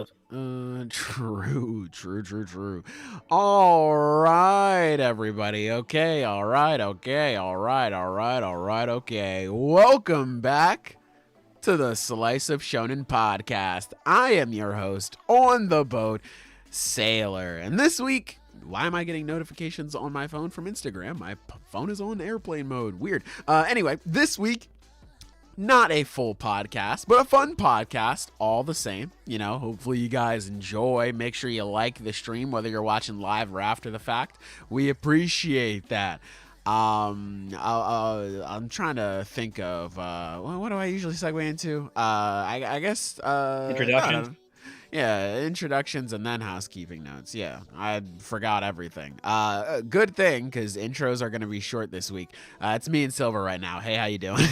field. True. All right, everybody. Okay. All right. Okay. Welcome back to the Slice of Shonen Podcast. I am your host on the boat, Sailor. And this week, why am I getting notifications on my phone from Instagram? My phone is on airplane mode. Weird. Anyway, this week, not a full podcast, but a fun podcast all the same. You know, hopefully you guys enjoy. Make sure you like the stream, whether you're watching live or after the fact. We appreciate that. I'm trying to think of what do I usually segue into? I guess Introductions. Yeah, introductions and then housekeeping notes. Yeah, I forgot everything. Good thing, because intros are going to be short this week. It's me and Silver right now. Hey, how you doing?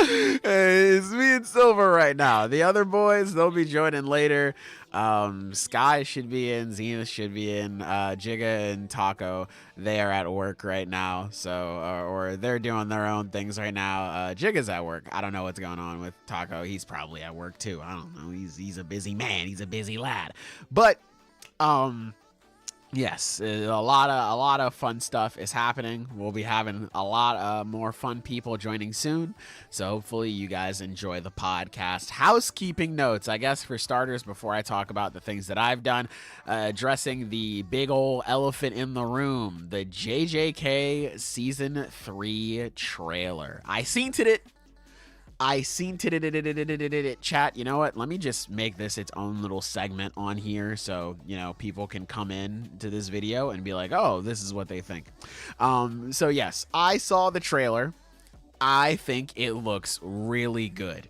Hey, it's me and Silver right now. The other boys, they'll be joining later. Sky should be in, Zenith should be in, Jigga and Taco, they are at work right now, so or they're doing their own things right now. Jigga's at work. I don't know what's going on with Taco. He's probably at work too. I don't know. He's a busy man. He's a busy lad. But yes, a lot of fun stuff is happening. We'll be having a lot more fun people joining soon. So hopefully you guys enjoy the podcast. Housekeeping notes, I guess, for starters, before I talk about the things that I've done, addressing the big old elephant in the room, the JJK Season 3 trailer. I seen it. Chat. You know what? Let me just make this its own little segment on here so, you know, people can come in to this video and be like, oh, this is what they think. So yes, I saw the trailer. I think it looks really good.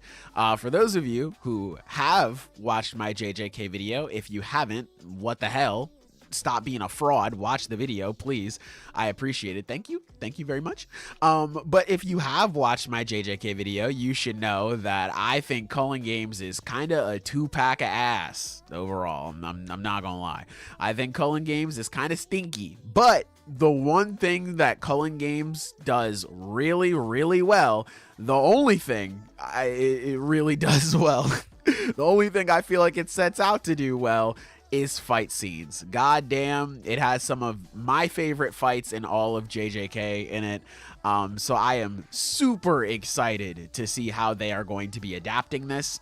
For those of you who have watched my JJK video, if you haven't, what the hell? Stop being a fraud. Watch the video, please. I appreciate it. Thank you very much. But if you have watched my JJK video, you should know that I think Cullen Games is kind of a 2-pack of ass overall. I'm not gonna lie. I think Cullen Games is kind of stinky, but the one thing that Cullen Games does really, really well, the only thing it really does well, the only thing I feel like it sets out to do well is fight scenes. God damn, it has some of my favorite fights in all of JJK in it. So I am super excited to see how they are going to be adapting this.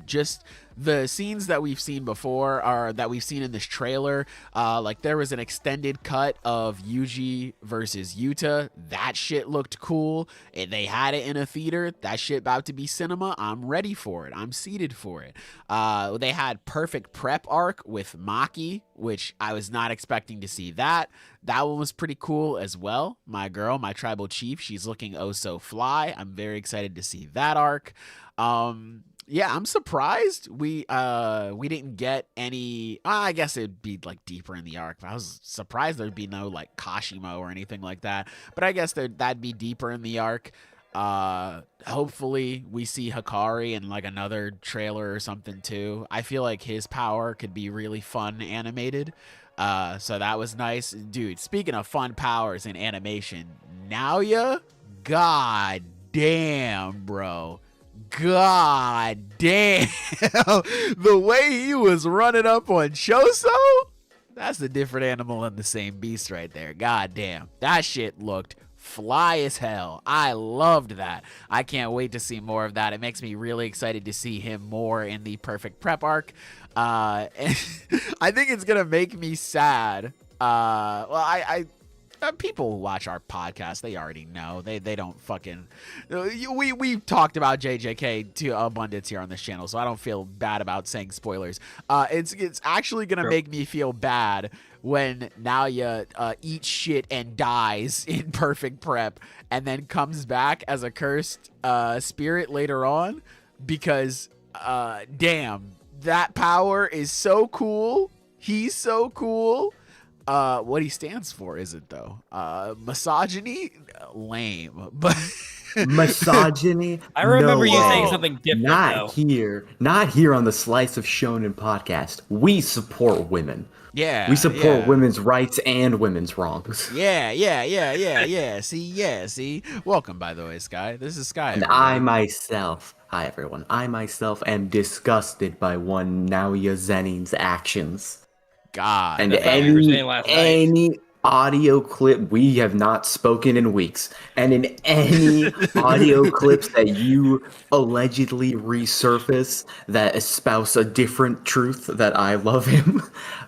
Just the scenes that we've seen before, or that we've seen in this trailer, like there was an extended cut of Yuji versus Yuta. That shit looked cool. They had it in a theater. That shit about to be cinema. I'm ready for it. I'm seated for it. They had perfect prep arc with Maki, which I was not expecting to see that. That one was pretty cool as well. My girl, my tribal chief, she's looking oh so fly. I'm very excited to see that arc. Yeah, I'm surprised we didn't get any. I guess it'd be like deeper in the arc. But I was surprised there'd be no like Kashimo or anything like that. But I guess that'd be deeper in the arc. Hopefully we see Hikari in like another trailer or something too. I feel like his power could be really fun animated. So that was nice, dude. Speaking of fun powers in animation, Naoya, god damn, bro. God damn. The way he was running up on Choso, that's a different animal and the same beast right there. God damn. That shit looked fly as hell. I loved that. I can't wait to see more of that. It makes me really excited to see him more in the perfect prep arc. And I think it's going to make me sad. People who watch our podcast, they already know. They don't fucking. We've talked about JJK to abundance here on this channel, so I don't feel bad about saying spoilers. It's actually gonna make me feel bad when Naoya eats shit and dies in perfect prep, and then comes back as a cursed spirit later on, because damn, that power is so cool. He's so cool. What he stands for isn't though. Misogyny, lame, but misogyny. I remember you way. saying something different. Not here on the Slice of Shonen podcast. We support women. Yeah, we support women's rights and women's wrongs. Yeah. See. Welcome, by the way, Sky. This is Sky. And I myself Hi everyone. I myself am disgusted by one Naoya Zenin's actions. God. And That's what you were saying last night. any audio clip, we have not spoken in weeks. And in any audio clips that you allegedly resurface that espouse a different truth that I love him,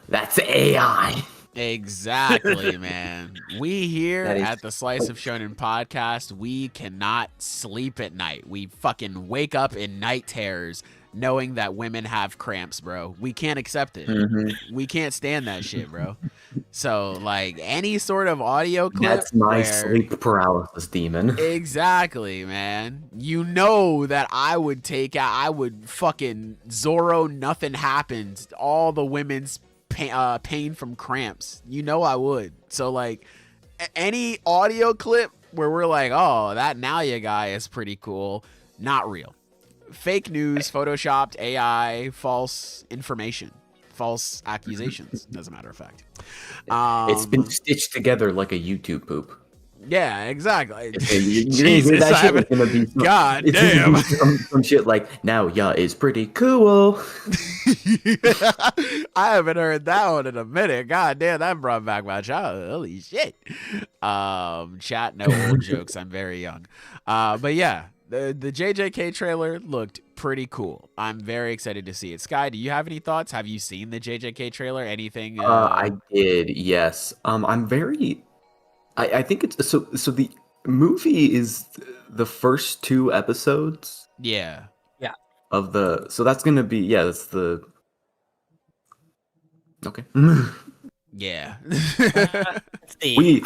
that's AI. Exactly, man. We here That is- at the Slice of Shonen podcast, we cannot sleep at night. We fucking wake up in night terrors knowing that women have cramps, bro. We can't accept it. Mhm. We can't stand that shit, bro. So, like, any sort of audio clip. That's my where- sleep paralysis demon. Exactly, man. You know that I would fucking Zorro nothing happens. All the women's pain from cramps. You know I would. So like any audio clip where we're like, oh, that Naoya guy is pretty cool. Not real. Fake news, photoshopped, AI, false information, false accusations, as a matter of fact. It's been stitched together like a YouTube poop. Yeah, exactly. Jesus, I haven't- God damn. Some shit like, now, yeah, is pretty cool. I haven't heard that one in a minute. God damn, that brought back my childhood. Holy shit. Chat, no old jokes. I'm very young. But yeah, the JJK trailer looked pretty cool. I'm very excited to see it. Sky, do you have any thoughts? Have you seen the JJK trailer? Anything? I did, yes. I'm very... I think it's... So the movie is the first 2 episodes Yeah. of the... So that's going to be... Yeah, that's the... Okay. Yeah. Let's see.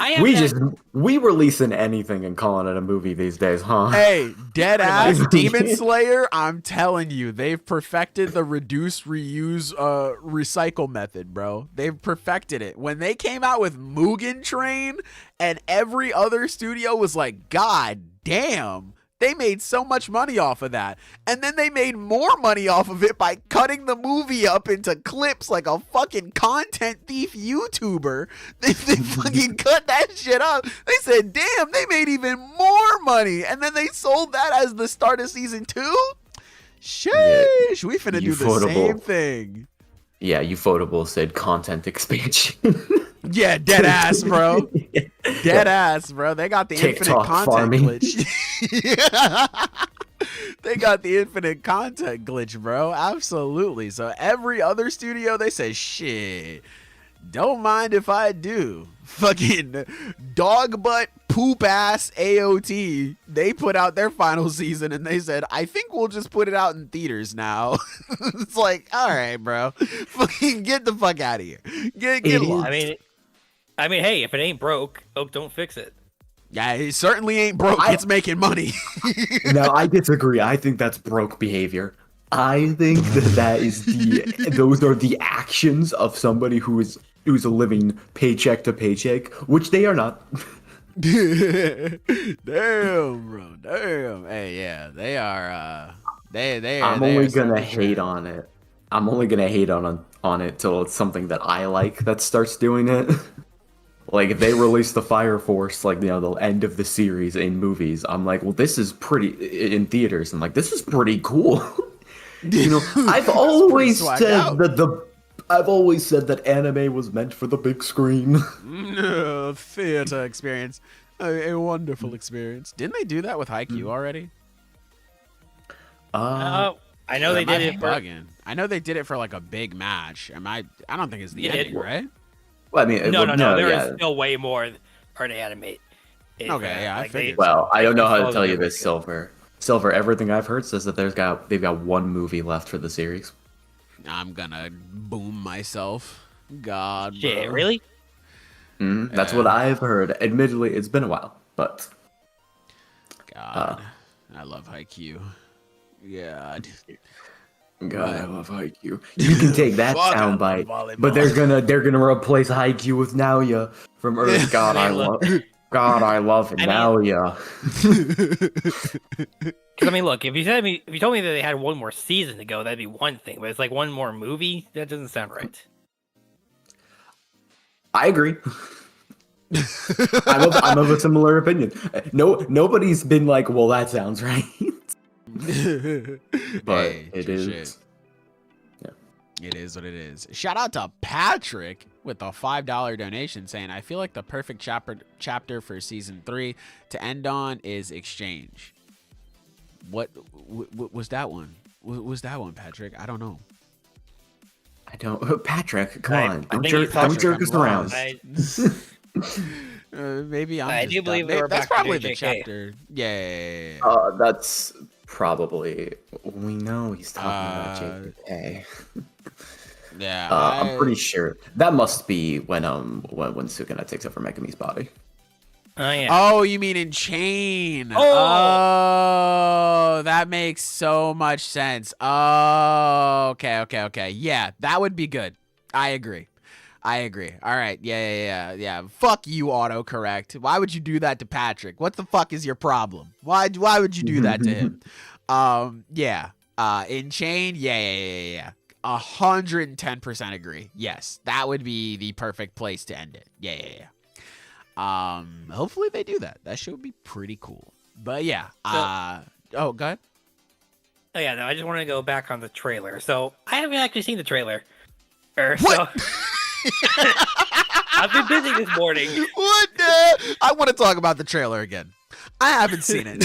we releasing anything and calling it a movie these days, huh? Hey, dead ass much. Demon Slayer, I'm telling you, they've perfected the reduce, reuse, recycle method, bro. They've perfected it. When they came out with Mugen Train and every other studio was like, God damn, they made so much money off of that. And then they made more money off of it by cutting the movie up into clips like a fucking content thief YouTuber. They fucking cut that shit up. They said, damn, they made even more money. And then they sold that as the start of season 2? Sheesh, we finna do the same thing. Yeah, Ufotable said content expansion. Yeah, dead ass, bro. Dead ass, bro. They got the TikTok infinite content farming. glitch. Yeah. They got the infinite content glitch, bro. Absolutely. So every other studio, they say, shit, don't mind if I do. Fucking dog butt poop ass AOT. They put out their final season and they said, I think we'll just put it out in theaters now. It's like, all right, bro. Fucking get the fuck out of here. Get lost. I mean, hey, if it ain't broke, don't fix it. Yeah, it certainly ain't broke. It's making money. No, I disagree. I think that's broke behavior. I think that is those are the actions of somebody who's living paycheck to paycheck, which they are not. Damn, bro. Damn. Hey, yeah, they are. They are. I'm only gonna hate on it. I'm only gonna hate on it till it's something that I like that starts doing it. Like if they release the Fire Force, like the end of the series in movies, I'm like, well, this is pretty in theaters. I'm like, this is pretty cool. I've always said that anime was meant for the big screen. Theater experience, a wonderful experience. Didn't they do that with Haikyuu already? I know they did it. I know they did it for like a big match. I don't think it's the ending, right? Well, I mean, no. There is still way more hard to animate. Okay, yeah, I figured. Well, I don't know how to tell you this, Silver. Silver, everything I've heard says that they've got one movie left for the series. I'm gonna boom myself. God, shit, bro. really? That's what I've heard. Admittedly, it's been a while, but God, I love Haikyuu. God, I love Haikyuu. You can take that soundbite, but they're gonna replace Haikyuu with Naoya from Earth. God, I love Naoya. Because I mean, look, if you told me that they had one more season to go, that'd be one thing. But it's like one more movie. That doesn't sound right. I agree. I'm of a similar opinion. Nobody's been like, well, that sounds right. But Hey, it true is. shit. It is what it is. Shout out to Patrick with a $5 donation saying, I feel like the perfect chapter for season 3 to end on is exchange. What was that one? What was that one, Patrick? I don't know. I don't. Patrick, come on. I Don't think jerk he's us around. Maybe I'm I just do believe dumb. they were That's back to probably the JK. chapter. Yeah. That's probably. We know he's talking about JK. Yeah. I'm pretty sure that must be when Sukuna takes over Megami's body. Oh yeah. Oh, you mean in Chain? Oh! Oh, that makes so much sense. Oh, okay. Yeah, that would be good. I agree. All right. Yeah. Fuck you, autocorrect. Why would you do that to Patrick? What the fuck is your problem? Why would you do that to him? Yeah. In Chain, yeah. 110% agree. Yes, that would be the perfect place to end it. Yeah. Hopefully they do that. That should be pretty cool. But yeah. Go ahead. Oh yeah, no, I just want to go back on the trailer. So I haven't actually seen the trailer. What? So I've been busy this morning. What? I want to talk about the trailer again. I haven't seen it.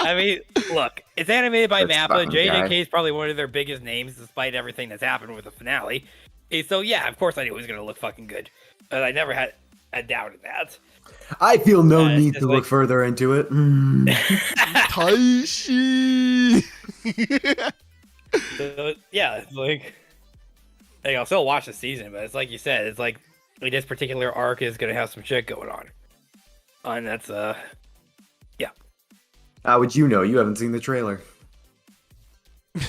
I mean, look, it's animated by That's Mappa. fucking guy. JJK is probably one of their biggest names, despite everything that's happened with the finale. So yeah, of course I knew it was gonna look fucking good, but I never had a doubt in that. I feel no it's need just to look like- further into it. Taishi. So, yeah, it's like I'll still watch the season, but it's like you said, it's like this particular arc is gonna have some shit going on, and that's How would you know? You haven't seen the trailer.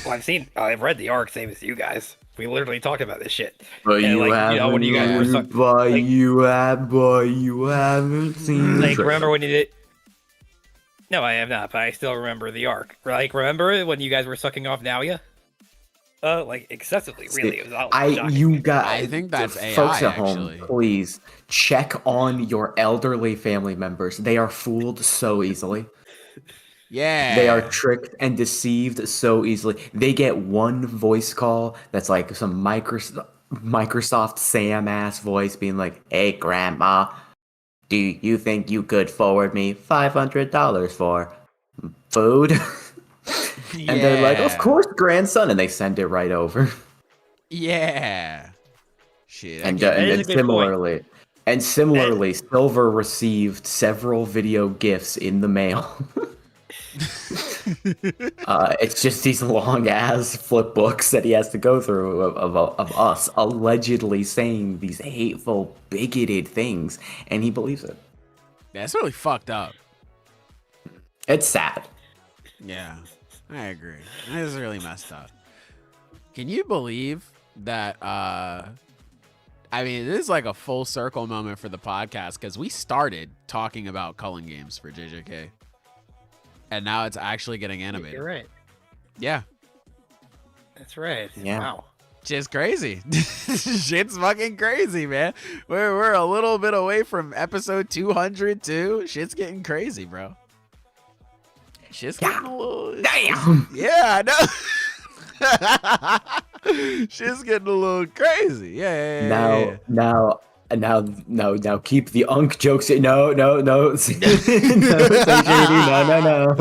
Well, I've read the arc, same as you guys. We literally talked about this shit. But And, you like, haven't. you know, when you guys were suck- but like- you haven't seen. the Like, trailer. remember when you did? No, I have not, but I still remember the arc. Like, remember when you guys were sucking off Naoya? Like excessively, really. It was all shocking. You guys. I think that's AI, folks at actually. home. Please check on your elderly family members. They are fooled so easily. Yeah. They are tricked and deceived so easily. They get one voice call that's like some Microsoft Sam ass voice being like, "Hey, Grandma, do you think you could forward me $500 for food?" And they're like, "Of course, grandson," and they send it right over. Yeah. Shit. And That is a good similarly, Silver received several video gifts in the mail. It's just these long ass flip books that he has to go through of us allegedly saying these hateful, bigoted things, and he believes it. That's really fucked up. It's sad. Yeah, I agree. That is really messed up. Can you believe that? I mean, this is like a full circle moment for the podcast because we started talking about culling games for JJK, and now it's actually getting animated. You're right. Yeah, That's right. Yeah. Wow. shit's crazy. Shit's fucking crazy, man. We're a little bit away from episode 202. Shit's getting crazy, bro. Shit's getting a little. Damn. Yeah, I know. Shit's getting a little crazy. Yeah. Now, keep the unk jokes. No. No, say JD, no.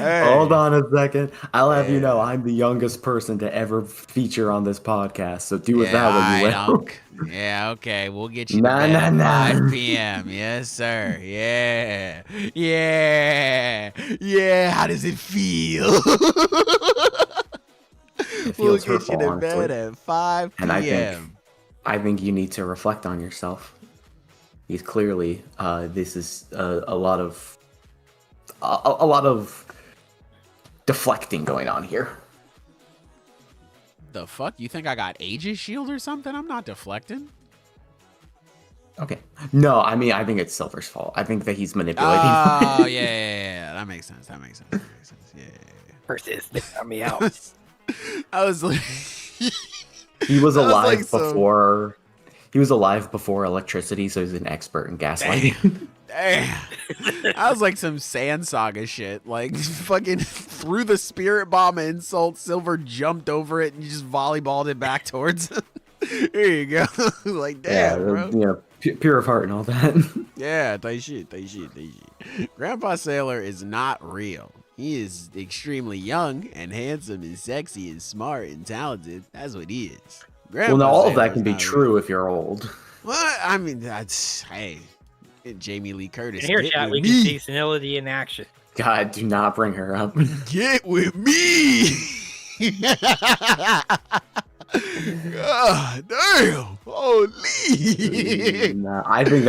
Hey. Hold on a second. I'll have you know Yeah. I'm the youngest person to ever feature on this podcast. So do with that what you will. Unk. Yeah, okay. We'll get you to Nah, bed at nah, nah. 5 p.m. Yes, sir. Yeah. How does it feel? It We'll feels get you hurtful, to bed honestly. at 5 p.m. And I think you need to reflect on yourself. He's clearly this is a lot of deflecting going on here. The fuck? You think I got Aegis Shield or something? I'm not deflecting. Okay. No, I mean I think it's Silver's fault. I think that he's manipulating. Oh, yeah. That makes sense. Yeah. Persist. Got me out. I was like, He was That was alive like some- before. He was alive before electricity, so he's an expert in gaslighting. damn. That was like some Sand Saga shit. Like, fucking threw the spirit bomb at Insult. Silver jumped over it and just volleyballed it back towards him. Here you go. Like, damn, bro. Yeah, pure of heart and all that. Yeah, Taishi. Grandpa Sailor is not real. He is extremely young and handsome and sexy and smart and talented. That's what he is. Well, now all of that can be true if you're old. What? I mean, that's, hey, Jamie Lee Curtis. In here, chat, we can see senility in action. God, do not bring her up. Get with me. God damn! Holy! Nah, I think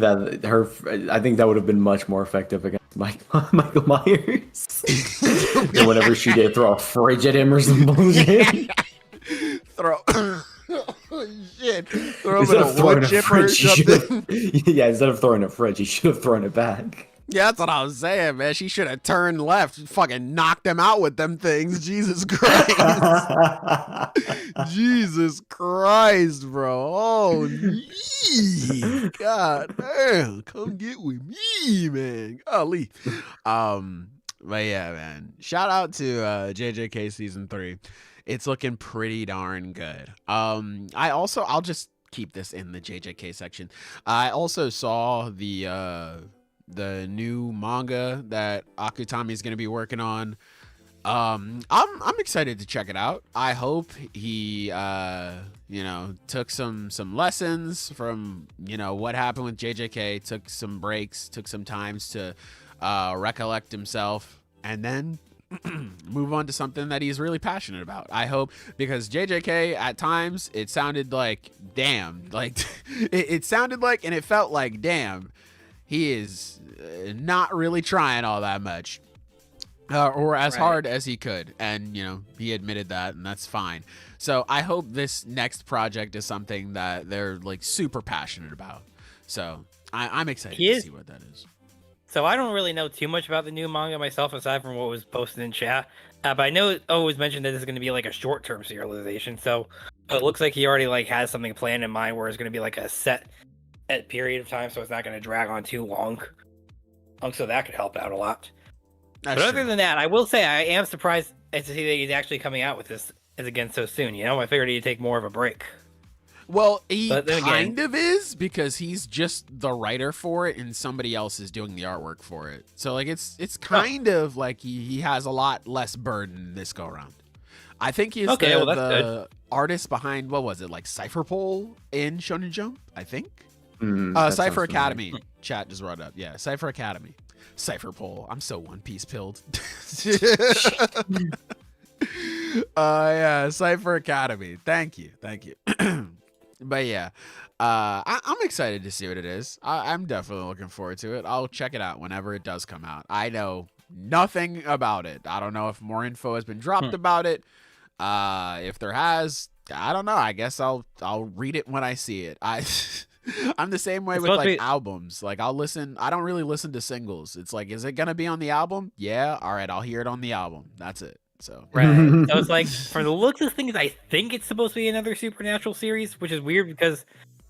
that would have been much more effective against Michael Myers. And whenever she did throw a fridge at him or some bullshit. Oh shit! Throw him in a wood chipper or something. Yeah, instead of throwing a fridge, he should have thrown it back. Yeah, that's what I was saying, man. She should have turned left, fucking knocked him out with them things. Jesus Christ. Jesus Christ, bro. Oh, God damn. Come get with me, man. Golly. But yeah, man. Shout out to JJK season 3. It's looking pretty darn good. I'll just keep this in the JJK section. I also saw the new manga that Akutami is going to be working on. I'm excited to check it out. I hope he took some lessons from what happened with JJK, took some breaks, took some times to recollect himself, and then move on to something that he's really passionate about. I hope, because JJK at times it sounded like damn, like it sounded like, and it felt like damn, he is not really trying all that much, or as hard as he could, and he admitted that, and that's fine. So I hope this next project is something that they're like super passionate about. So I'm excited to see what that is. So I don't really know too much about the new manga myself, aside from what was posted in chat. But I know it always mentioned that this is going to be like a short-term serialization. So it looks like he already like has something planned in mind where it's going to be like a set period of time, so it's not going to drag on too long. So that could help out a lot. But other than that, I will say I am surprised to see that he's actually coming out with this again so soon. I figured he'd take more of a break. Well, he kind of is, because he's just the writer for it and somebody else is doing the artwork for it. So like it's kind of like he has a lot less burden this go around. I think he's the artist behind, what was it, like Cypher Pole in Shonen Jump, I think. Cypher Academy. Chat just brought up. Yeah, Cypher Academy. Cypher Pole. I'm so One Piece pilled. Yeah, Cypher Academy. Thank you. But yeah, I'm excited to see what it is. I'm definitely looking forward to it. I'll check it out whenever it does come out. I know nothing about it. I don't know if more info has been dropped about it. If there has, I don't know. I guess I'll read it when I see it. I'm the same way with like albums. Like I'll listen. I don't really listen to singles. It's like, is it gonna be on the album? Yeah. All right. I'll hear it on the album. That's it. So right. So it's like, for the looks of things, I think it's supposed to be another Supernatural series, which is weird because,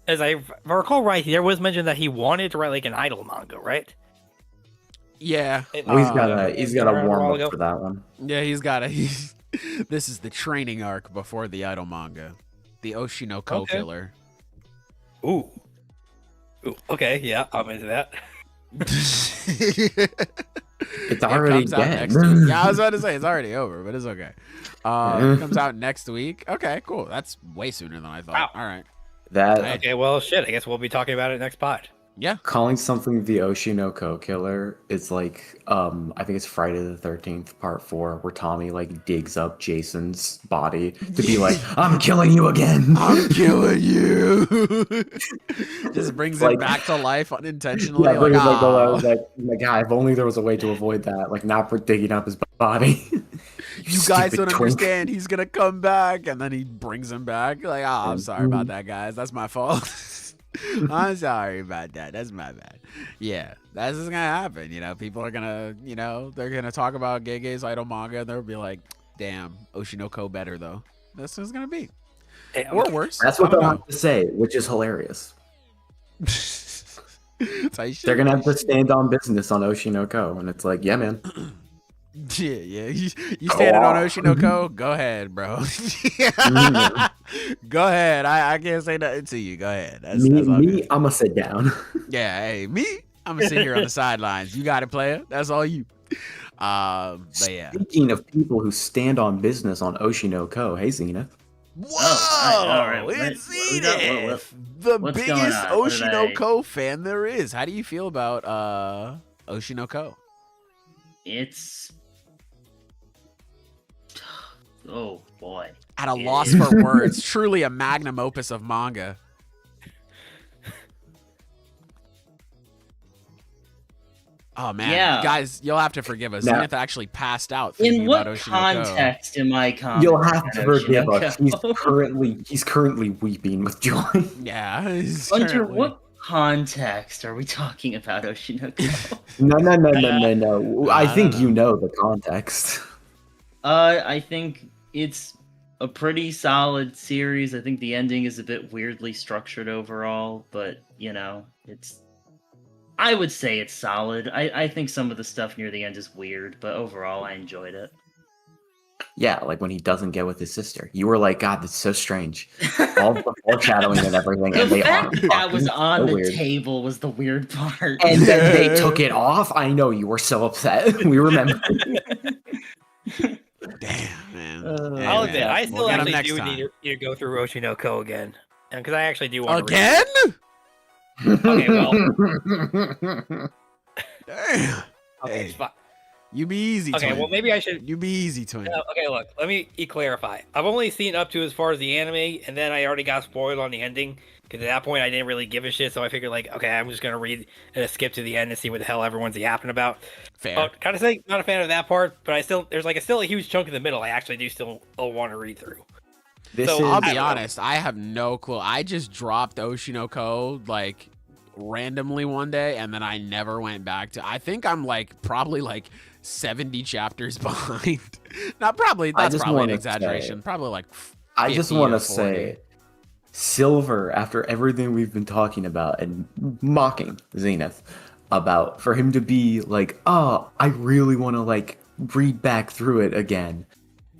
as I recall right, there was mention that he wanted to write like an idol manga, right? Yeah. He's got a warm up for that one. Yeah, this is the training arc before the idol manga, the Oshi No Ko killer. Ooh. Okay. Yeah, I'm into that. It's already dead. Yeah, I was about to say it's already over, but it's okay. It comes out next week. Okay, cool. That's way sooner than I thought. Wow. All right. Okay, well, shit. I guess we'll be talking about it next pod. Yeah. Calling something the Oshi No Ko killer is like, I think it's Friday the 13th, part 4, where Tommy like digs up Jason's body to be like, I'm killing you again. I'm killing you. Just brings him back to life unintentionally. Yeah, like, God, if only there was a way to avoid that, like not digging up his body. You guys don't understand. He's gonna come back, and then he brings him back. Like, I'm sorry about that, guys. That's my fault. I'm sorry about that. That's my bad. Yeah, that's just gonna happen. People are gonna, they're gonna talk about Gege's idol manga, and they'll be like, "Damn, Oshi No Ko better though." That's what it's gonna be, or worse. That's what they'll have to say, which is hilarious. They're gonna have to stand on business on Oshi No Ko, and it's like, yeah, man. Yeah. You standing on Oshi No Ko? Go ahead, bro. Go ahead. I can't say nothing to you. Go ahead. That's all good. I'm gonna sit down. Yeah, hey, me, I'm gonna sit here on the sidelines. You got it, player. That's all you. But yeah. Speaking of people who stand on business on Oshi No Ko, hey Zenith. Whoa! All right. It's Zenith, the biggest Oshi No Ko fan there is. How do you feel about Oshi No Ko? It's oh boy. At a loss for words. Truly a magnum opus of manga. Oh man, Yeah. guys, you'll have to forgive us. Now- Zenith actually passed out In thinking what about Oshi No Ko. context am I commenting? You'll have to on forgive Oshi us. No Ko? He's currently weeping with joy. Yeah. he's Under currently- what context are we talking about Oshi No Ko? No. I I think don't you know the context. I think it's a pretty solid series. I think the ending is a bit weirdly structured overall, but I would say it's solid. I think some of the stuff near the end is weird, but overall I enjoyed it. Yeah, like when he doesn't get with his sister. You were like, God, that's so strange. All the foreshadowing and everything, and The they are fact that was on so the weird. table was the weird part. And then they took it off. I know you were so upset. We remember. Damn, man. I'll Hey, I'll man. admit, I We'll still get 'em actually next do time. need to go through Oshi No Ko again, because I actually do want to Again? Okay, well, Damn. okay, Hey, it's fine. you be easy, Okay, twin. well, maybe I should. You be easy, twin. Okay, look, let me clarify. I've only seen up to as far as the anime, and then I already got spoiled on the ending. Because at that point, I didn't really give a shit, so I figured, like, okay, I'm just gonna read and skip to the end and see what the hell everyone's yapping about. Fair. Kind of say not a fan of that part, but I still there's still a huge chunk in the middle. I actually do still want to read through. This So, is I'll I be don't know. honest, I have no clue. I just dropped Oshi No Ko like randomly one day, and then I never went back to. I think I'm probably 70 chapters behind. Not probably. I That's just probably an wanna exaggeration. say- Probably I just 50 want or to 40. say, Silver, after everything we've been talking about and mocking Zenith about, for him to be like, oh, I really want to read back through it again,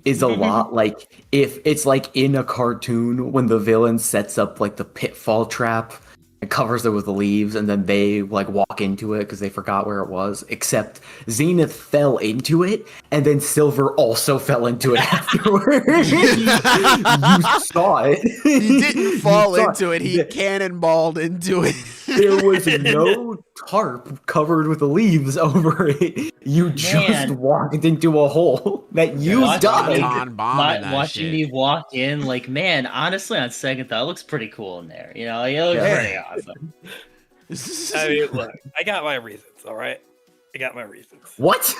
is a lot like if it's like in a cartoon when the villain sets up the pitfall trap and covers it with leaves, and then they walk into it because they forgot where it was. Except Zenith fell into it, and then Silver also fell into it afterwards. You saw it. He didn't fall You saw into it. He cannonballed into it. There was no tarp covered with leaves over it. You just Man. walked into a hole that you Watch died. Anton bomb in that Watching shit. me walk in, man, honestly, on second thought, it looks pretty cool in there. It looks Yeah. pretty awesome. I mean, look, I got my reasons. All right, I got my reasons. What?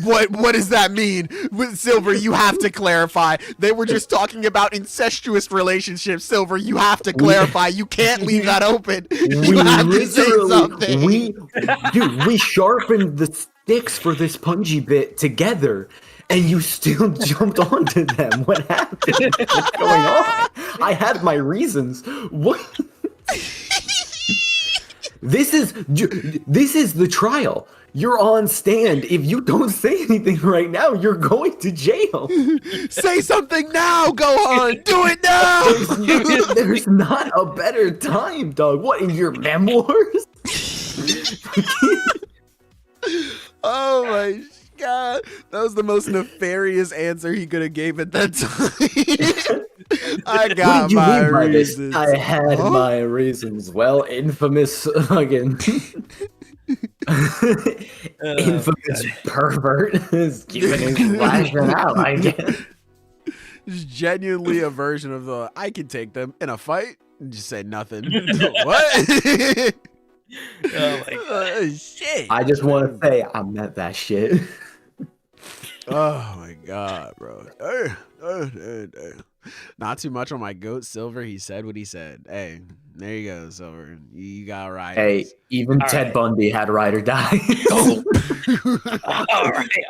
What does that mean? With Silver, you have to clarify. They were just talking about incestuous relationships. Silver, you have to clarify. You can't leave that open. You have to say something. we sharpened the sticks for this punji bit together, and you still jumped onto them. What happened? What's going on? I had my reasons. What? This is the trial. You're on stand. If you don't say anything right now, you're going to jail. Say something now. Go on. Do it now. There's not a better time, dog. What, in your memoirs? Oh my god. That was the most nefarious answer he could have gave at that time. I What got did you my mean by this? reasons. I had Huh? my reasons. Well, infamous again. Infamous pervert is keeping his lashing out, I guess. It's genuinely a version of the I can take them in a fight and just say nothing. What? Oh my god. Shit. I just want to say I meant that shit. Oh my god, bro. Not too much on my goat Silver. He said what he said. Hey, there you go, Silver. You got right. Hey, even All Ted right. Bundy had ride or die.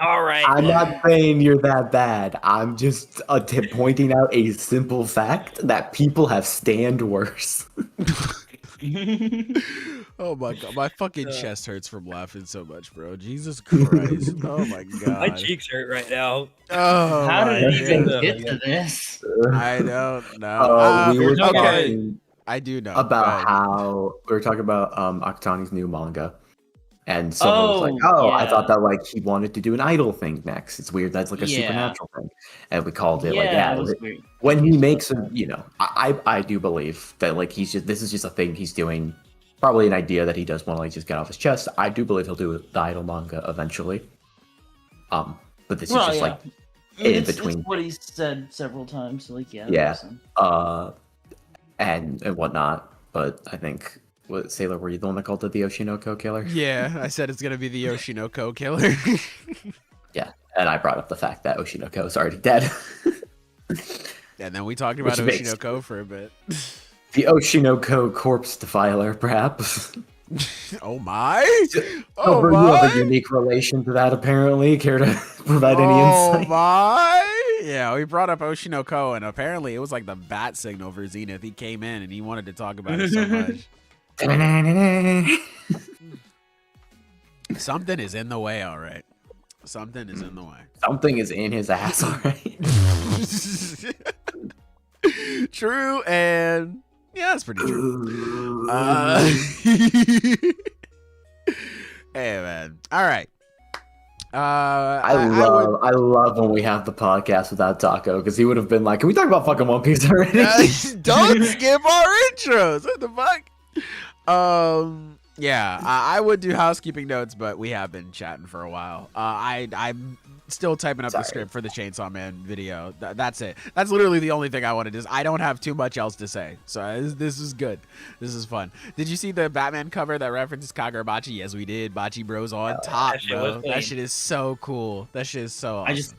All right. I'm not saying you're that bad. I'm just pointing out a simple fact that people have stand worse. Oh my god, my fucking chest hurts from laughing so much, bro. Jesus Christ. Oh my god. My cheeks hurt right now. Oh How my did it even god. get to this? I don't know. We were talking talking I do know. about how we were talking about Akutami's new manga. And someone was like, I thought that like he wanted to do an idol thing next. It's weird that's like a supernatural thing. And we called it It was weird. when he makes a, I do believe that like this is just a thing he's doing, probably an idea that he does want to like just get off his chest. I do believe he'll do the idol manga eventually. But this is just like in between. It's what he said several times. Like and whatnot. But I think Sailor, were you the one that called it the Oshi No Ko killer? Yeah, I said it's gonna be the Oshi No Ko killer. Yeah, and I brought up the fact that Oshi No Ko is already dead. And then we talked about Oshi No Ko for a bit. The Oshi No Ko corpse defiler, perhaps. Oh my! Oh my! You have a unique relation to that, apparently. Care to provide any insight? Oh my! Yeah, we brought up Oshi No Ko, and apparently it was like the bat signal for Zenith. He came in and he wanted to talk about it so much. Something is in the way, all right. Something is in the way. Something is in his ass, all right. True, and yeah, that's pretty true. Hey, man. All right. I love when we have the podcast without Taco, because he would have been like, "Can we talk about fucking One Piece already?" Don't skip our intros. What the fuck? Yeah, I would do housekeeping notes, but we have been chatting for a while. I'm still typing up the script for the Chainsaw Man video. That's it. That's literally the only thing I want to do. I don't have too much else to say. So this is good. This is fun. Did you see the Batman cover that references Kagurabachi? Yes, we did. Bachi Bros on top, bro. That shit is so cool. That shit is so awesome.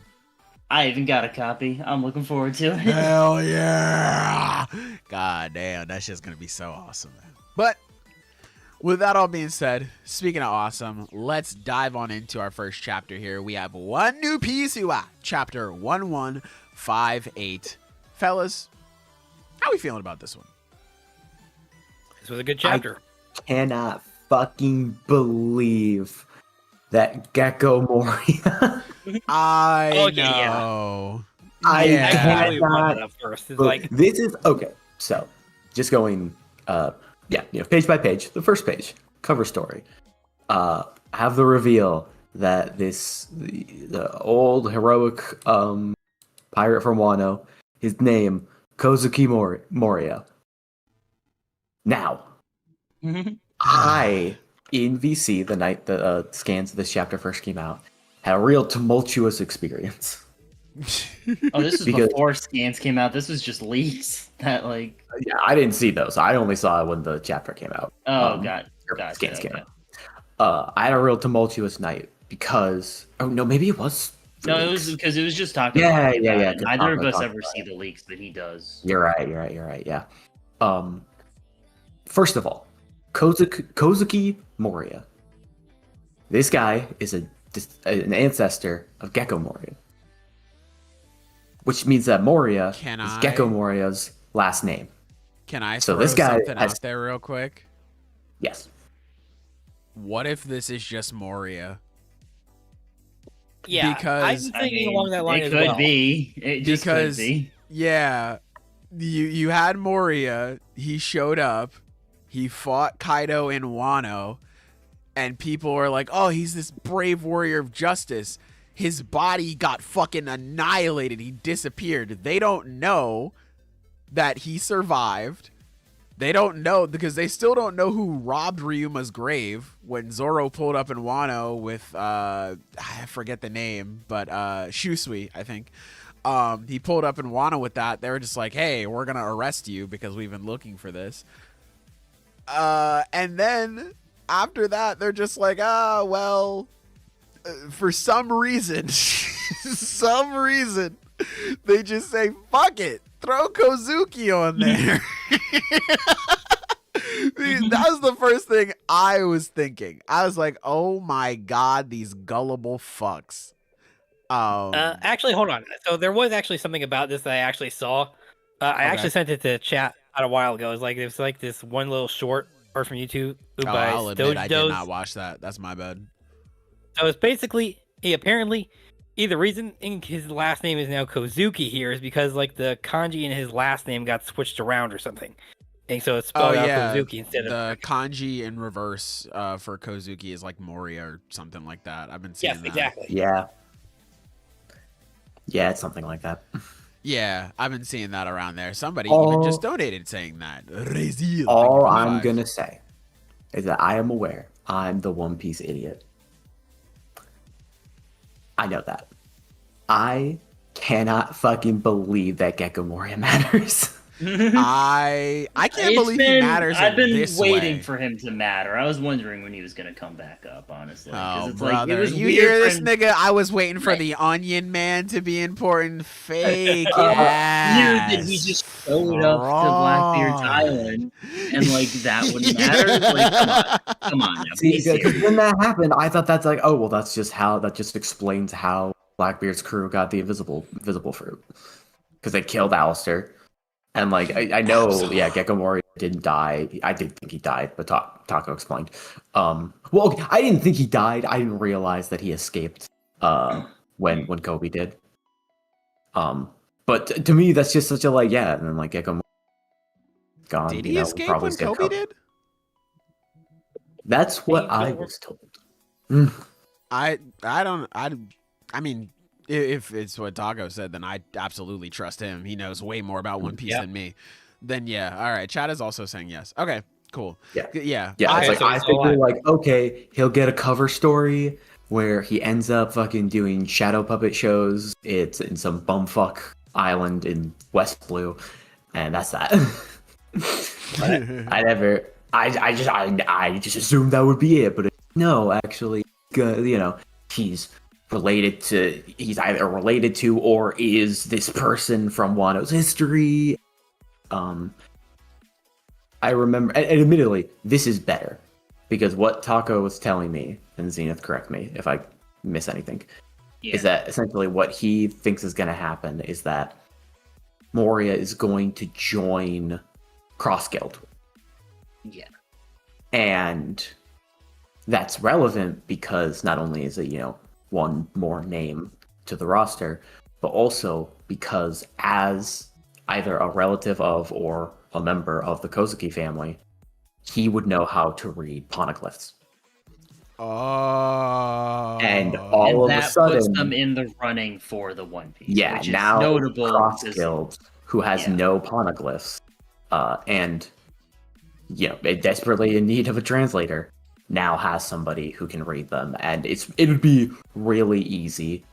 I even got a copy. I'm looking forward to it. Hell yeah. God damn, that shit's going to be so awesome, man. But with that all being said, speaking of awesome, let's dive on into our first chapter here. We have One New Piece, chapter 1158. Fellas, how are we feeling about this one? This was a good chapter. I cannot fucking believe that Gecko Moria. I know. I cannot. Up first. It's like this is okay. So, just going, page by page. The first page, cover story. Have the reveal that the old heroic pirate from Wano, his name Kozuki Moria. Now, I in VC the night the scans of this chapter first came out had a real tumultuous experience. Oh, this is before scans came out. This was just leaks that Yeah, I didn't see those. I only saw it when the chapter came out. Gotcha. Scans came out. I had a real tumultuous night because maybe it was. No, it was because it was just talking. Yeah. Neither of us ever see the leaks that he does. You're right. Yeah. First of all, Kozuki Moria. This guy is an ancestor of Gecko Moria. Which means that Moria is Gecko Moria's last name. Can I throw something out there real quick? Yes. What if this is just Moria? Yeah, because I'm thinking along that line it as could well. be. It just could be. Yeah, you had Moria. He showed up. He fought Kaido in Wano, and people were like, "Oh, he's this brave warrior of justice." His body got fucking annihilated. He disappeared. They don't know that he survived. They don't know because they still don't know who robbed Ryuma's grave when Zoro pulled up in Wano with I forget the name, but Shusui, I think. He pulled up in Wano with that. They were just like, "Hey, we're gonna arrest you because we've been looking for this." And then after that, they're just like, for some reason, they just say, "Fuck it, throw Kozuki on there." That was the first thing I was thinking. I was like, "Oh my god, these gullible fucks." Actually, hold on. So there was actually something about this that I actually saw. I actually sent it to chat. out a while ago. It's like this one little short or from YouTube by I'll admit I did Dojo's. not watch that. That's my bad. So it's basically the reason his last name is now Kozuki here is because like the kanji in his last name got switched around or something, and so it's spelled out Kozuki instead of the kanji in reverse for Kozuki is like Moria or something like that. I've been seeing yes, that. exactly. Yeah. Yeah, it's something like that. Yeah, I've been seeing that around there. Somebody even just donated saying that. All I'm gonna say is that I am aware I'm the One Piece idiot. I know that. I cannot fucking believe that Gecko Moria matters. I can't believe he matters. I've been this waiting way. for him to matter. I was wondering when he was gonna come back up, honestly. Oh, It's brother. like, it was you weird hear for this him- nigga? I was waiting for the Onion Man to be important. Fake Weird ass. that he just showed up to Blackbeard's Island and like that would matter. Like, come on now. See, Be serious. because when that happened, I thought that's like, oh well, that just explains how Blackbeard's crew got the invisible fruit, because they killed Alistair, and like I know, yeah, Gecko Moria didn't die. I did think he died, but Taco explained. Well, okay, I didn't think he died. I didn't realize that he escaped. When Kobe did. But to me, that's just such a like, yeah, and then like Gecko Moria gone. Did he escape when Kobe did? That's what I was told. I mean, if it's what Taco said, then I absolutely trust him. He knows way more about One Piece than me. Then yeah, all right. Chad is also saying yes. Okay, cool. Yeah. Yeah. I think we're like, okay, he'll get a cover story where he ends up fucking doing shadow puppet shows. It's in some bumfuck island in West Blue, and that's that. I just assumed that would be it, but no, actually, he's either related to or is this person from Wano's history. I remember, and admittedly, this is better because what Taco was telling me, and Zenith, correct me if I miss anything, is that essentially what he thinks is going to happen is that Moria is going to join Cross Guild. Yeah. And that's relevant because not only is it, one more name to the roster, but also because as either a relative of or a member of the Kozuki family, he would know how to read poneglyphs. Oh. And all of a sudden, puts them in the running for the One Piece. yeah, which is now notable. Cross Guild, who has no poneglyphs, and desperately in need of a translator, now has somebody who can read them, and it would be really easy.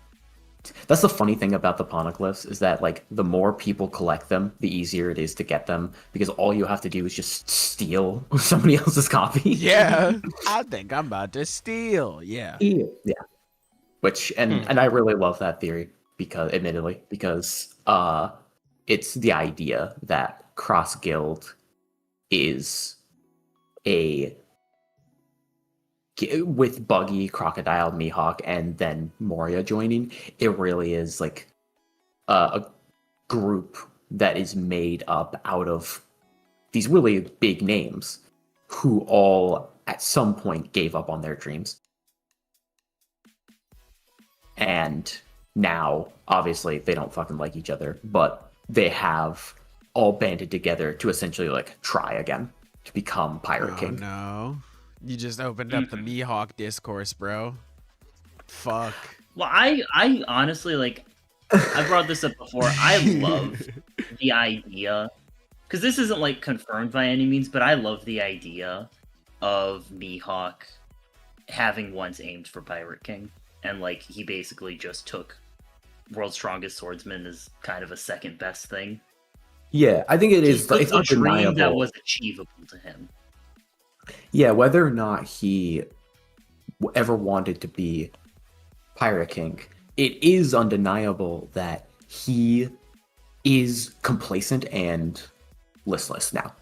That's the funny thing about the poneglyphs is that like the more people collect them, the easier it is to get them because all you have to do is just steal somebody else's copy. Yeah, I think I'm about to steal. Yeah. Which and I really love that theory because it's the idea that Cross Guild is with Buggy, Crocodile, Mihawk, and then Moria joining, it really is like a group that is made up out of these really big names who all at some point gave up on their dreams. And now, obviously, they don't fucking like each other, but they have all banded together to essentially like try again to become Pirate King. No. You just opened up the Mihawk discourse, bro. Fuck. Well, I honestly, like, I brought this up before. I love the idea, because this isn't, like, confirmed by any means, but I love the idea of Mihawk having once aimed for Pirate King. And, like, he basically just took World's Strongest Swordsman as kind of a second best thing. Yeah, I think it's a dream undeniable. that was achievable to him. Yeah, whether or not he ever wanted to be Pirate King, it is undeniable that he is complacent and listless now.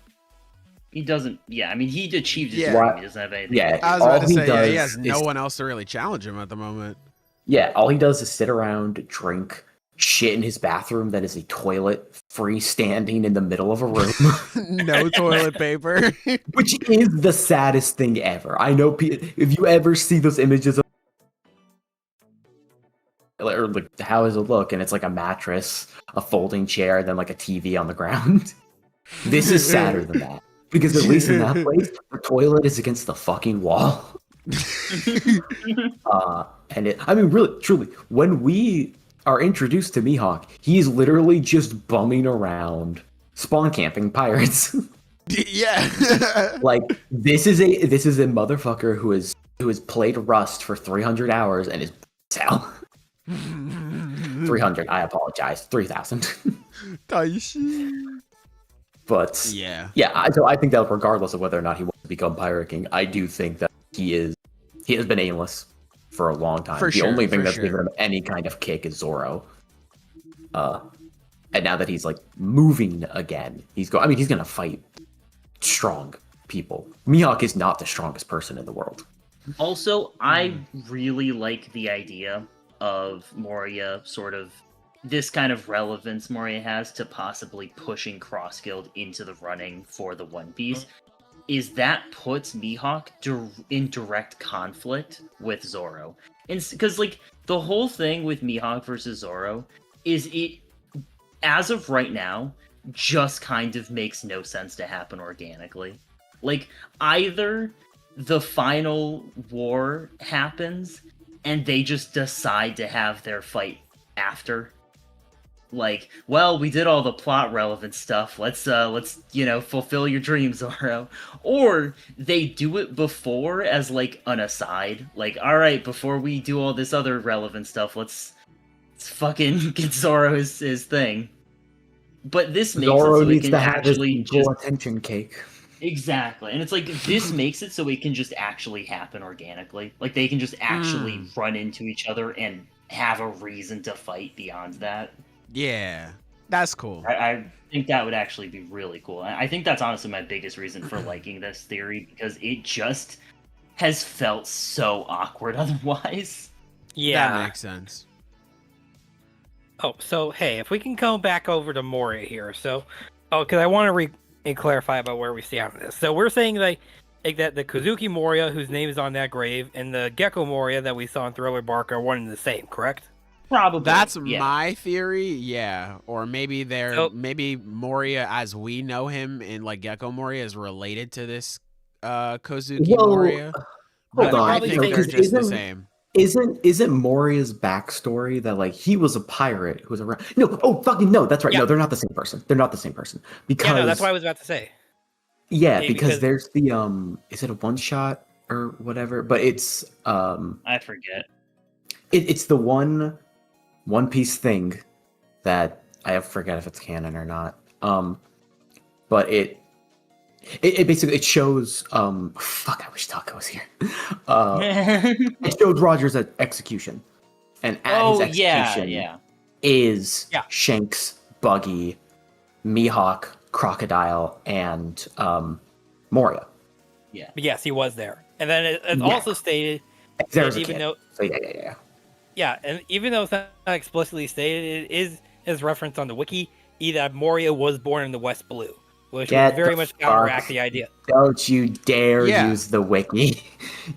He doesn't. Yeah, I mean, he achieved his Yeah. dream. He doesn't have anything. Yeah, I was all about to he say, he does has no is- one else to really challenge him at the moment. Yeah, all he does is sit around, drink, shit in his bathroom that is a toilet freestanding in the middle of a room. No toilet paper. Which is the saddest thing ever. I know if you ever see those images of, or like, how does it look? And it's like a mattress, a folding chair, and then like a TV on the ground. This is sadder than that. Because at least in that place, the toilet is against the fucking wall. I mean, really, truly, when we are introduced to Mihawk, he's literally just bumming around, spawn camping pirates. Yeah. Like this is a motherfucker who has played Rust for 300 hours and is hell. 300. I apologize. 3,000. But yeah. So I think that regardless of whether or not he wants to become Pirate King, I do think that he has been aimless for a long time. The only thing that's given him any kind of kick is Zoro. And now that he's like moving again, he's gonna fight strong people. Mihawk is not the strongest person in the world. Also, I really like the idea of Moria, sort of this kind of relevance Moria has to possibly pushing Cross Guild into the running for the One Piece, is that puts Mihawk in direct conflict with Zoro. And because like the whole thing with Mihawk versus Zoro is it, as of right now, just kind of makes no sense to happen organically. Like, either the final war happens and they just decide to have their fight after. Like, well, we did all the plot relevant stuff. Let's fulfill your dreams, Zoro. Or they do it before as like an aside. Like, all right, before we do all this other relevant stuff, let's fucking get Zoro his thing. But this makes Zoro it so needs it can to have actually his just attention cake. Exactly. And it's like this makes it so it can just actually happen organically. Like they can just actually run into each other and have a reason to fight beyond that. Yeah, that's cool. I think that would actually be really cool. I think that's honestly my biggest reason for liking this theory, because it just has felt so awkward otherwise. Yeah. That makes sense. Oh, so hey, if we can go back over to Moria here. So, because I want to clarify about where we stand on this. So we're saying like that the Kozuki Moria, whose name is on that grave, and the Gecko Moria that we saw in Thriller Bark are one and the same, correct? Probably. That's my theory, yeah. Or maybe maybe Moria as we know him in like Gecko Moria is related to this Kozuki Moria. Hold on, I think they're just the same. Isn't Moria's backstory that like he was a pirate who was around? No, that's right. Yeah. No, they're not the same person. They're not the same person. Because yeah, no, that's what I was about to say. Yeah, because there's the is it a one shot or whatever? But it's I forget. It's the One Piece thing that I forget if it's canon or not. But it basically shows fuck, I wish Taka was here. It shows Roger's execution. And at his execution is Shanks, Buggy, Mihawk, Crocodile, and Moria. Yeah. But yes, he was there. And then it's also stated there's even though yeah. Yeah, and even though it's not explicitly stated, it is referenced on the wiki that Moria was born in the West Blue, which would very much counteract the idea. Don't you dare use the wiki,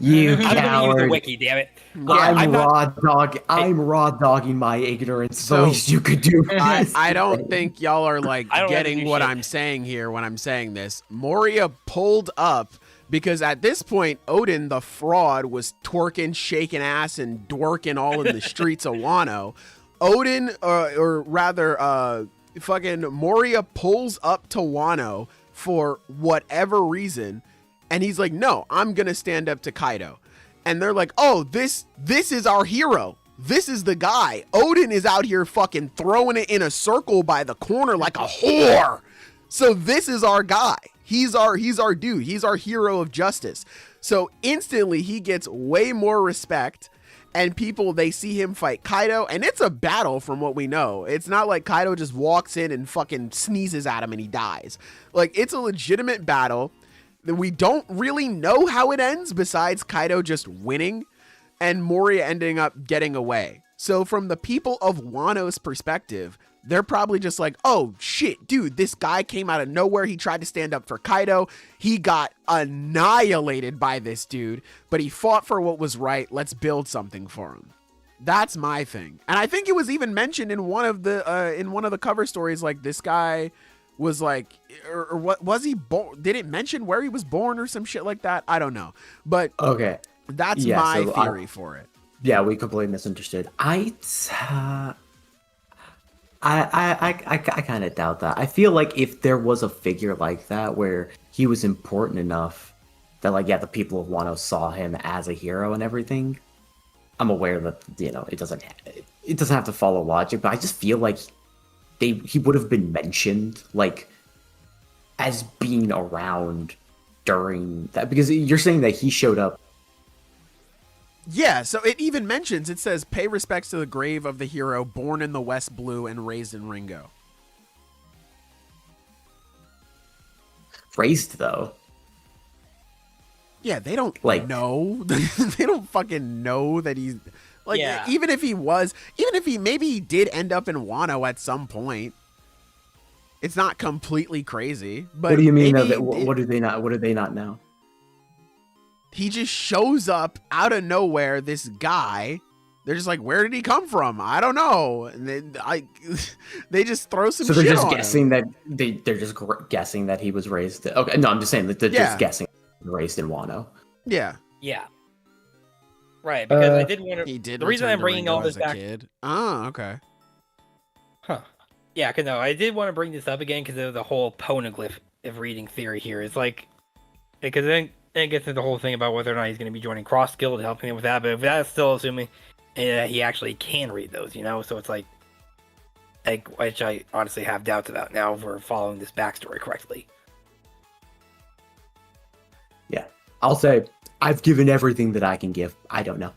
you coward! I'm going to use the wiki, damn it. I'm raw dogging my ignorance. The least you could do. I don't think y'all are like getting what I'm saying here when I'm saying this. Moria pulled up because at this point, Odin, the fraud, was twerking, shaking ass, and dworking all in the streets of Wano. Odin, or rather, fucking Moria pulls up to Wano for whatever reason, and he's like, no, I'm going to stand up to Kaido. And they're like, oh, this is our hero. This is the guy. Odin is out here fucking throwing it in a circle by the corner like a whore. So this is our guy. He's our dude. He's our hero of justice. So instantly he gets way more respect, and people, they see him fight Kaido, and it's a battle from what we know. It's not like Kaido just walks in and fucking sneezes at him and he dies. Like, it's a legitimate battle. We don't really know how it ends besides Kaido just winning and Moria ending up getting away. So from the people of Wano's perspective, they're probably just like, oh shit, dude, this guy came out of nowhere. He tried to stand up for Kaido. He got annihilated by this dude, but he fought for what was right. Let's build something for him. That's my thing. And I think it was even mentioned in one of the cover stories, like this guy was like, or what was he born? Did it mention where he was born or some shit like that? I don't know. But okay, that's my theory for it. Yeah, we completely misunderstood. I kind of doubt that. I feel like if there was a figure like that where he was important enough that, like, yeah, the people of Wano saw him as a hero and everything, I'm aware that, you know, it doesn't have to follow logic, but I just feel like he would have been mentioned, like, as being around during that, because you're saying that he showed up. Yeah, so it even mentions, it says, pay respects to the grave of the hero born in the West Blue and raised in Ringo. Raised, though. Yeah, they don't like know. They don't fucking know that he's like, Yeah. even if he maybe he did end up in Wano at some point. It's not completely crazy. But what do you mean? maybe What do they not know? He just shows up out of nowhere. This guy, they're just like, where did he come from? I don't know. And they just throw some. So they're shit just on guessing him. that they're just guessing that he was raised. Okay, no, I'm just saying that they're just guessing raised in Wano. Yeah. Yeah. Right, because I did want to. He did. The reason return I'm to bringing all Ringo this as a back. kid. Oh, okay. Huh. Yeah, because no, I did want to bring this up again because of the whole poneglyph of reading theory here. It's like, because then it gets into the whole thing about whether or not he's going to be joining Cross Guild, helping him with that. But if that's still assuming he actually can read those, you know, so it's like, which I honestly have doubts about now if we're following this backstory correctly. Yeah, I'll say I've given everything that I can give. I don't know.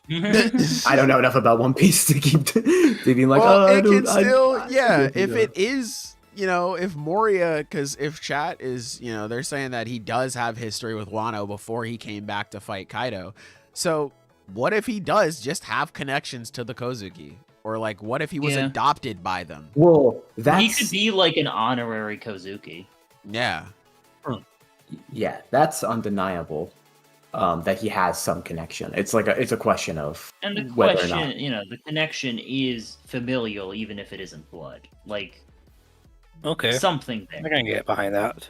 I don't know enough about One Piece to keep to be like, well, oh, it can still, yeah. if it is, you know, if Moria, because if chat is, you know, they're saying that he does have history with Wano before he came back to fight Kaido. So what if he does just have connections to the Kozuki? Or like, what if he was adopted by them? Well, he could be like an honorary Kozuki. Yeah. Yeah, that's undeniable. That he has some connection. It's like it's a question of and the whether question, or not. you know, the connection is familial, even if it isn't blood. Like, Okay. something there. I'm going to get behind that.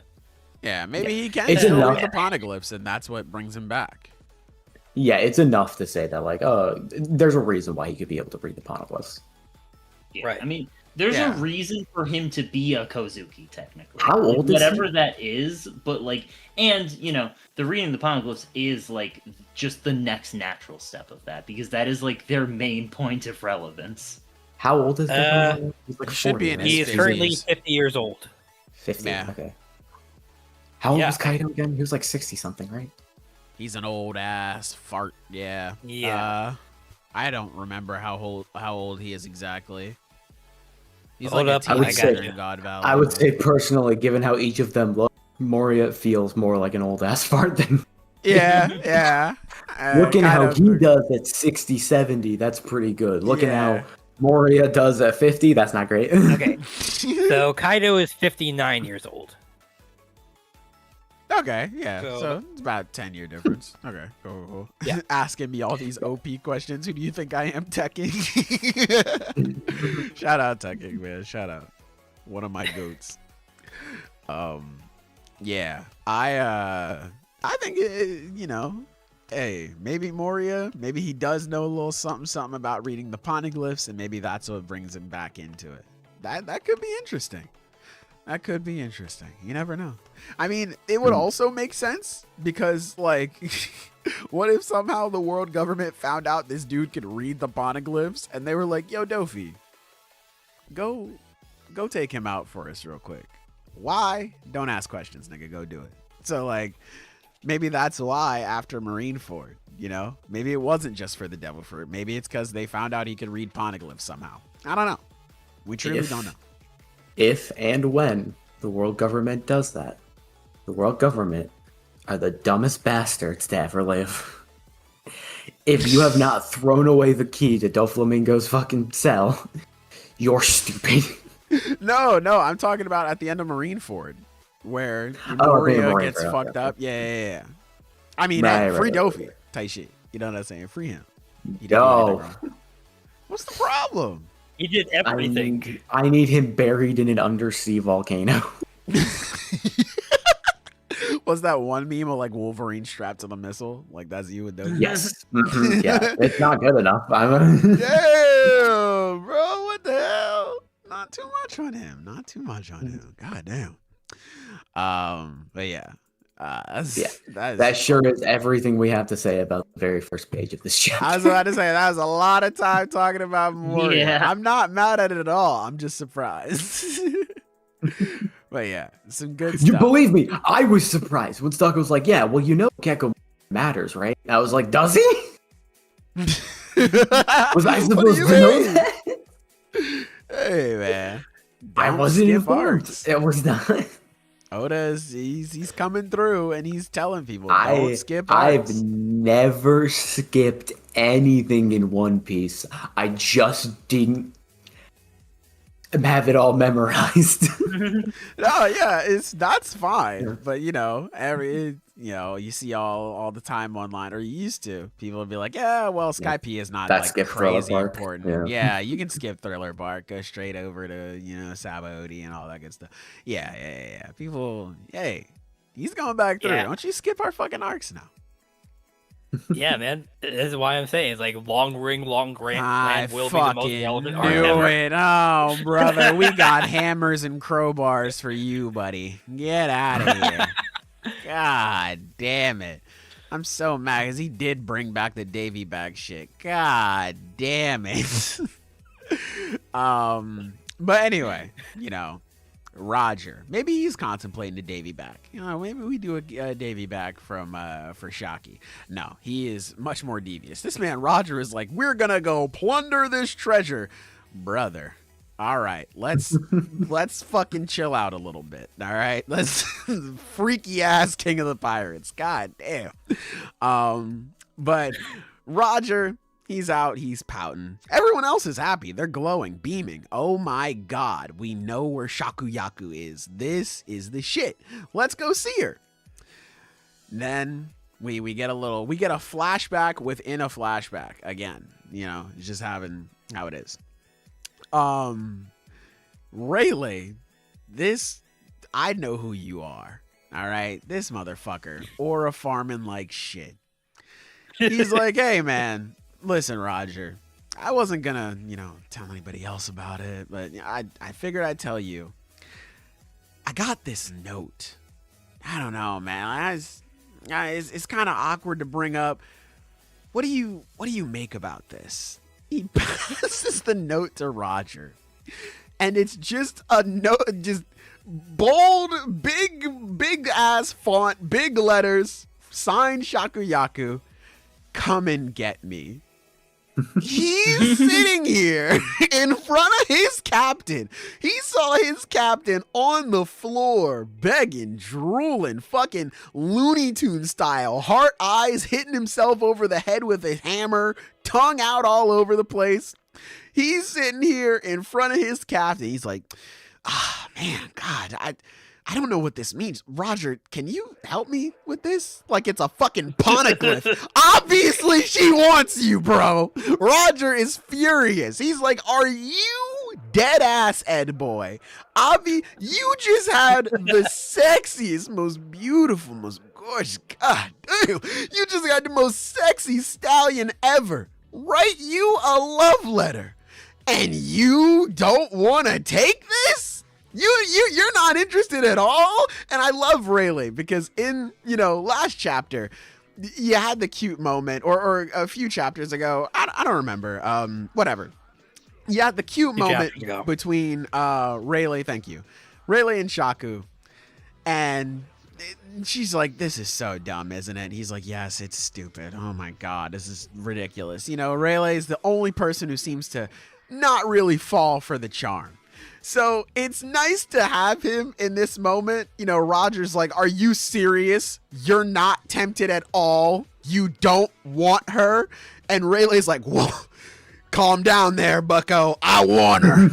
Yeah, maybe he can It's still enough. read the poneglyphs, and that's what brings him back. Yeah, it's enough to say that, like, there's a reason why he could be able to read the poneglyphs. Yeah. Right. I mean, there's a reason for him to be a Kozuki, technically. How old is whatever he? that is, but like, and you know, the reading the poneglyphs is like just the next natural step of that, because that is like their main point of relevance. How old is the He's like should 40, be in right? He his is currently 50s. 50 years old. 50. Yeah. Okay. How old Yeah. was Kaido again? He was like 60 something, right? He's an old ass fart. Yeah. Yeah. I don't remember how old he is exactly. He's Hold like up, a I would teenager say- in God Valley. I would say personally, given how each of them look, Moria feels more like an old ass fart than Yeah, yeah. looking kind how of he agree. does at 60, 70, that's pretty good. Looking Yeah. how Moria does at 50, that's not great. Okay. So Kaido is 59 years old. Okay, yeah. So- So it's about a 10-year difference. Okay, cool. Yeah. Asking me all these OP questions. Who do you think I am, Tekking? Shout out, Tekking, man. Shout out. One of my goats. Yeah. I think, you know, hey, maybe Moria, maybe he does know a little something about reading the poneglyphs, and maybe that's what brings him back into it. That could be interesting. That could be interesting. You never know. I mean, it would also make sense because, like, what if somehow the world government found out this dude could read the poneglyphs and they were like, yo, Dofi, go take him out for us real quick. Why? Don't ask questions, nigga. Go do it. So, like, maybe that's why after Marineford, you know? Maybe it wasn't just for the Devil Fruit. Maybe it's because they found out he could read poneglyphs somehow. I don't know. We truly don't know. If and when the world government does that, the world government are the dumbest bastards to ever live. If you have not thrown away the key to Doflamingo's fucking cell, you're stupid. No, I'm talking about at the end of Marineford, where Marineford, Moria gets okay. fucked up. Yeah. I mean, free Dofi type shit. You know what I'm saying? Free him. He didn't do anything wrong. What's the problem? He did everything. I need him buried in an undersea volcano. Was that one meme of like Wolverine strapped to the missile? Like that's you with those? Yes. Yeah, it's not good enough. Damn, bro, what the hell? Not too much on him. God damn. But yeah. That sure is everything we have to say about the very first page of this chapter. I was about to say that was a lot of time talking about Moria. Yeah. I'm not mad at it at all. I'm just surprised. But yeah, some good stuff. You believe me? I was surprised when Stuck was like, "Yeah, well, you know, Gecko matters, right?" I was like, "Does he?" Was I supposed to know that? Hey man, I wasn't informed. It was not. Oda's he's coming through and he's telling people don't skip I've arcs. never skipped anything in One Piece. I just didn't have it all memorized. No, yeah, that's fine. Yeah. But you see all the time online, or you used to. People would be like, yeah, well, Sky P is not like crazy important. Yeah, you can skip Thriller Bark, go straight over to Sabaody and all that good stuff. Yeah. People, hey, he's going back through. Don't you skip our fucking arcs now? Yeah, man. This is why I'm saying it's like long Grand I will be the most relevant arc knew ever. it. Oh, brother, we got hammers and crowbars for you, buddy. Get out of here. God damn it. I'm so mad because he did bring back the Davy bag shit. God damn it. But anyway, Roger. Maybe he's contemplating the Davy back. Maybe we do a Davy back for Shaki. No, he is much more devious. This man Roger is like, we're gonna go plunder this treasure, brother. All right, let's fucking chill out a little bit. All right, let's freaky ass king of the pirates. God damn. But Roger, he's out, he's pouting. Everyone else is happy. They're glowing, beaming. Oh my God, we know where Shakuyaku is. This is the shit. Let's go see her. Then we get a flashback within a flashback again. It's just having how it is. Rayleigh, I know who you are. All right, this motherfucker, aura farming like shit. He's like, hey man, listen, Roger, I wasn't gonna, tell anybody else about it, but I figured I'd tell you. I got this note. I don't know, man. It's kind of awkward to bring up. What do you make about this? He passes the note to Roger, and it's just a note, just bold, big ass font, big letters, signed Shakuyaku. Come and get me. He's sitting here in front of his captain. He saw his captain on the floor, begging, drooling, fucking Looney Tunes style, heart eyes, hitting himself over the head with a hammer, tongue out all over the place. He's sitting here in front of his captain. He's like, man, God, I don't know what this means. Roger, can you help me with this? Like it's a fucking poneglyph. Obviously she wants you, bro. Roger is furious. He's like, are you dead ass Ed boy? You just had the sexiest, most beautiful, most gorgeous, God damn. You just got the most sexy stallion ever. Write you a love letter. And you don't want to take this? You're not interested at all? And I love Rayleigh because in, last chapter, you had the cute moment, or a few chapters ago, I don't remember, whatever. You had the cute moment between Rayleigh, thank you, Rayleigh and Shaku, and she's like, this is so dumb, isn't it? He's like, yes, it's stupid. Oh my God, this is ridiculous. Rayleigh is the only person who seems to not really fall for the charm. So it's nice to have him in this moment. Roger's like, are you serious? You're not tempted at all? You don't want her? And Rayleigh's like, whoa, calm down there, bucko. I want her.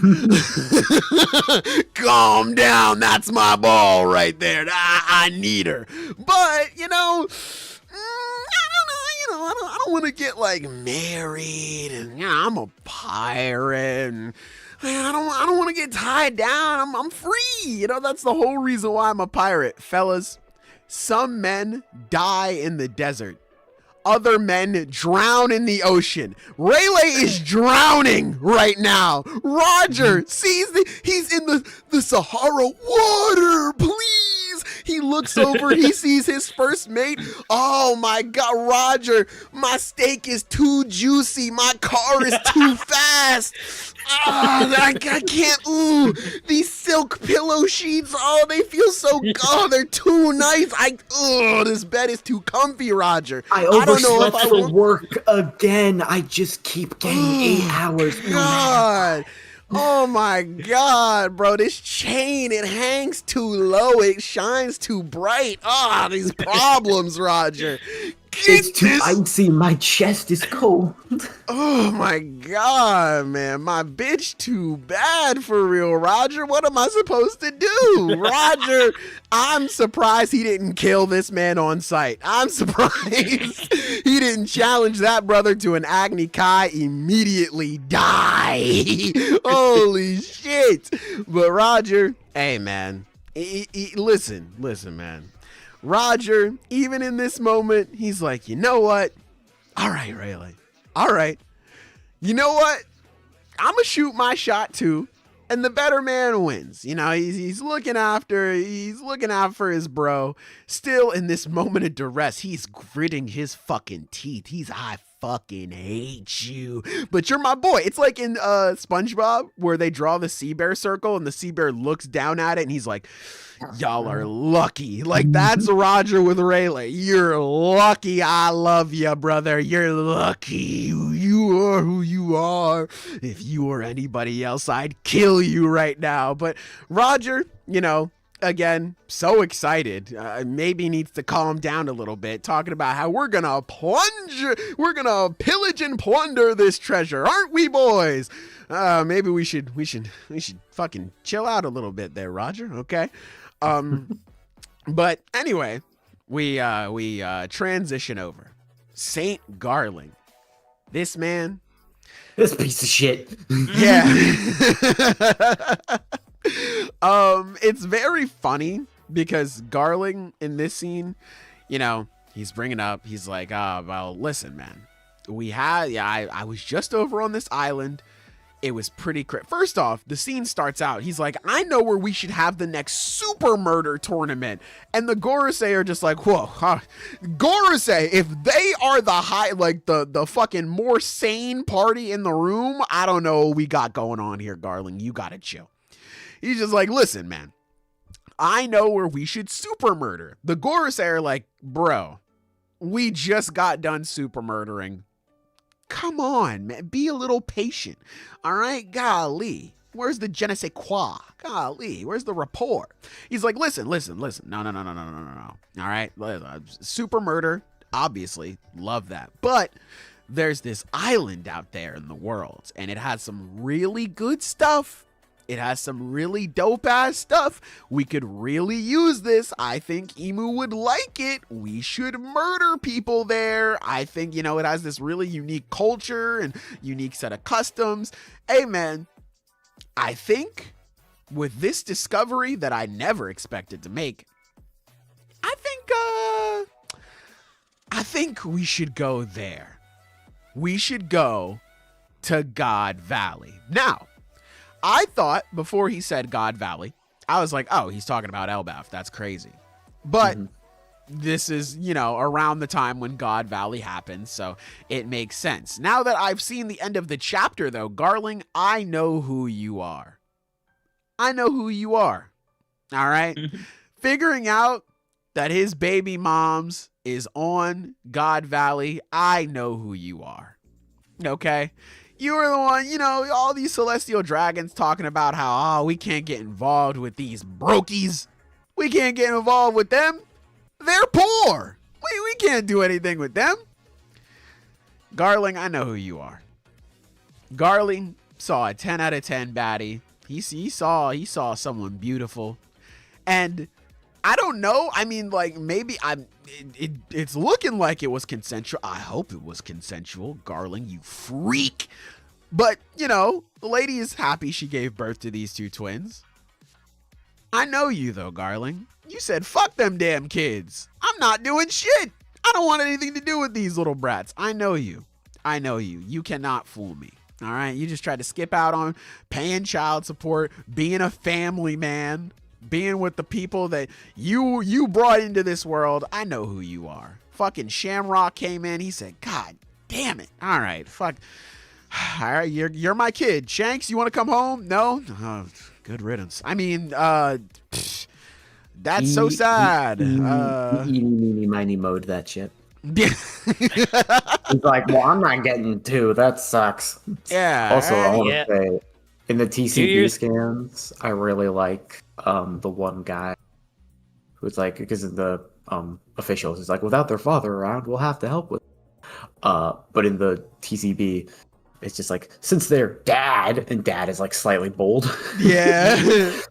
Calm down. That's my ball right there. I need her. But, I don't want to get like married and I'm a pirate and I don't want to get tied down. I'm free. That's the whole reason why I'm a pirate. Fellas, some men die in the desert. Other men drown in the ocean. Rayleigh is drowning right now. Roger sees he's in the Sahara. Water, please. He looks over. He sees his first mate. Oh my God, Roger, my steak is too juicy. My car is too fast. I can't. Ooh, these silk pillow sheets. Oh, they feel so. Oh, they're too nice. This bed is too comfy, Roger. I don't know if I will work again. I just keep getting 8 hours. God. Oh my God, bro. This chain, it hangs too low. It shines too bright. These problems, Roger. It's too icy. My chest is cold. Oh my God, man. My bitch too bad for real, Roger. What am I supposed to do? Roger, I'm surprised he didn't kill this man on sight. I'm surprised he didn't challenge that brother to an Agni Kai, immediately die. Holy shit. But Roger, hey man, listen, man. Roger, even in this moment, he's like, you know what? All right, Rayleigh. All right. You know what? I'm going to shoot my shot too. And the better man wins. He's looking after his bro. Still in this moment of duress, he's gritting his fucking teeth. I fucking hate you, but you're my boy. It's like in SpongeBob where they draw the sea bear circle and the sea bear looks down at it and he's like, y'all are lucky. Like, that's Roger with Rayleigh. You're lucky. I love you, brother. You're lucky. You are who you are. If you were anybody else, I'd kill you right now. But Roger, again, so excited. Maybe needs to calm down a little bit, talking about how we're gonna pillage and plunder this treasure, aren't we, boys? Maybe we should fucking chill out a little bit there, Roger. Okay. But anyway, we transition over. Saint Garling. This man. This piece of shit. Yeah. It's very funny because Garling in this scene, he's bringing up, he's like, well, listen, man, I was just over on this island. It was pretty First off, the scene starts out, he's like, I know where we should have the next super murder tournament. And the Gorosei are just like, whoa, Gorosei, if they are the fucking more sane party in the room, I don't know what we got going on here, Garling. You gotta chill. He's just like, listen, man, I know where we should super murder. The Gorosei are like, bro, we just got done super murdering. Come on, man, be a little patient. All right, golly. Where's the je ne sais quoi? Golly, where's the rapport? He's like, listen. No. All right, super murder, obviously, love that. But there's this island out there in the world, and it has some really good stuff. It has some really dope ass stuff. We could really use this. I think Emu would like it. We should murder people there. I think, it has this really unique culture and unique set of customs. Hey, man, I think with this discovery that I never expected to make, I think we should go there. We should go to God Valley. Now, I thought before he said God Valley, I was like, oh, he's talking about Elbaf. That's crazy. But this is, around the time when God Valley happened, so it makes sense. Now that I've seen the end of the chapter, though, Garling, I know who you are. I know who you are. All right? Figuring out that his baby mom's is on God Valley, I know who you are. Okay? You were the one, all these celestial dragons talking about how, we can't get involved with these brokies. We can't get involved with them. They're poor. We can't do anything with them. Garling, I know who you are. Garling saw a 10 out of 10 baddie. He saw someone beautiful. And I don't know. I mean, like, maybe it's looking like it was consensual. I hope it was consensual. Garling, you freak. But, you know, the lady is happy she gave birth to these two twins. I know you, though, Garling. You said, fuck them damn kids. I'm not doing shit. I don't want anything to do with these little brats. I know you. I know you. You cannot fool me. All right? You just tried to skip out on paying child support, being a family man, being with the people that you brought into this world. I know who you are. Fucking Shamrock came in. He said, God damn it. All right. Fuck. All right. You're my kid. Shanks, you want to come home? No? Oh, good riddance. I mean, that's so sad. Eeny, meeny, mode that shit. He's like, well, I'm not getting two. That sucks. Yeah. Also, I want Yeah. to say, in the TCB scans, I really like the one guy who's like, because of the officials, he's like, without their father around, we'll have to help with. But in the TCB, it's just like, since their dad, and dad is like slightly bold. Yeah. I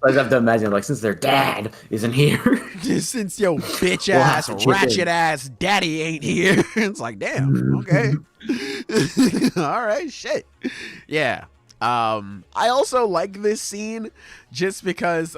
just have to imagine, like, since their dad isn't here. Since your bitch ass, ratchet ass daddy ain't here. It's like, damn, okay. All right, shit. Yeah. I also like this scene just because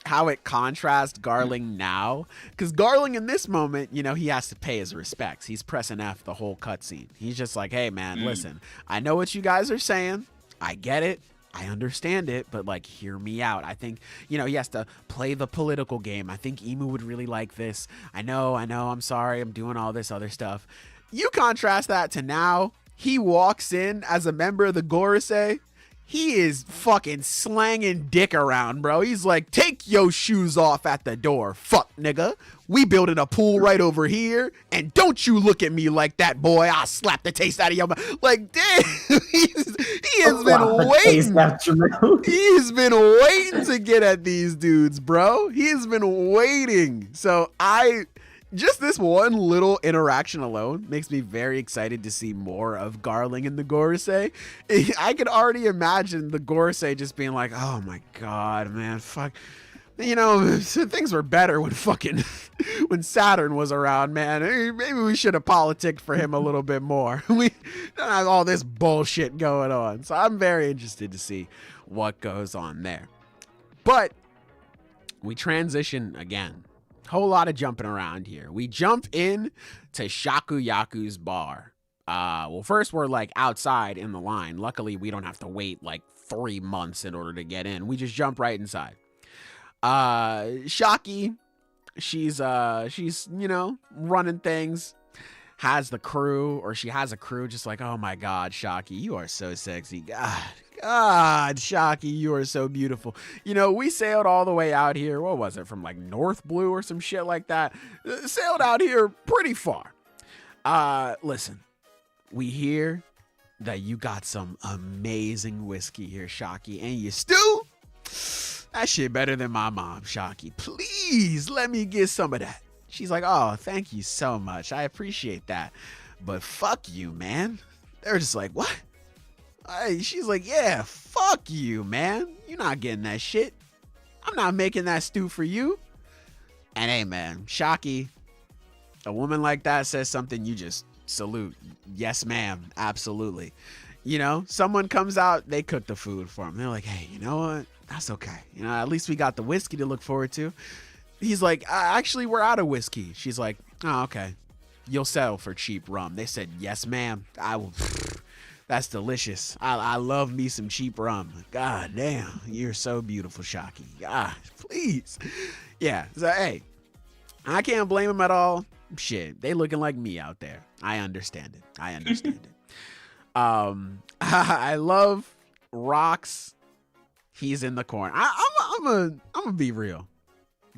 how it contrasts Garling now. Because Garling in this moment, you know, he has to pay his respects. He's pressing F the whole cutscene. He's just like, hey, man, listen, I know what you guys are saying. I get it. I understand it, but like, hear me out. I think, you know, he has to play the political game. I think Emu would really like this. I know. I'm sorry. I'm doing all this other stuff. You contrast that to now. He walks in as a member of the Gorosei. He is fucking slanging dick around, bro. He's like, take your shoes off at the door, fuck nigga. We building a pool right over here, and don't you look at me like that, boy. I'll slap the taste out of your mouth. Like, damn, he has been waiting. He's been waiting to get at these dudes, bro. He's been waiting. So just this one little interaction alone makes me very excited to see more of Garling and the Gorosei. I could already imagine the Gorosei just being like, oh my God, man, fuck. You know, things were better when Saturn was around, man. Maybe we should have politicked for him a little bit more. We don't have all this bullshit going on. So I'm very interested to see what goes on there. But we transition again. Whole lot of jumping around here. We jump in to Shakuyaku's bar. Well, first we're like outside in the line. Luckily, we don't have to wait like 3 months in order to get in. We just jump right inside. Shaki, she's you know, running things. Has the crew, or she has a crew, just like, oh my God, Shaki, you are so sexy. God, Shaki, you are so beautiful. You know, we sailed all the way out here. What was it? From like North Blue or some shit like that. Sailed out here pretty far. Listen, we hear that you got some amazing whiskey here, Shaki, and you stew. That shit better than my mom, Shaki. Please let me get some of that. She's like, oh, thank you so much. I appreciate that. But fuck you, man. They're just like, what? She's like, yeah, fuck you, man. You're not getting that shit. I'm not making that stew for you. And hey, man, Shaki, a woman like that says something, you just salute. Yes, ma'am. Absolutely. You know, someone comes out, they cook the food for them. They're like, hey, you know what? That's okay. You know, at least we got the whiskey to look forward to. He's like, actually, we're out of whiskey. She's like, oh, okay. You'll settle for cheap rum. They said, yes, ma'am. I will. That's delicious. I love me some cheap rum. God damn. You're so beautiful, Shaki. God, please. Yeah. So, hey, I can't blame him at all. Shit. They looking like me out there. I understand it. I love Rox. He's in the corner. I'm gonna be real.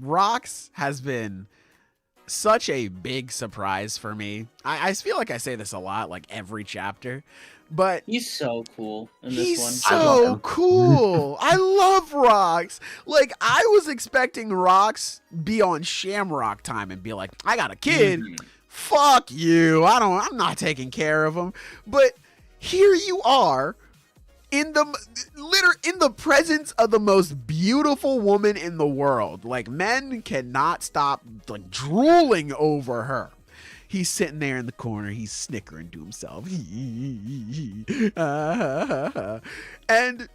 Rox has been such a big surprise for me. I feel like I say this a lot, like every chapter, but He's so cool in this he's one. so cool. I love Rox. Like, I was expecting Rox be on Shamrock time and be like, I got a kid. fuck you. I'm not taking care of him. But here you are in the presence of the most beautiful woman in the world. Like, men cannot stop like drooling over her. He's sitting there in the corner. He's snickering to himself. And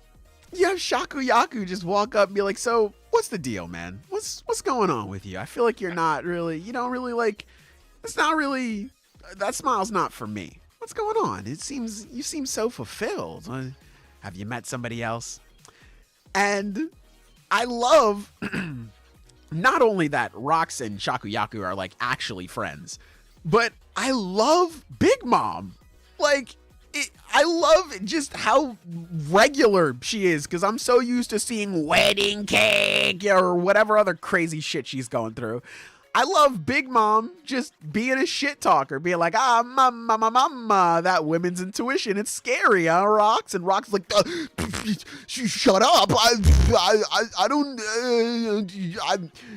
you have Shakuyaku just walk up and be like, so what's the deal, man? What's going on with you? I feel like you don't really like, it's not really, that smile's not for me. What's going on? You seem so fulfilled. Have you met somebody else? And I love not only that Rox and Shakuyaku are like actually friends, but I love Big Mom. Like, I love just how regular she is, because I'm so used to seeing wedding cake or whatever other crazy shit she's going through. I love Big Mom just being a shit talker, being like, mama, that women's intuition, it's scary, huh, Rox? And Rox like, shut up, I don't,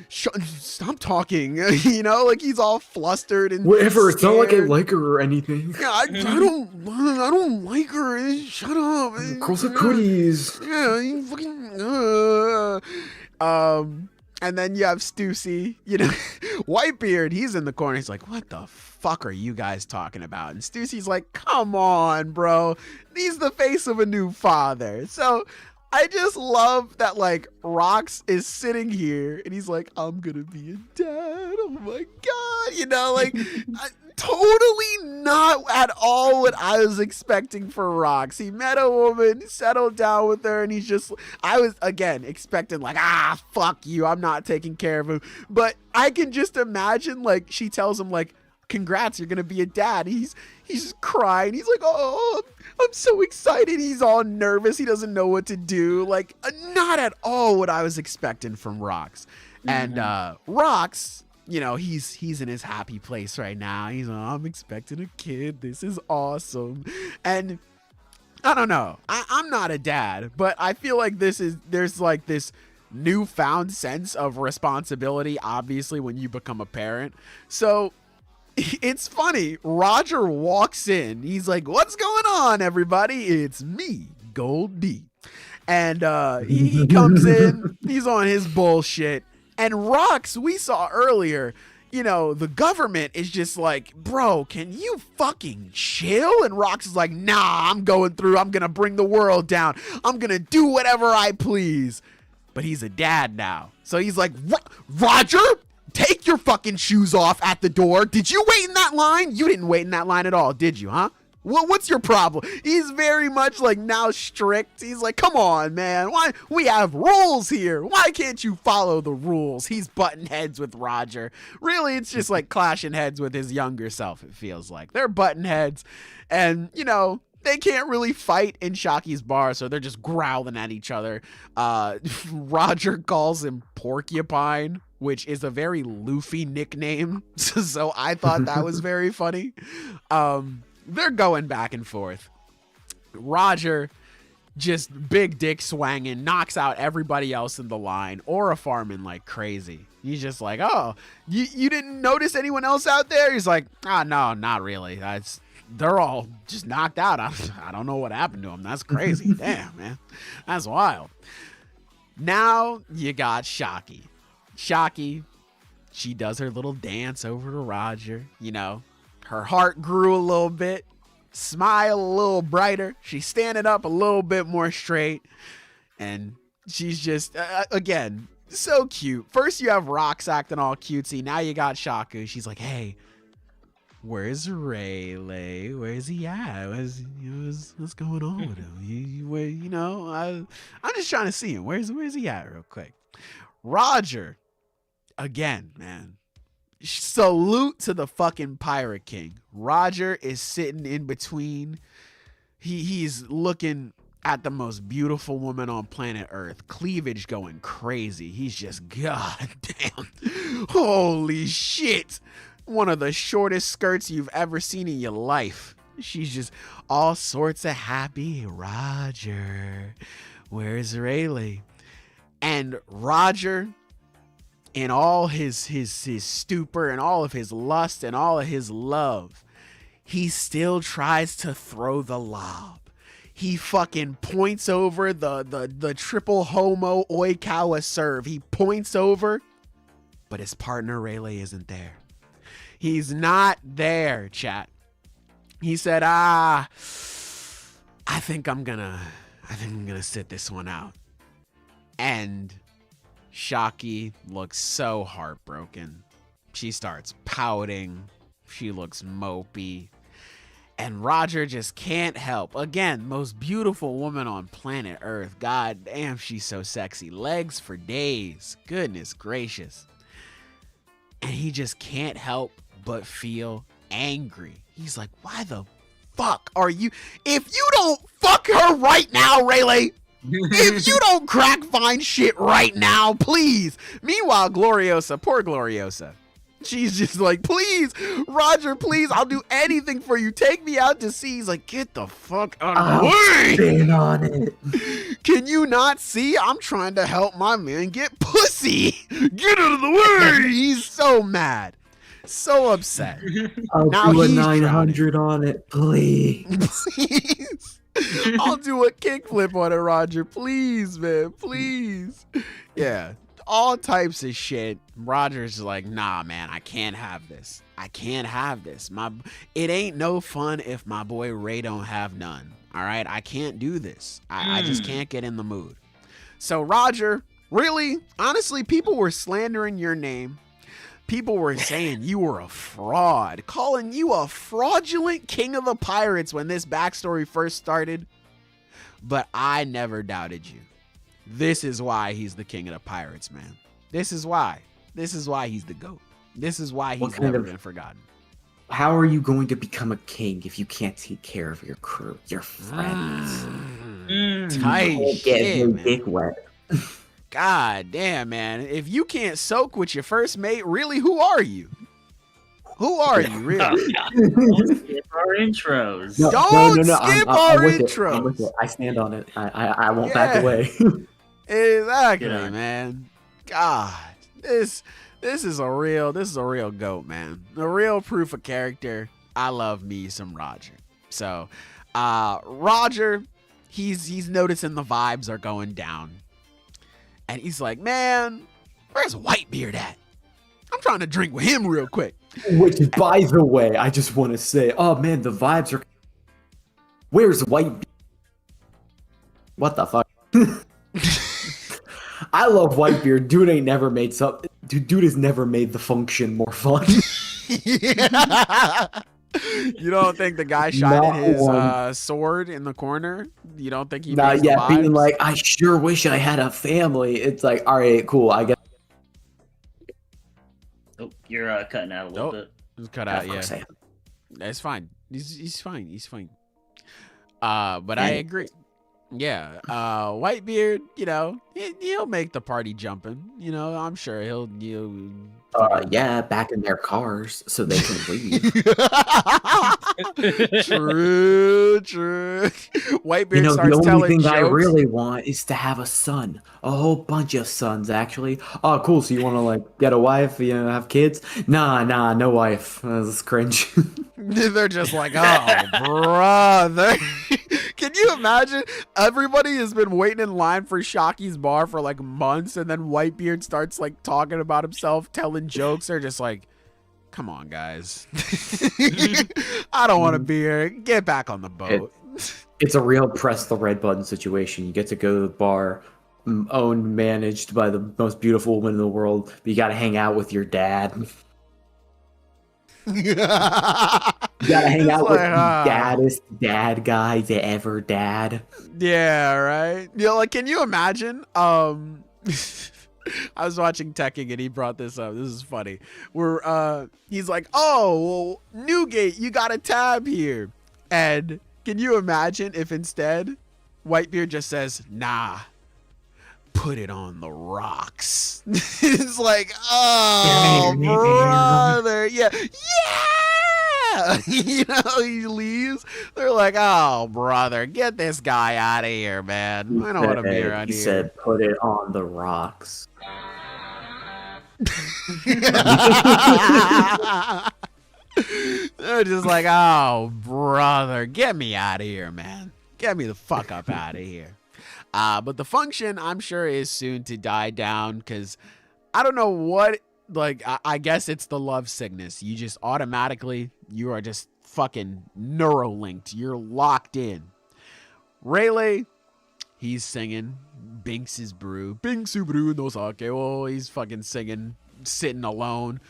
stop talking, you know, like he's all flustered and whatever. scared. It's not like I like her or anything. Yeah, I don't like her. Shut up. Girls are cooties. Yeah, you fucking. And then you have Stussy, you know, Whitebeard, he's in the corner. He's like, what the fuck are you guys talking about? And Stussy's like, come on, bro. He's the face of a new father. So I just love that, like, Rox is sitting here and he's like, I'm gonna be a dad. Oh my God. You know, like, totally not at all what I was expecting for Rox. He met a woman, settled down with her, and he's just, I was, again, expecting like, fuck you, I'm not taking care of him. But I can just imagine, like, she tells him, like, congrats, you're gonna be a dad. He's just crying. He's like, oh, I'm so excited. He's all nervous. He doesn't know what to do. Like, not at all what I was expecting from Rox. And Rox, you know, he's in his happy place right now. He's like, I'm expecting a kid. This is awesome. And I don't know. I'm not a dad, but I feel like there's like this newfound sense of responsibility, obviously, when you become a parent. So it's funny. Roger walks in. He's like, what's going on, everybody? It's me, Gold D. And he comes in. He's on his bullshit. And Rox, we saw earlier, you know, the government is just like, bro, can you fucking chill? And Rox is like, nah, I'm going through. I'm going to bring the world down. I'm going to do whatever I please. But he's a dad now. So he's like, Roger, take your fucking shoes off at the door. Did you wait in that line? You didn't wait in that line at all, did you, huh? What's your problem? He's very much like now strict. He's like, come on, man. Why? We have rules here. Why can't you follow the rules? He's butting heads with Roger. Really, it's just like clashing heads with his younger self, it feels like. They're butting heads. And, you know, they can't really fight in Shaki's bar, so they're just growling at each other. Roger calls him Porcupine, which is a very Luffy nickname. So I thought that was very funny. They're going back and forth. Roger, just big dick swanging, knocks out everybody else in the line, aura farming like crazy. He's just like, oh, you didn't notice anyone else out there? He's like, no, not really. They're all just knocked out. I don't know what happened to them. That's crazy. Damn, man. That's wild. Now you got Shaki. Shaki, she does her little dance over to Roger, you know. Her heart grew a little bit, smile a little brighter. She's standing up a little bit more straight. And she's just, again, so cute. First you have Rox acting all cutesy. Now you got Shaku. She's like, hey, where's Rayleigh? Where's he at? What's going on with him? You know, I'm just trying to see him. Where's he at real quick? Roger, again, man. Salute to the fucking Pirate King. Roger is sitting in between. He's looking at the most beautiful woman on planet Earth. Cleavage going crazy. He's just, god damn. Holy shit. One of the shortest skirts you've ever seen in your life. She's just all sorts of happy. Roger, where's Rayleigh? And Roger in all his stupor and all of his lust and all of his love, he still tries to throw the lob. He fucking points over the triple homo oikawa serve. He points over, but his partner Rayleigh isn't there. He's not there, chat. He said, I think I'm gonna sit this one out. And Shaki looks so heartbroken. She starts pouting. She looks mopey. And Roger just can't help. Again, most beautiful woman on planet Earth. God damn, she's so sexy. Legs for days. Goodness gracious. And he just can't help but feel angry. He's like, why the fuck are you? If you don't fuck her right now, Rayleigh. If you don't crack fine shit right now, please. Meanwhile, Gloriosa, poor Gloriosa. She's just like, please, Roger, please, I'll do anything for you. Take me out to sea. He's like, get the fuck out of the way. Stand on it. Can you not see? I'm trying to help my man get pussy. Get out of the way. He's so mad. So upset. I'll Now do a he's 900 on it, please. Please. I'll do a kickflip on it, Roger. Please, man. Please. Yeah. All types of shit. Roger's like, nah, man, I can't have this. I can't have this. It ain't no fun if my boy Ray don't have none. All right? I can't do this. I just can't get in the mood. So, Roger, really, honestly, people were slandering your name. People were saying you were a fraud, calling you a fraudulent king of the pirates when this backstory first started. But I never doubted you. This is why he's the king of the pirates, man. This is why. This is why he's the GOAT. This is why he's never been forgotten. How are you going to become a king if you can't take care of your crew, your friends? Tight Get your shit, man. dick wet. God damn, man. If you can't soak with your first mate, really, who are you? Who are you, really? Don't skip our intros. No, Don't no. skip I'm our with it. intros. I'm with it. I stand on it. I won't Yeah. back away. Exactly, Yeah. man. God, this is a real GOAT, man. A real proof of character. I love me some Roger. So, Roger, he's noticing the vibes are going down, and he's like, man, where's Whitebeard at? I'm trying to drink with him real quick. Which, by the way, I just want to say, oh man, the vibes are. Where's White? What the fuck? I love Whitebeard. Dude ain't never made something. Dude has never made the function more fun. You don't think the guy shining his sword in the corner? You don't think he? Not makes the yet. Being vibes? like, I sure wish I had a family. It's like, all right, cool. I guess. Oh, you're cutting out a little bit. It's cut out. Of Yeah, course I am. it's fine. He's fine. He's fine. But I agree. Yeah, Whitebeard, you know, he'll make the party jumping. You know, I'm sure he'll. Yeah, back in their cars so they can leave. True. Whitebeard You know, starts the only telling thing jokes. I really want is to have a son. A whole bunch of sons, actually. Oh, cool. So you want to, like, get a wife, you know, have kids? Nah, no wife. That's cringe. They're just like, oh, brother. Can you imagine? Everybody has been waiting in line for Shaki's bar for like months, and then Whitebeard starts like talking about himself, telling jokes. They're just like, come on, guys. I don't want to be here. Get back on the boat. It's a real press the red button situation. You get to go to the bar, owned, managed by the most beautiful woman in the world, but you got to hang out with your dad. You gotta hang out with the daddest dad guy to ever dad. Yeah, right. You know, like, can you imagine? I was watching Tekken and he brought this up. This is funny. Where he's like, "Oh, well, Newgate, you got a tab here." And can you imagine if instead Whitebeard just says, "Nah, put it on the rocks." It's like, oh, brother. Yeah. You know, he leaves. They're like, oh, brother, get this guy out of here, man. I don't want to be around He here. said, put it on the rocks. They're just like, oh, brother, get me out of here, man. Get me the fuck up out of here. But the function, I'm sure, is soon to die down because I don't know what, like, I guess it's the love sickness. You just automatically, you are just fucking neurolinked. You're locked in. Rayleigh, he's singing Binks's brew. Binksu brew no sake. Oh, he's fucking singing, sitting alone.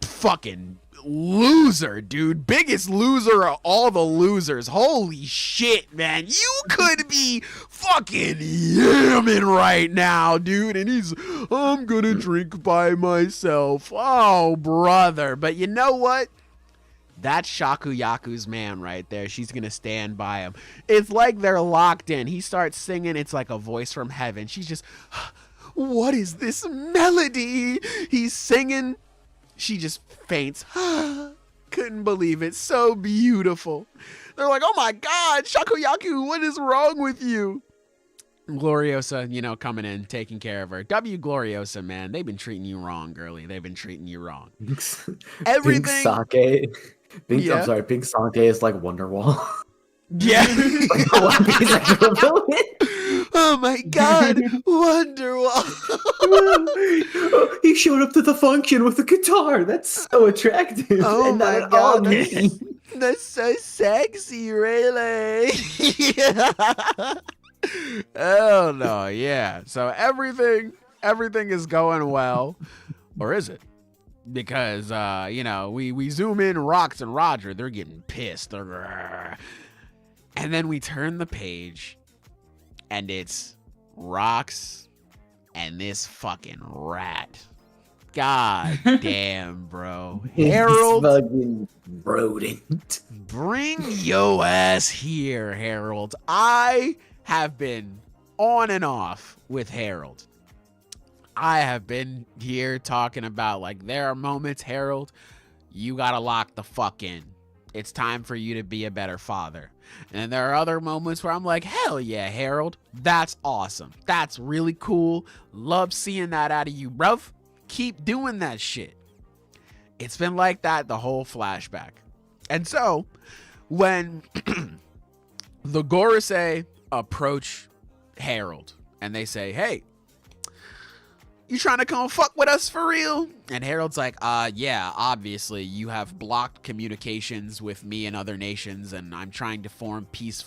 Fucking loser, dude. Biggest loser of all the losers. Holy shit, man. You could be fucking yamming right now, dude. And he's, I'm gonna drink by myself. Oh, brother. But you know what? That's Shakuyaku's man right there. She's gonna stand by him. It's like they're locked in. He starts singing. It's like a voice from heaven. She's just, what is this melody? He's singing. She just faints. Couldn't believe it. So beautiful. They're like, oh my God, Shakuyaku, what is wrong with you? Gloriosa, you know, coming in, taking care of her. W Gloriosa, man, they've been treating you wrong, girlie. They've been treating you wrong. Everything. Pink sake. Yeah. I'm sorry, Pink sake is like Wonderwall. Yeah. Oh my God, Wonderwall. He showed up to the function with a guitar. That's so attractive. Oh and my not at all God, me. that's so sexy, Rayleigh. Oh no, yeah. So everything is going well, or is it? Because you know, we zoom in, Rox and Roger, they're getting pissed. And then we turn the page, and it's Rox and this fucking rat. God damn, bro. Harold, This fucking rodent. bring yo ass here, Harold. I have been on and off with Harold. I have been here talking about, like, there are moments, Harold, you gotta lock the fuck in. It's time for you to be a better father. And there are other moments where I'm like, hell yeah, Harold. That's awesome. That's really cool. Love seeing that out of you, bruv. Keep doing that shit. It's been like that the whole flashback. And so, when the Gorosei approach Harold and they say, hey, you trying to come fuck with us for real? And Harold's like, yeah, obviously you have blocked communications with me and other nations, and I'm trying to form peace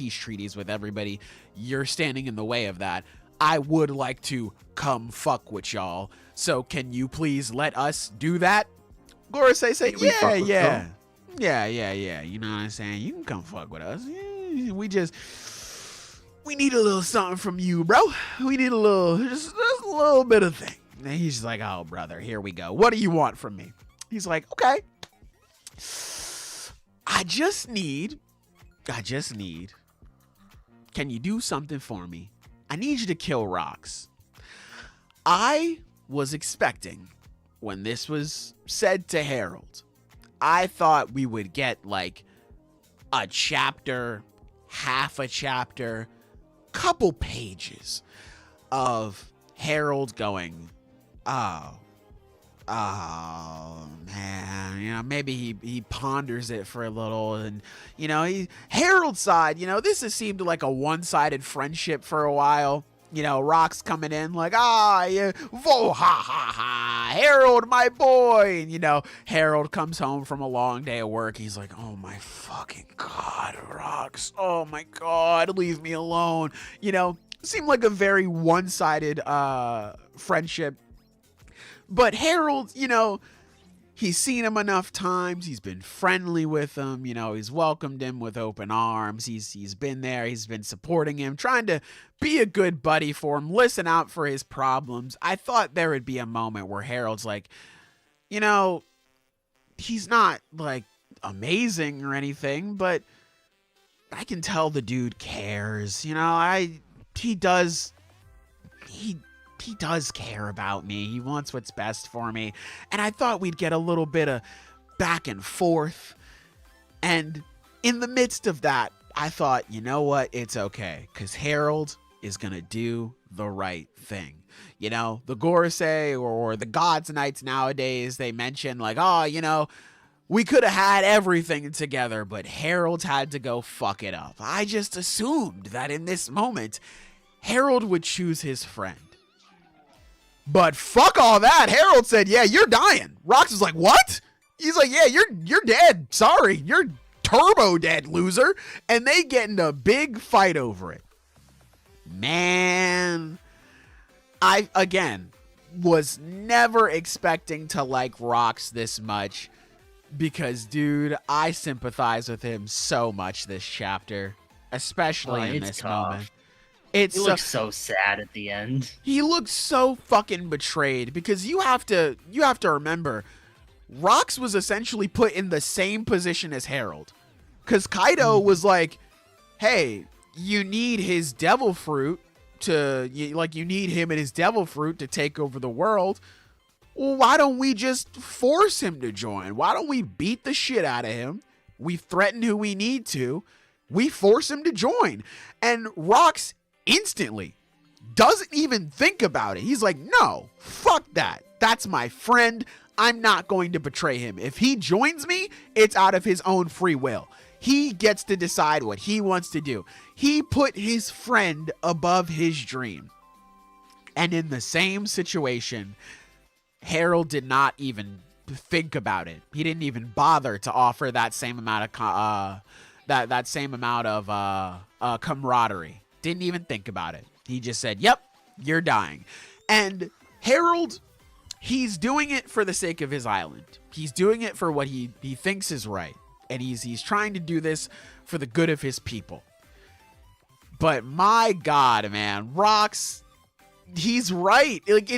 treaties with everybody. You're standing in the way of that. I would like to come fuck with y'all. So can you please let us do that? Gorosei say, yeah. You know what I'm saying? You can come fuck with us. We need a little something from you, bro. We need a little, just a little bit of thing. And he's just like, oh, brother, here we go. What do you want from me? He's like, okay. I just need, can you do something for me? I need you to kill Rox. I was expecting, when this was said to Harold, I thought we would get like a chapter, half a chapter, couple pages of Harold going, oh man, you know, maybe he ponders it for a little, and you know, Harold's side, you know, this has seemed like a one-sided friendship for a while. You know, Rox coming in like, yeah, vo ha ha ha, Harold, my boy. And, you know, Harold comes home from a long day of work. He's like, oh my fucking God, Rox. Oh my God, leave me alone. You know, seemed like a very one-sided friendship. But Harold, you know, he's seen him enough times. He's been friendly with him. You know, he's welcomed him with open arms. He's been there. He's been supporting him, trying to be a good buddy for him, listen out for his problems. I thought there would be a moment where Harold's like, you know, he's not like amazing or anything, but I can tell the dude cares. You know, he does care about me. He wants what's best for me. And I thought we'd get a little bit of back and forth. And in the midst of that, I thought, you know what? It's okay. Because Harold is going to do the right thing. You know, the Gorosei or the Gods Knights nowadays, they mention like, oh, you know, we could have had everything together, but Harold had to go fuck it up. I just assumed that in this moment, Harold would choose his friend. But fuck all that. Harold said, yeah, you're dying. Rox was like, what? He's like, yeah, you're dead. Sorry, you're turbo dead, loser. And they get in a big fight over it. Man, I, again, was never expecting to like Rox this much because, dude, I sympathize with him so much this chapter, especially in this moment. He looks so sad at the end. He looks so fucking betrayed because you have to remember, Rox was essentially put in the same position as Harold. Because Kaido was like, hey, you need his devil fruit you need him and his devil fruit to take over the world. Well, why don't we just force him to join? Why don't we beat the shit out of him? We threaten who we need to. We force him to join. And Rox instantly doesn't even think about it. He's like, no, fuck that. That's my friend. I'm not going to betray him. If he joins me, it's out of his own free will. He gets to decide what he wants to do. He put his friend above his dream. And in the same situation, Harold did not even think about it. He didn't even bother to offer that same amount of camaraderie. Didn't even think about it. He just said, yep, you're dying. And Harold, he's doing it for the sake of his island. He's doing it for what he thinks is right. And he's trying to do this for the good of his people. But my God, man, Rox, he's right. Like,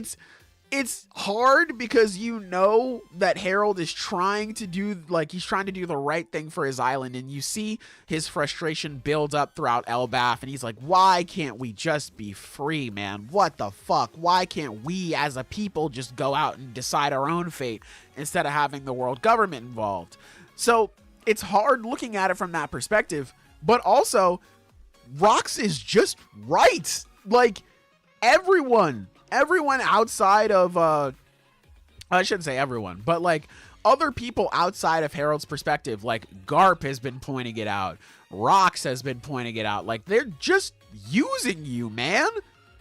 it's hard because you know that Harold is trying to do the right thing for his island, and you see his frustration build up throughout Elbaf, and he's like, why can't we just be free, man? What the fuck? Why can't we as a people just go out and decide our own fate instead of having the world government involved? So it's hard looking at it from that perspective, but also Rox is just right. Like, everyone outside of I shouldn't say everyone, but like other people outside of Harold's perspective, like Garp has been pointing it out, Rox has been pointing it out, like they're just using you, man.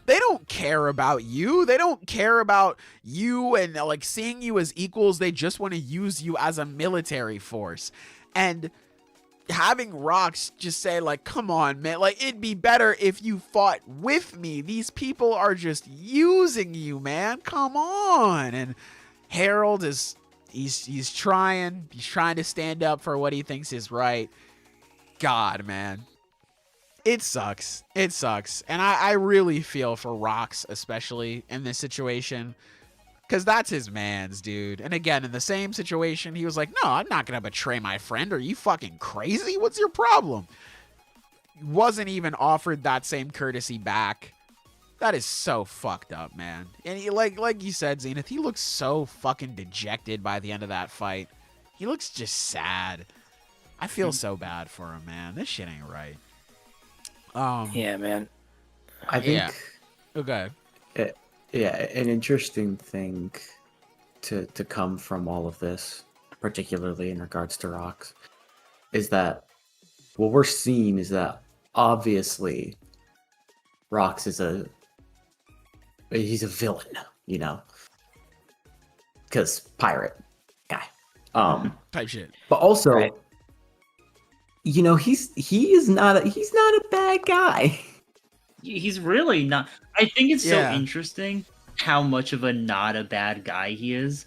They don't care about you. They don't care about you and like seeing you as equals. They just want to use you as a military force. And having Rox just say like, come on, man, like it'd be better if you fought with me. These people are just using you, man. Come on. And Harold he's trying to stand up for what he thinks is right. God, man. It sucks. It sucks. And I really feel for Rox, especially in this situation. Because that's his man's, dude. And again, in the same situation, he was like, no, I'm not going to betray my friend. Are you fucking crazy? What's your problem? Wasn't even offered that same courtesy back. That is so fucked up, man. And he, like you said, Zenith, he looks so fucking dejected by the end of that fight. He looks just sad. I feel so bad for him, man. This shit ain't right. Yeah, man. I think... Yeah. Okay. Yeah, an interesting thing to come from all of this, particularly in regards to Rox, is that what we're seeing is that obviously Rox he's a villain, you know, because pirate guy, Type shit. but also, Right. you know, he's not a bad guy. He's really not. I think it's Yeah. so interesting how much of a not a bad guy he is.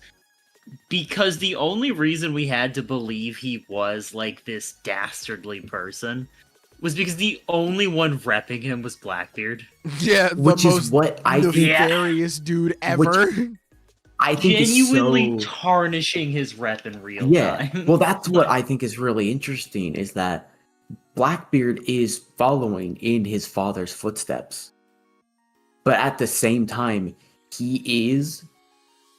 Because the only reason we had to believe he was like this dastardly person was because the only one repping him was Blackbeard. Yeah, the Which most is what I think. nefarious dude ever. I think Genuinely is so... tarnishing his rep in real Yeah, time. well, that's what I think is really interesting, is that Blackbeard is following in his father's footsteps. But at the same time, he is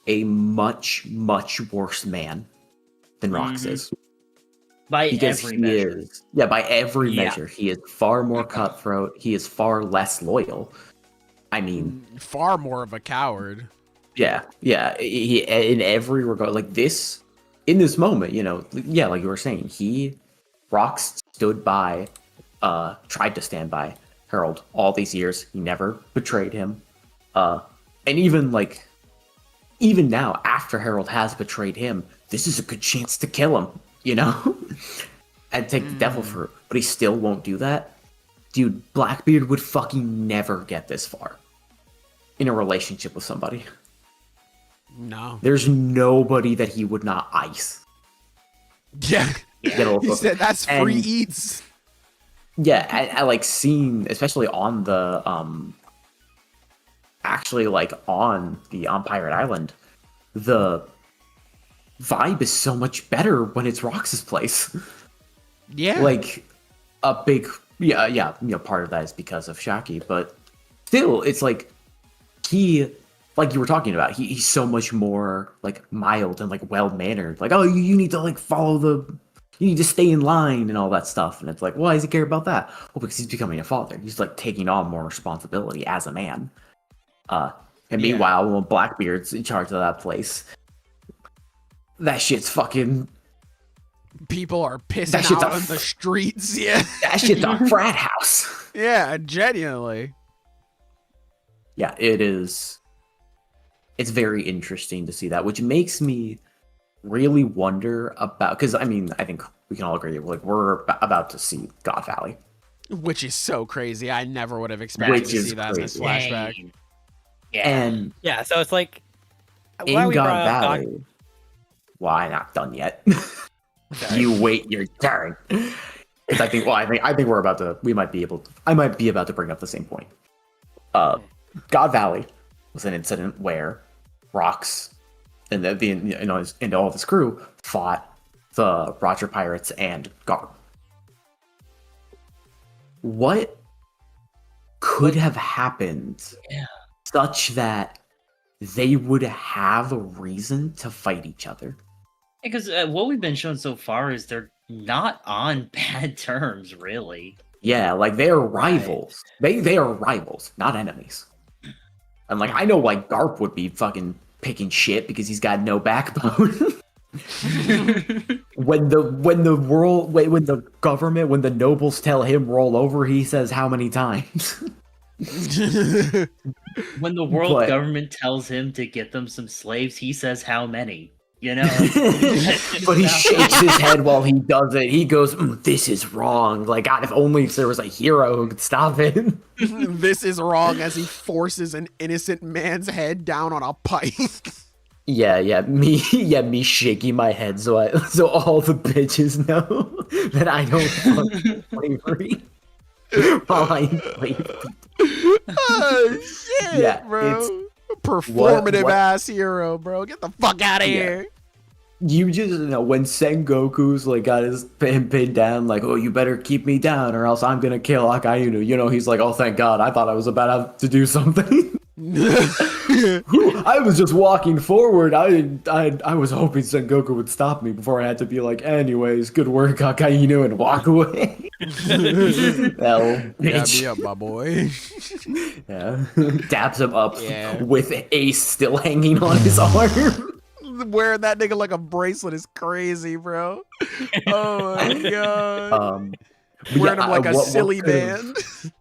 a much, much worse man than Rox is. By because every he measure. is, yeah, by every Yeah. measure, he is far more cutthroat. He is far less loyal. I mean, Far more of a coward. yeah, he in every regard, like this, in this moment, yeah, like you were saying, Rocks stood by, tried to stand by Harold all these years. He never betrayed him, and even now, after Harold has betrayed him, this is a good chance to kill him, and take the devil fruit, but he still won't do that. Dude, Blackbeard would fucking never get this far in a relationship with somebody. No. There's nobody that he would not ice. Yeah. He said that's free And- eats. Yeah, I like seeing, especially on the on Pirate Island, the vibe is so much better when it's Rox's place. Yeah. Like a big part of that is because of Shaki, but still, it's like like you were talking about, he's so much more like mild and like well mannered. Like, oh, you need to like you need to stay in line and all that stuff. And it's like, why does he care about that? Well, because he's becoming a father. He's like taking on more responsibility as a man. And meanwhile, when Blackbeard's in charge of that place, that shit's fucking. People are pissing That shit's out on the streets. Yeah. That shit's a frat house. Yeah, genuinely. Yeah, it is. It's very interesting to see that, which makes me really wonder about, because I mean, I think we can all agree, like, we're about to see God Valley, Which is so crazy. I never would have expected Which to is see that as a crazy. flashback. Dang. Yeah. and Yeah, so it's like in why we God brought up Valley, well, I'm not done yet. Sorry. You wait your turn. It's, I think I might be about to bring up the same point. God Valley was an incident where Rocks and and all of his crew fought the Roger Pirates and Garp. What could have happened such that they would have a reason to fight each other? Because what we've been shown so far is they're not on bad terms, really. Yeah, like they are rivals. They are rivals, not enemies. And like I know like Garp would be fucking picking shit because he's got no backbone. when the government, when the nobles tell him roll over, he says how many times? When the world But- government tells him to get them some slaves, he says how many. You know? But he shakes his head while he does it. He goes, "This is wrong." Like, God, if only there was a hero who could stop it. This is wrong, as he forces an innocent man's head down on a pike. Me shaking my head so all the bitches know that I don't fuck slavery while I enslave. Oh, shit, Yeah, bro. Performative what- ass hero, bro. Get the fuck out of here. You just know when Sengoku's like got his pinned down, like, oh, you better keep me down or else I'm gonna kill Akainu. You know, he's like, oh, thank God, I thought I was about to do something. I was just walking forward. I was hoping Sengoku would stop me before I had to be like, anyways, good work, Akainu, and walk away. Hell, Dab bitch. me up, my boy. Yeah. Dabs him up Yeah. with Ace still hanging on his arm. Wearing that nigga like a bracelet is crazy, bro. Oh my god. But Wearing yeah, him like a what silly could've- band.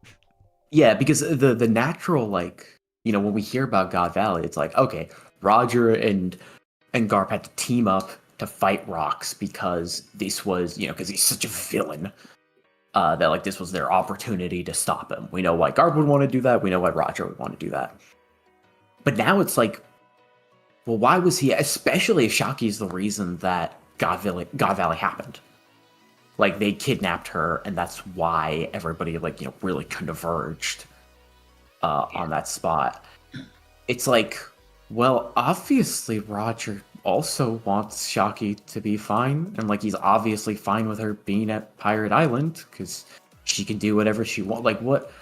Yeah, because the natural, like, you know, when we hear about God Valley, it's like, okay, Roger and Garp had to team up to fight Rocks because this was, you know, because he's such a villain. That like this was their opportunity to stop him. We know why Garp would want to do that. We know why Roger would want to do that. But now it's like, well, why was he? Especially if Shaki's the reason that God Valley happened. Like they kidnapped her, and that's why everybody like really converged on that spot. It's like, well, obviously Roger also wants Shaki to be fine, and like he's obviously fine with her being at Pirate Island because she can do whatever she wants. Like what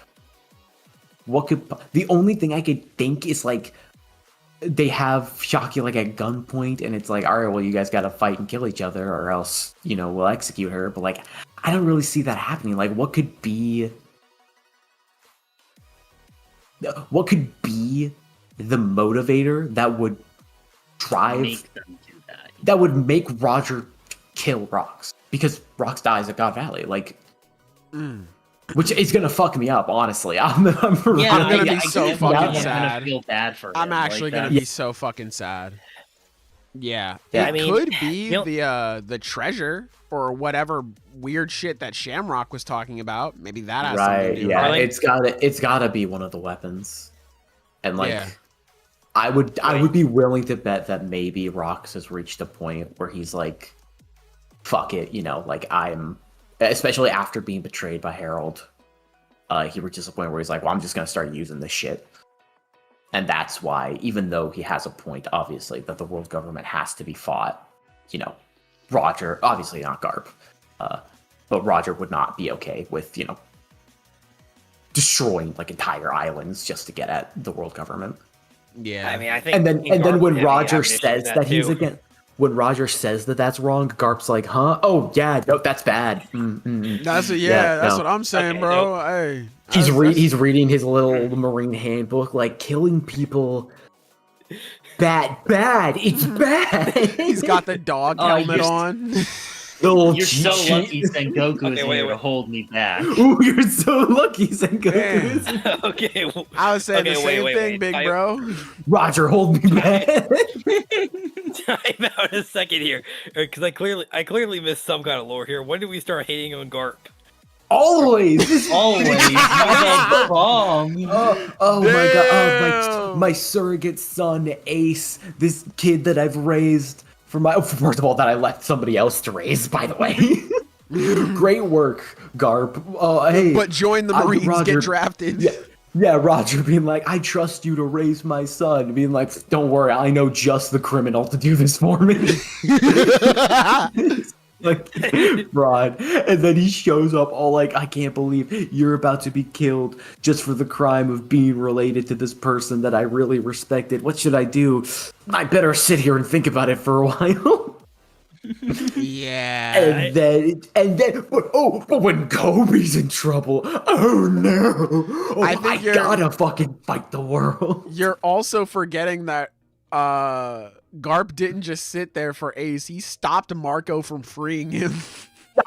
could the only thing I could think is like they have Shaki like at gunpoint, and it's like, all right, well, you guys got to fight and kill each other, or else, you know, we'll execute her. But like, I don't really see that happening. Like, what could be the motivator that would drive Make them do that. that would make Roger kill Rox? Because Rox dies at God Valley, like, which is gonna fuck me up. Honestly, I'm Yeah, gonna be so get fucking why I'm sad. gonna feel bad for him. I'm actually like gonna that. be so fucking sad. Yeah, Yeah, it I mean, could be you know- the treasure or whatever weird shit that Shamrock was talking about. Maybe that has something to right? do Yeah, with it. it's gotta be one of the weapons, and like. Yeah. I would be willing to bet that maybe Rox has reached a point where he's like, fuck it, you know, like especially after being betrayed by Harold, he reaches a point where he's like, well, I'm just gonna start using this shit. And that's why, even though he has a point, obviously, that the world government has to be fought, you know, Roger, obviously not Garp, but Roger would not be okay with, you know, destroying like entire islands just to get at the world government. Yeah. I mean, I think. And then Garp when would have Roger an issue with says that he's too. again, when Roger says that that's wrong, Garp's like, huh? Oh yeah, no, that's bad. That's Yeah, that's no. what I'm saying, Okay, bro. Hey, He's reading his little Marine handbook, like killing people. Bad. It's bad. He's got the dog Oh, helmet you're- on. Little You're so cheat lucky sheet. Sengoku is Okay, wait, here to wait. hold me back. Ooh, you're so lucky, Sengoku. Man. Okay. I was saying Okay, the wait, same wait, thing, wait. big I- bro. Roger, hold me back. Time out a second here, because I clearly missed some kind of lore here. When did we start hating on Garp? Always. This is Always. You're so wrong. Oh my god! Oh, Damn. my surrogate son Ace, this kid that I've raised for my first of all that I left somebody else to raise. By the way, great work, Garp. Hey, But join the Marines, Roger- get drafted. yeah, Roger being like, I trust you to raise my son. Being like, don't worry, I know just the criminal to do this for me. Like, fraud. And then he shows up all like, I can't believe you're about to be killed just for the crime of being related to this person that I really respected. What should I do? I better sit here and think about it for a while. Yeah. And then, but when Kobe's in trouble, oh no! Oh, I I, think you're- gotta fucking fight the world. You're also forgetting that Garp didn't just sit there for Ace. He stopped Marco from freeing him.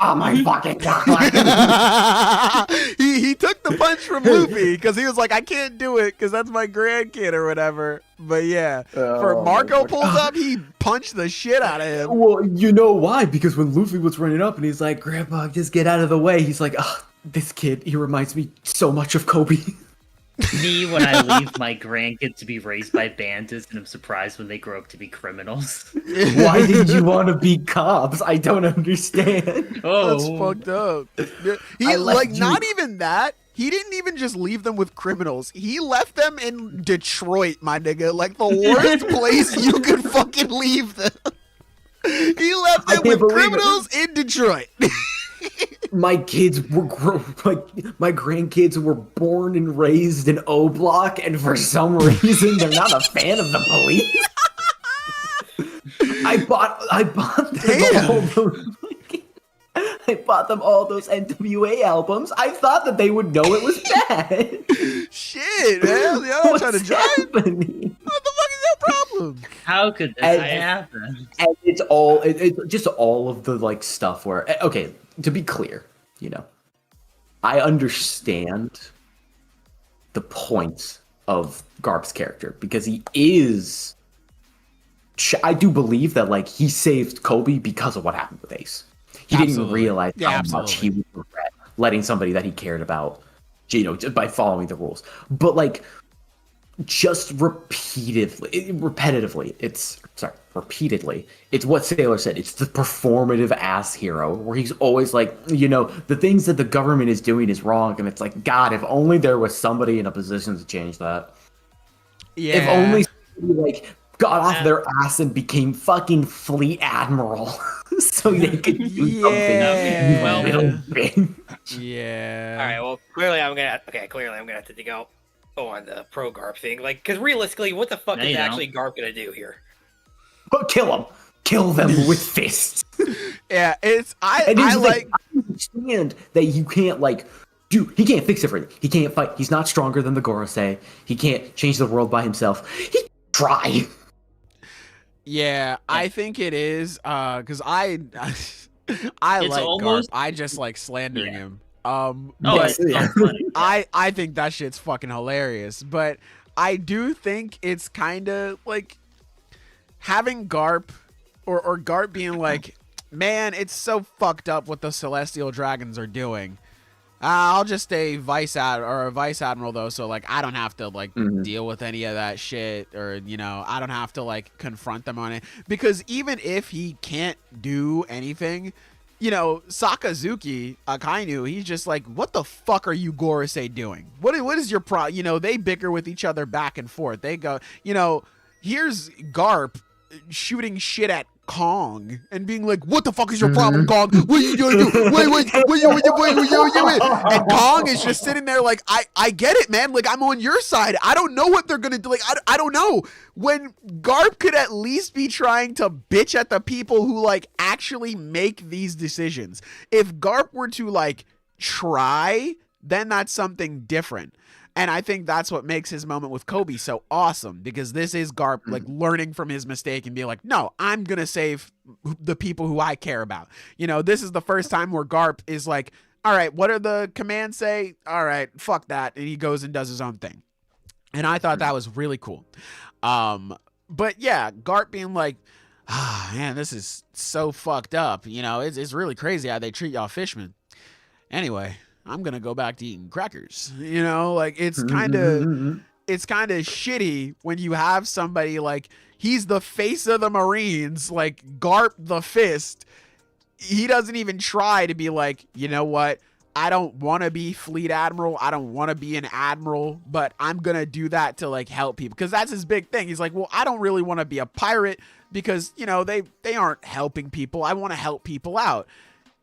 Oh my fucking god! he took the punch from Luffy because he was like, I can't do it because that's my grandkid or whatever. But yeah, for Oh my Marco God. pulls up, he punched the shit out of him. Well, you know why? Because when Luffy was running up and he's like, "Grandpa, just get out of the way," he's like, "Ugh, this kid, he reminds me so much of Kobe." Me when I leave my grandkids to be raised by bandits and I'm surprised when they grow up to be criminals. Why did you want to be cops? I don't understand. That's fucked up. He I left like you- not even that. He didn't even just leave them with criminals. He left them in Detroit, my nigga. Like the worst place you could fucking leave them. He left I them can't with believe it. criminals in Detroit. My kids were my grandkids were born and raised in O Block, and for some reason they're not a fan of the police. I bought them all those. I bought them all those NWA albums. I thought that they would know it was bad. Shit, man. Y'all What's trying to drive? happening? What the fuck is your problem? How could this And- happen? And it's just all of the like stuff where okay, to be clear, you know, I understand the point of Garp's character because he is. I do believe that like he saved Kobe because of what happened with Ace. He didn't Absolutely. realize Yeah, how absolutely. much he would regret letting somebody that he cared about, you know, just by following the rules. But like, just repetitively, it's what Sailor said. It's the performative ass hero where he's always like, you know, the things that the government is doing is wrong, and it's like, God, if only there was somebody in a position to change that. Yeah. If only somebody, like, got off their ass and became fucking fleet admiral, so they could do Yeah. something. Well, You little bitch. Yeah. All right. Well, clearly I'm gonna have to go. on the pro Garp thing. Like, because realistically, what the fuck No, is you actually Garp gonna do here? But kill them with fists. Yeah, I understand that you can't he can't fix everything. He can't fight. He's not stronger than the Gorosei. He can't change the world by himself. He try. Yeah, I think it is because I like almost- Garp. I just like slandering him. Oh, But it's so funny. I think that shit's fucking hilarious. But I do think it's kind of like having Garp or Garp being like, man, it's so fucked up what the Celestial Dragons are doing. I'll just stay a vice admiral though, so like I don't have to like deal with any of that shit, or I don't have to like confront them on it, because even if he can't do anything, Sakazuki Akainu, he's just like, what the fuck are you Gorosei doing? What is your problem? They bicker with each other back and forth. They go, here's Garp shooting shit at Kong and being like, what the fuck is your problem, Kong? What are you doing? Wait. And Kong is just sitting there like, I get it, man. Like, I'm on your side. I don't know what they're going to do. Like, I don't know. When Garp could at least be trying to bitch at the people who like actually make these decisions. If Garp were to like try, then that's something different. And I think that's what makes his moment with Kobe so awesome, because this is Garp like learning from his mistake and being like, no, I'm going to save the people who I care about. This is the first time where Garp is like, all right, what do the commands say? All right, fuck that. And he goes and does his own thing. And I thought that was really cool. But yeah, Garp being like, man, this is so fucked up. It's really crazy how they treat y'all fishmen. Anyway, I'm gonna go back to eating crackers. It's kind of shitty when you have somebody like, he's the face of the Marines, like Garp the Fist. He doesn't even try to be like, you know what? I don't want to be fleet admiral. I don't want to be an admiral, but I'm going to do that to like help people. Cause that's his big thing. He's like, well, I don't really want to be a pirate because, they aren't helping people. I want to help people out.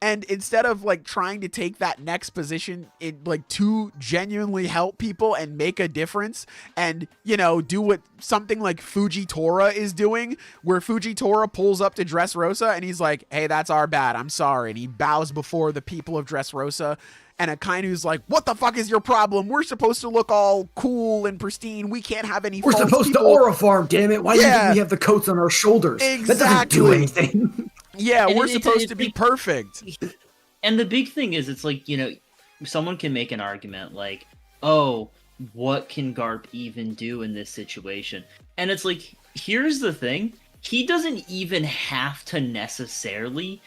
And instead of like trying to take that next position in like to genuinely help people and make a difference and, do what something like Fujitora is doing, where Fujitora pulls up to Dressrosa and he's like, hey, that's our bad. I'm sorry. And he bows before the people of Dressrosa. And Akainu's like, what the fuck is your problem? We're supposed to look all cool and pristine. We can't have any We're false supposed people. to aura farm, damn it. Why do you think we have the coats on our shoulders? Exactly. That doesn't do anything. Yeah, And we're supposed to be perfect. And the big thing is, it's like, someone can make an argument like, oh, what can Garp even do in this situation? And it's like, here's the thing. He doesn't even have to necessarily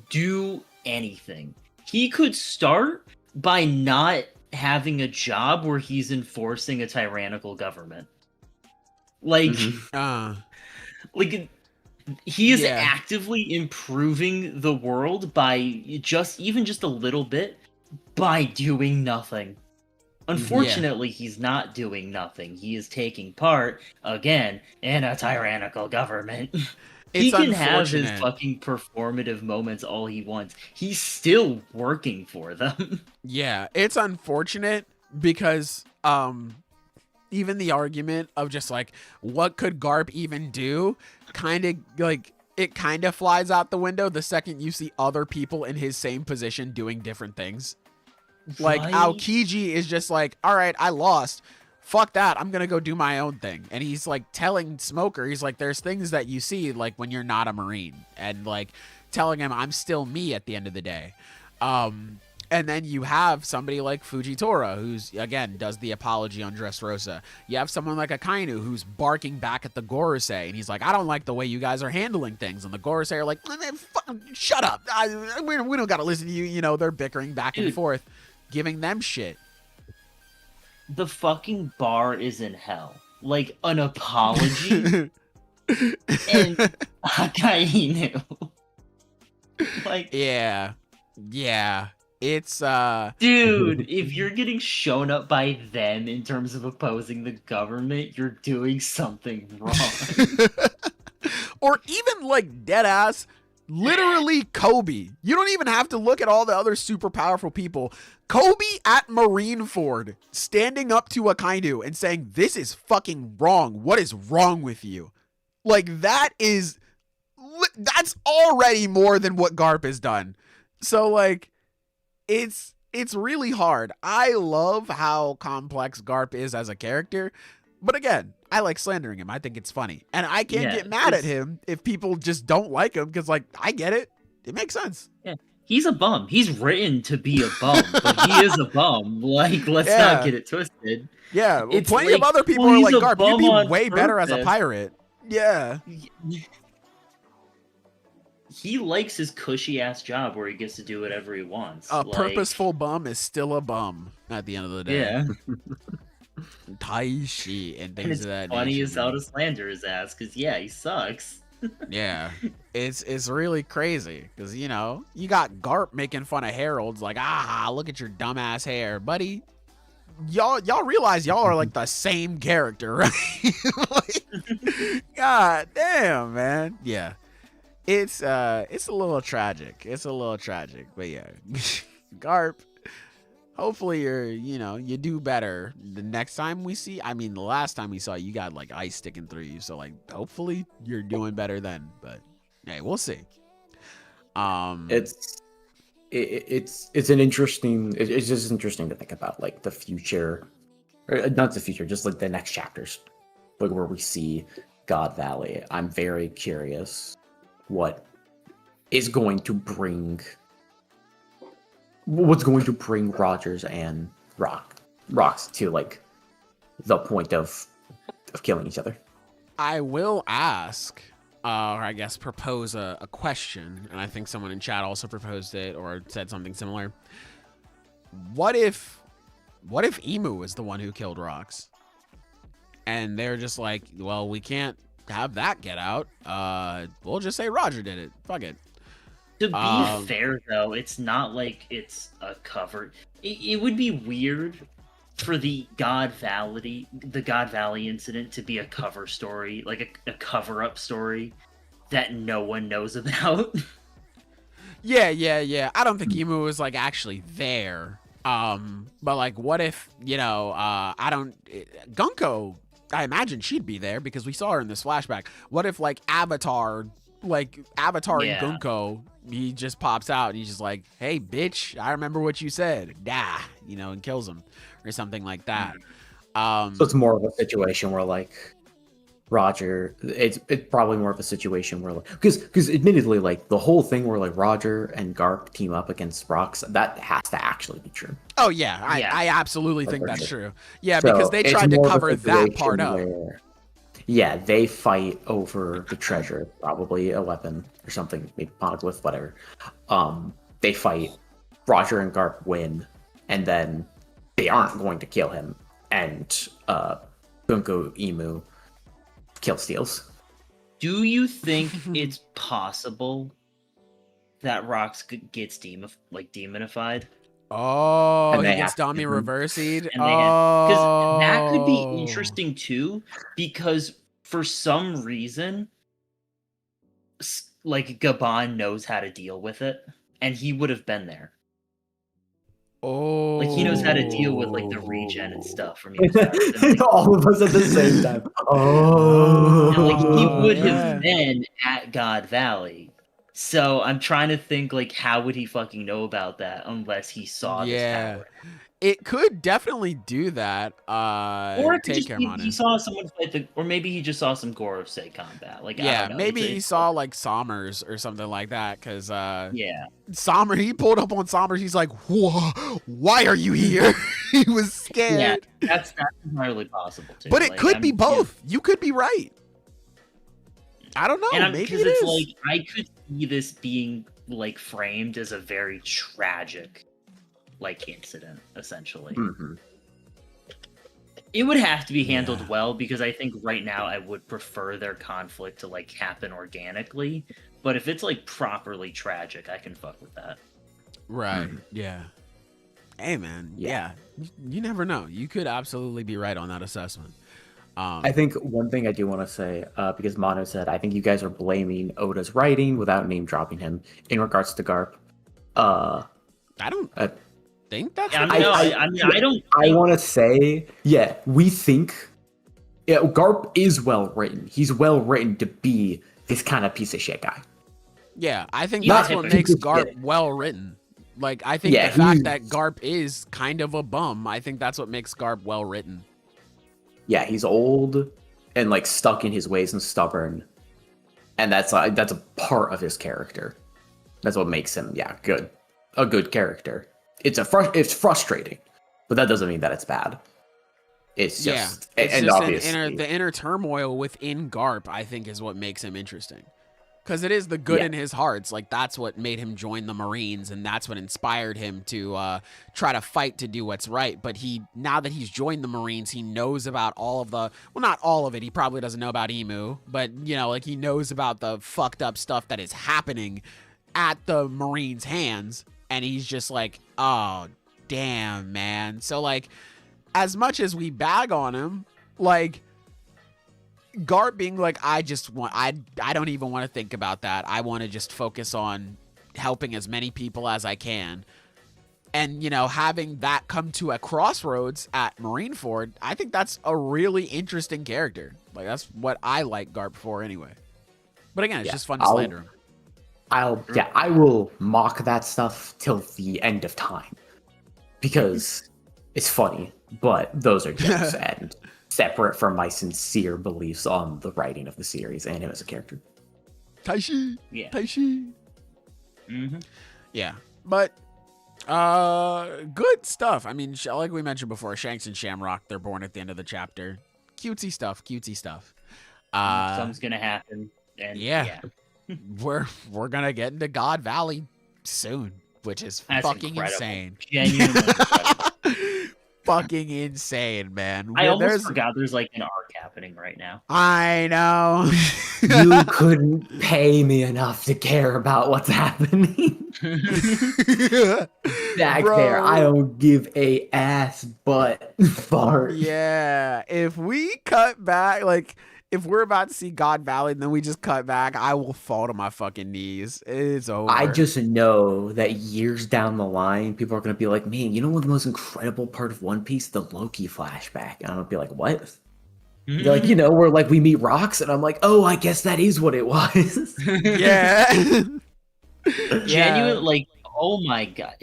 do anything. He could start by not having a job where he's enforcing a tyrannical government. Like, he is actively improving the world by just a little bit by doing nothing. Unfortunately, he's not doing nothing. He is taking part, again, in a tyrannical government. He can have his fucking performative moments all he wants. He's still working for them. Yeah, it's unfortunate because even the argument of just like, what could Garp even do, kind of like, it kind of flies out the window the second you see other people in his same position doing different things. Like Aokiji is just like, all right, I lost. Fuck that. I'm going to go do my own thing. And he's like telling Smoker, he's like, there's things that you see like when you're not a Marine, and like telling him I'm still me at the end of the day. And then you have somebody like Fujitora, who's, again, does the apology on Dressrosa. You have someone like Akainu, who's barking back at the Gorosei, and he's like, I don't like the way you guys are handling things. And the Gorosei are like, shut up. We don't got to listen to you. They're bickering back and forth, giving them shit. The fucking bar is in hell. Like, an apology? And Akainu. Like, yeah. It's dude, if you're getting shown up by them in terms of opposing the government, you're doing something wrong. Or even like deadass, Literally Kobe. You don't even have to look at all the other super powerful people. Kobe at Marineford standing up to Akainu and saying, this is fucking wrong. What is wrong with you? Like, that's already more than what Garp has done. So, like, it's really hard. I love how complex Garp is as a character. But again, I like slandering him. I think it's funny. And I can't get mad at him if people just don't like him because, like, I get it. It makes sense. Yeah. He's a bum. He's written to be a bum, but he is a bum. Like, let's not get it twisted. Yeah, well, It's plenty of like, other people well, are he's like, a Garp, bum you'd be on way better as a purpose. pirate. Yeah. He likes his cushy-ass job where he gets to do whatever he wants. A Like, purposeful bum is still a bum at the end of the day. Yeah. Taishi and And things it's of that funny nature, as hell man. to slander his ass, because, yeah, he sucks. Yeah, it's really crazy because, you know, you got Garp making fun of Harold's like, look at your dumbass hair, buddy. Y'all realize y'all are like the same character, right? Like, God damn, man. Yeah, it's a little tragic. It's a little tragic, but yeah, Garp. Hopefully you do better the next time we see. I mean, the last time we saw you got like ice sticking through you, so like hopefully you're doing better then. But hey, we'll see. It's an interesting. It's just interesting to think about like the future, or not the future, just like the next chapters, like where we see God Valley. I'm very curious what is going to bring. What's going to bring Rogers and Rocks to like the point of killing each other? I will ask, or I guess propose a question, and I think someone in chat also proposed it or said something similar. What if Emu is the one who killed Rocks? And they're just like, well, we can't have that get out. We'll just say Roger did it. Fuck it. To be fair, though, it's not like it's a cover. It would be weird for the God Valley incident to be a cover story, like a cover-up story that no one knows about. Yeah. I don't think Emu was like actually there. But like, what if, Gunko, I imagine she'd be there because we saw her in this flashback. What if like Avatar and Gunko, he just pops out and he's just like, hey bitch, I remember what you said, and kills him or something like that. So it's more of a situation where like Roger, it's probably more of a situation where like, because admittedly like the whole thing where like Roger and Garp team up against Rocks, that has to actually be true. Oh yeah, I absolutely think that's true. Yeah, So because they it's tried to more of a cover that part situation up. where, yeah, they fight over the treasure, probably a weapon or something, maybe poneglyph, whatever. They fight, Roger and Garp win, and then they aren't going to kill him, and Gunko Emu kill steals. Do you think it's possible that Rocks gets demonified? Oh, And he they gets have to- Dami reversied. Because that could be interesting too, because for some reason, like Gabon knows how to deal with it, and he would have been there. Oh, Like he knows how to deal with like the regen and stuff from All of us at the same time. Oh, and, like he would yeah. have been at God Valley. So I'm trying to think like how would he fucking know about that unless he saw this power? It could definitely do that. Or it could take just him be on he it. saw someone fight or maybe he just saw some gore of say combat. Like I Yeah, don't know. maybe It's- he saw like Sommers or something like that. Cause yeah. Sommers, he pulled up on Sommers. He's like, why are you here? He was scared. Yeah, that's entirely possible too. But it Like, could be yeah. both. You could be right. I don't know. And Maybe because it it's is. like I could see this being like framed as a very tragic like incident, essentially. Mhm. It would have to be handled Yeah. well because I think right now I would prefer their conflict to like happen organically. But if it's like properly tragic, I can fuck with that. Right. Yeah. Hey, man. Yeah. You never know. You could absolutely be right on that assessment. I think one thing I do want to say, because Mono said, I think you guys are blaming Oda's writing without name dropping him in regards to Garp. I don't think that's. Yeah, I don't. I want to say, yeah, we think Garp is well written. He's well written to be this kind of piece of shit guy. Yeah, I think Yeah, that's what makes yeah. Garp well written. Like, I think Yeah, the fact he's- that Garp is kind of a bum, I think that's what makes Garp well written. Yeah, he's old and like stuck in his ways and stubborn, and that's a part of his character. That's what makes him, good, a good character. It's frustrating, but that doesn't mean that it's bad. It's just it's and just obviously the inner turmoil within Garp, I think, is what makes him interesting. Because it is the good Yeah. in his hearts. Like, that's what made him join the Marines, and that's what inspired him to try to fight to do what's right. But now that he's joined the Marines, he knows about all of the, well, not all of it. He probably doesn't know about Emu, but, like, he knows about the fucked up stuff that is happening at the Marines' hands. And he's just like, oh, damn, man. So, like, as much as we bag on him, like, Garp being like, I don't even want to think about that. I want to just focus on helping as many people as I can. And, having that come to a crossroads at Marineford, I think that's a really interesting character. Like, that's what I like Garp for anyway. But again, it's just fun to slander him. I will mock that stuff till the end of time because it's funny, but those are jokes and separate from my sincere beliefs on the writing of the series and him as a character. Taishi. Yeah. Taishi. Mm-hmm. Yeah. But good stuff. I mean, like we mentioned before, Shanks and Shamrock, they're born at the end of the chapter. Cutesy stuff. Something's gonna happen. And yeah. We're gonna get into God Valley soon, which is That's fucking incredible. insane. Genuinely incredible. Fucking insane, man. I almost forgot there's like an arc happening right now. I know. You couldn't pay me enough to care about what's happening. Back Bro. there, I don't give a ass but fart. Yeah. If we cut back, like, if we're about to see God Valley and then we just cut back, I will fall to my fucking knees. It's over. I just know that years down the line, people are going to be like, man, you know what the most incredible part of One Piece? The Loki flashback. And I'm going to be like, what? They're like, where like we meet rocks. And I'm like, oh, I guess that is what it was. Yeah. Genuine, like, oh my god.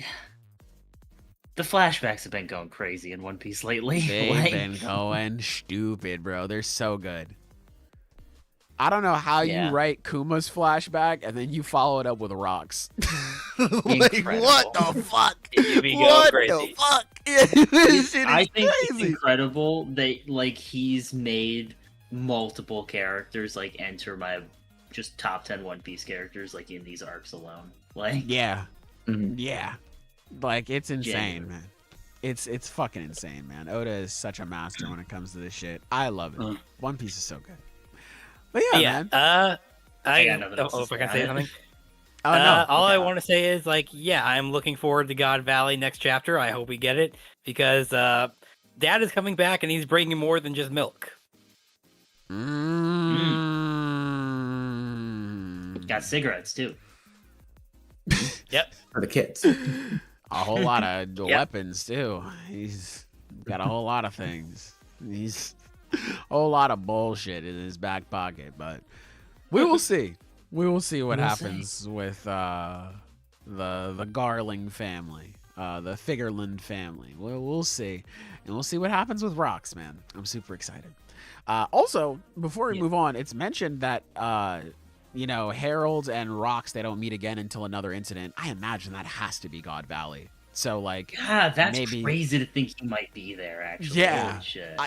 The flashbacks have been going crazy in One Piece lately. They've been going stupid, bro. They're so good. I don't know how you write Kuma's flashback and then you follow it up with rocks. Like, Incredible. what the fuck? You be going What crazy. the fuck? This shit is I think it's crazy. incredible that like he's made multiple characters like enter my just top 10 One Piece characters like in these arcs alone. Like Yeah. Mhm. Yeah. Like, it's insane, Genuine. man. It's fucking insane, man. Oda is such a master when it comes to this shit. I love it. Mm. One Piece is so good. But yeah, Yeah. man. I got nothing else to If I say can on say it. something. Oh, no. All I want to say is, like, yeah, I'm looking forward to God Valley next chapter. I hope we get it because Dad is coming back and he's bringing more than just milk. got cigarettes too. Yep. For the kids. A whole lot of weapons, too. He's got a whole lot of things. He's a whole lot of bullshit in his back pocket, but we will see. We will see what happens with the Garling family, the Figureland family. We'll see, and we'll see what happens with Rocks, man. I'm super excited. Also, before we move on, it's mentioned that Harold and Rocks, they don't meet again until another incident. I imagine that has to be God Valley. So like, God, that's maybe... crazy to think he might be there. Actually, Yeah. Holy shit.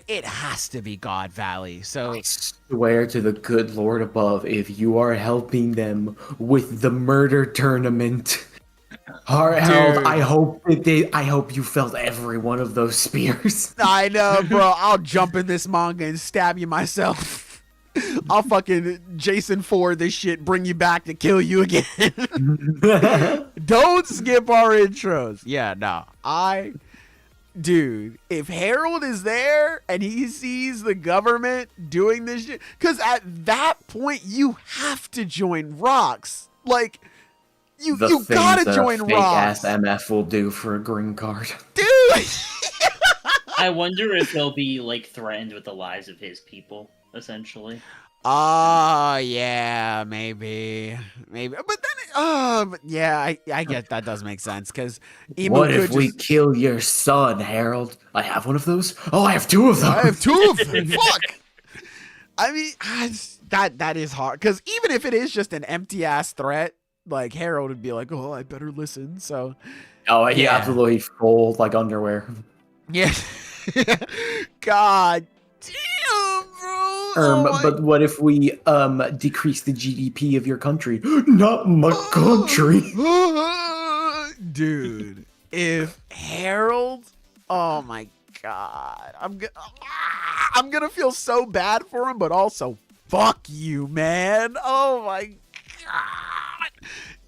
It has to be God Valley. So I swear to the good Lord above, if you are helping them with the murder tournament, Harold, I hope you felt every one of those spears. I know, bro. I'll jump in this manga and stab you myself. I'll fucking Jason Ford this shit, bring you back to kill you again. Don't skip our intros. Yeah, no. Dude, if Harold is there and he sees the government doing this shit, because at that point you have to join Rocks. Like, you gotta join fake Rocks. ass MF will do for a green card. Dude! I wonder if they'll be like threatened with the lives of his people, essentially. Yeah, maybe. But then, yeah, I get that does make sense, because What if we kill your son, Harold? I have one of those? Oh, I have two of them! I have two of them! Fuck! I mean, that is hard, because even if it is just an empty-ass threat, like, Harold would be like, oh, I better listen, so... Oh, he absolutely folds like underwear. Yeah. God damn, bro. But what if we decrease the GDP of your country? Not my country. Dude, if Harold, oh my God, I'm gonna feel so bad for him, but also fuck you, man. Oh my God,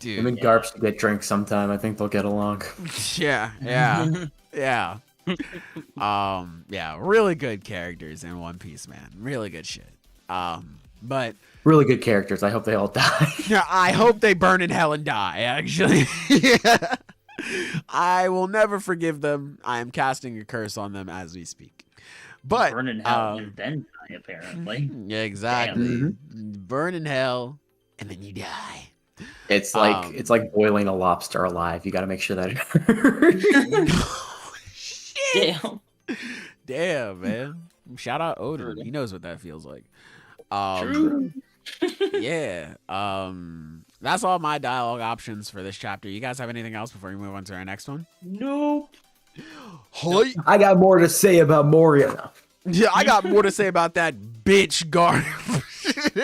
dude. Him and Garp should get drinks sometime. I think they'll get along. Yeah. Yeah, really good characters in One Piece, man. Really good shit. But Really good characters. I hope they all die. yeah, I hope they burn in hell and die, actually. Yeah. I will never forgive them. I am casting a curse on them as we speak. But Burn in hell and then die, apparently. yeah, exactly. Mm-hmm. Burn in hell and then you die. It's like boiling a lobster alive. You got to make sure that it hurts. Shit. Damn. Damn, man. Shout out Odin. He knows what that feels like. True. Yeah. That's all my dialogue options for this chapter. You guys have anything else before we move on to our next one? Nope. Hoy. I got more to say about Moria. Yeah, I got more to say about that bitch guard.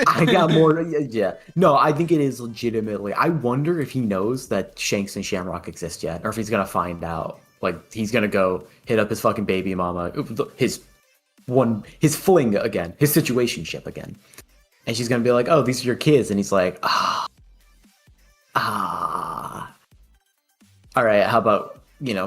I got more. Yeah. No, I think it is legitimately. I wonder if he knows that Shanks and Shamrock exist yet, or if he's gonna find out. Like, he's gonna go hit up his fucking baby mama, his fling again, his situationship again, and she's gonna be like, "Oh, these are your kids," and he's like, "Ah. All right, how about,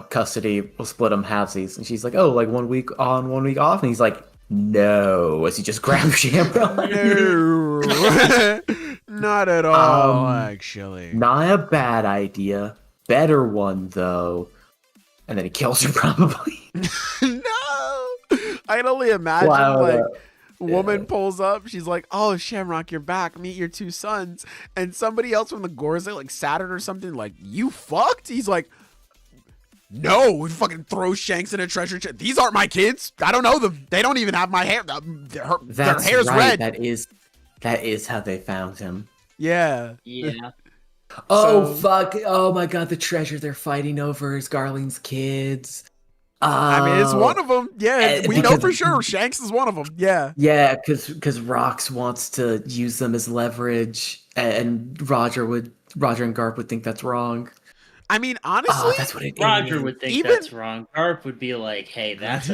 custody? We'll split them halvesies." And she's like, "Oh, like 1 week on, 1 week off," and he's like, "No," as he just grabs Shamrock. No, not at all. Actually, Not a bad idea. Better one though. And then he kills her probably. No, I can only imagine woman pulls up. She's like, "Oh, Shamrock, you're back. Meet your two sons." And somebody else from the Gorza, like Saturn or something, like, "You fucked?" He's like, "No." We fucking throw Shanks in a treasure chest. These aren't my kids. I don't know them. They don't even have my hair. Their hair's red. That is how they found him. Yeah. Yeah. Oh, fuck. Oh, my God. The treasure they're fighting over is Garling's kids. I mean, it's one of them. Yeah, we know for sure. Shanks is one of them. Yeah. Yeah, because Rox wants to use them as leverage, and Roger and Garp would think that's wrong. I mean, honestly, that's what it Roger is. would think that's wrong. Garp would be like, "Hey, that's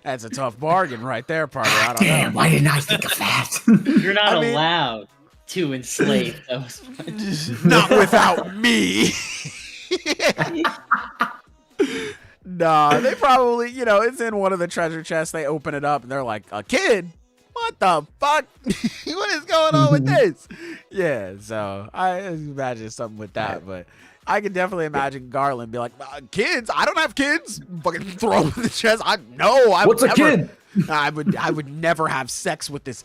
that's a tough bargain right there, partner. I don't Damn, know. why didn't I think of that? You're not allowed to enslave those." Not without me. Nah, they probably, it's in one of the treasure chests. They open it up and they're like, "A kid? What the fuck? What is going on with this?" Yeah, so I imagine something with that, but I can definitely imagine Garland be like, "Kids? I don't have kids." Fucking throw them in the chest. What's a kid? I would never have sex with this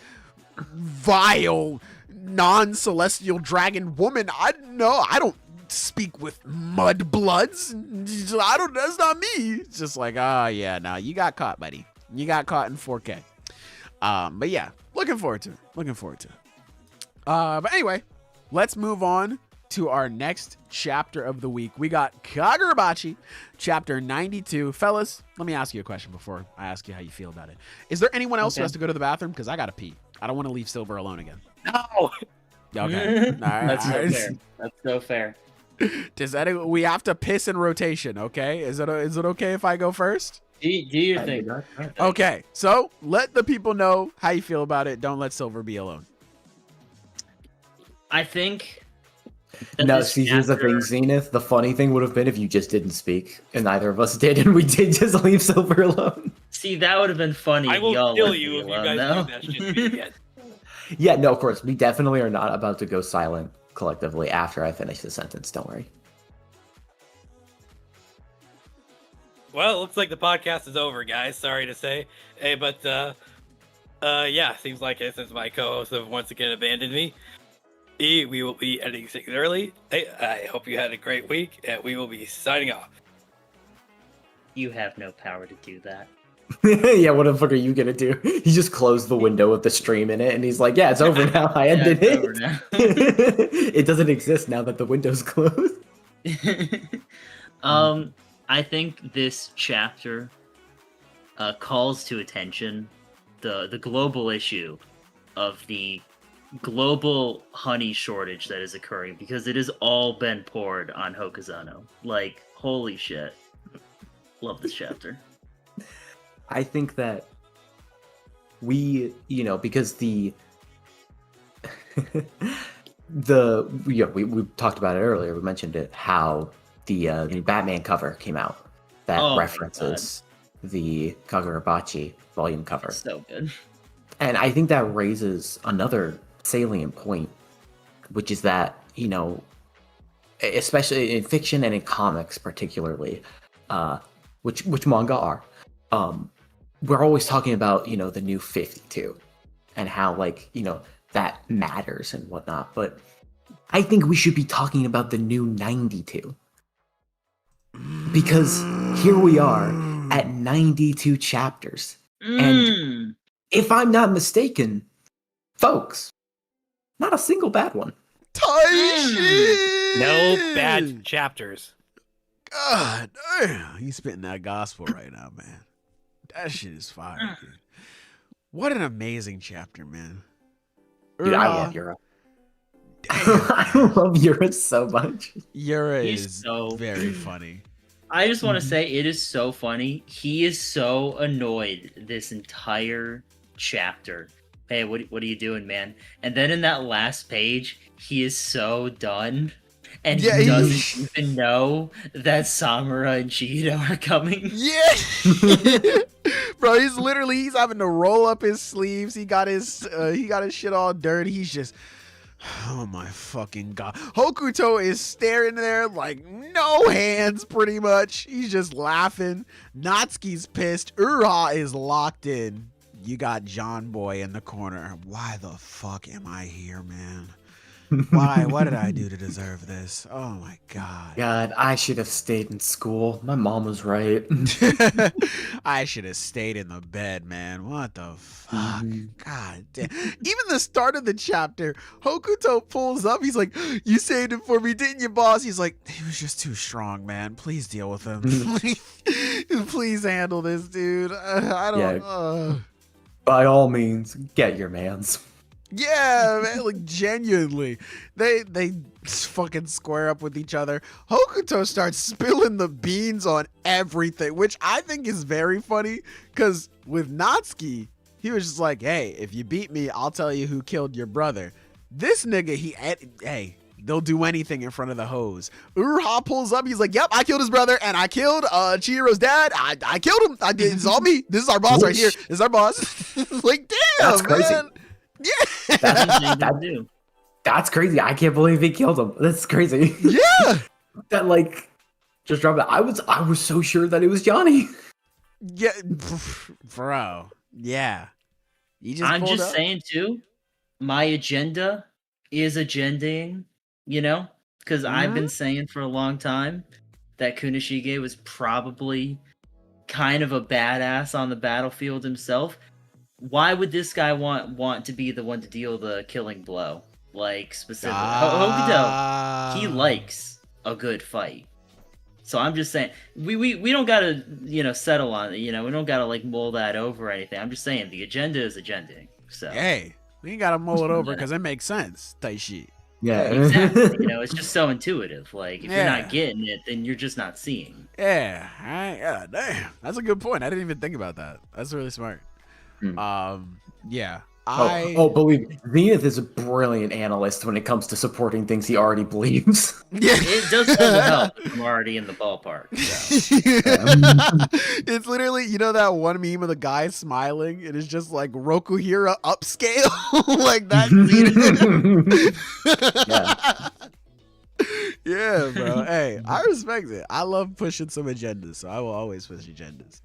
vile non-celestial dragon woman. I don't speak with mud bloods. That's not me. It's just like, yeah, no, you got caught, buddy. You got caught in 4K. But yeah, looking forward to it. But anyway, let's move on to our next chapter of the week. We got Kagurabachi Chapter 92. Fellas, let me ask you a question before I ask you how you feel about it. Is there anyone else who has to go to the bathroom? Because I gotta pee. I don't want to leave Silver alone again. No. Okay. All right. That's so fair. That's so fair. We have to piss in rotation, okay? Is it okay if I go first? Do your thing. Okay, so let the people know how you feel about it. Don't let Silver be alone. I think No, see, here's the thing, Zenith. The funny thing would have been if you just didn't speak, and neither of us did, and we did just leave Silver alone. See, that would have been funny. I if will y'all kill left you me if you alone, guys though. do that shit to me again. Yeah, no, of course. We definitely are not about to go silent collectively after I finish the sentence. Don't worry. Well, it looks like the podcast is over, guys. Sorry to say. Hey, but yeah, seems like it since my co-hosts have once again abandoned me. We will be ending things early. Hey, I hope you had a great week, and we will be signing off. You have no power to do that. Yeah, what the fuck are you gonna do? He just closed the window with the stream in it, and he's like, "Yeah, it's over now. I ended it's it. over now. It doesn't exist now that the window's closed." I think this chapter calls to attention the global issue of the global honey shortage that is occurring because it has all been poured on Hokusano. Like, holy shit. Love this chapter. I think that we, because we talked about it earlier. We mentioned it, how the new Batman cover came out that references the Kagurabachi volume cover. It's so good. And I think that raises another salient point, which is that, especially in fiction and in comics particularly, which manga are, we're always talking about, the new 52 and how, that matters and whatnot. But I think we should be talking about the new 92. Because here we are at 92 chapters. And if I'm not mistaken, folks, not a single bad one. No bad chapters. God damn, he's spitting that gospel right now, man. That shit is fire, dude. What an amazing chapter, man. Dude, I love Yura. I love Yura so much. Yura He's is so very funny. I just want to say it is so funny. He is so annoyed this entire chapter. Hey, what are you doing, man? And then in that last page, he is so done. And he doesn't even know that Samura and Chihido are coming. Yeah. Bro, he's having to roll up his sleeves. He got his shit all dirty. He's just, oh my fucking god. Hokuto is staring there like no hands pretty much. He's just laughing. Natsuki's pissed. Uruha is locked in. You got John Boy in the corner. Why the fuck am I here, man? Why? What did I do to deserve this? Oh my god. God, I should have stayed in school. My mom was right. I should have stayed in the bed, man. What the fuck? God damn. Even the start of the chapter, Hokuto pulls up. He's like, "You saved him for me, didn't you, boss?" He's like, "He was just too strong, man. Please deal with him. Please handle this, dude. I don't By all means, get your mans." Yeah, man, like genuinely. They fucking square up with each other. Hokuto starts spilling the beans on everything, which I think is very funny, because with Natsuki, he was just like, "Hey, if you beat me, I'll tell you who killed your brother." This nigga, hey, they'll do anything in front of the hose. Uruha pulls up, he's like, "Yep, I killed his brother, and I killed Chihiro's dad. I killed him. I did. It's all me. This is our boss right here. This is our boss." Like, damn, that's crazy. Man. Yeah. That's crazy. I can't believe he killed him. That's crazy. Yeah. That just dropped it. I was so sure that it was Johnny. Yeah, bro. Yeah. I'm just saying too, my agenda is agendaing, because I've been saying for a long time that Kunishige was probably kind of a badass on the battlefield himself. Why would this guy want to be the one to deal the killing blow? Like, specifically, Hokuto, he likes a good fight. So I'm just saying, we don't gotta, settle on it. We don't gotta mull that over or anything. I'm just saying the agenda is agendaing. So hey, we ain't gotta mull it over because it makes sense. Taishi. Yeah, exactly. It's just so intuitive. Like, if you're not getting it, then you're just not seeing. Yeah, damn, that's a good point. I didn't even think about that. That's really smart. Yeah, Believe me, Zenith is a brilliant analyst when it comes to supporting things he already believes. Yeah. It doesn't help. I'm already in the ballpark. So. It's literally, you know that one meme of the guy smiling? It is just like Rokuhira upscale. Like that. Yeah, bro. Hey, I respect it. I love pushing some agendas, so I will always push agendas.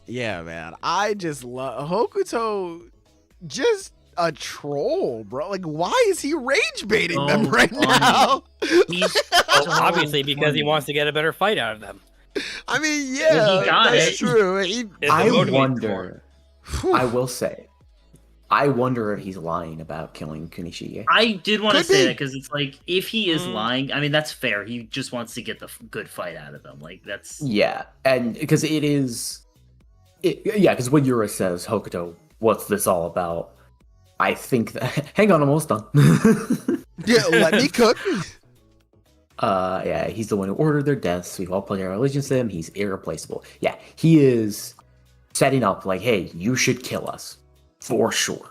Yeah, man. I just love Hokuto. Just a troll, bro. Like, why is he rage baiting them right now? Obviously, because he wants to get a better fight out of them. I mean, yeah, that's true. I wonder. I will say, I wonder if he's lying about killing Kunishige. I did want to say that because it's like, if he is lying, I mean, that's fair. He just wants to get the good fight out of them. Like, that's... Yeah, and because it is... because when Yura says, Hokuto, what's this all about? I think that... Hang on, I'm almost done. Yeah, let me cook. Yeah, he's the one who ordered their deaths. We've all pledged our allegiance to him. He's irreplaceable. Yeah, he is setting up like, hey, you should kill us. For sure.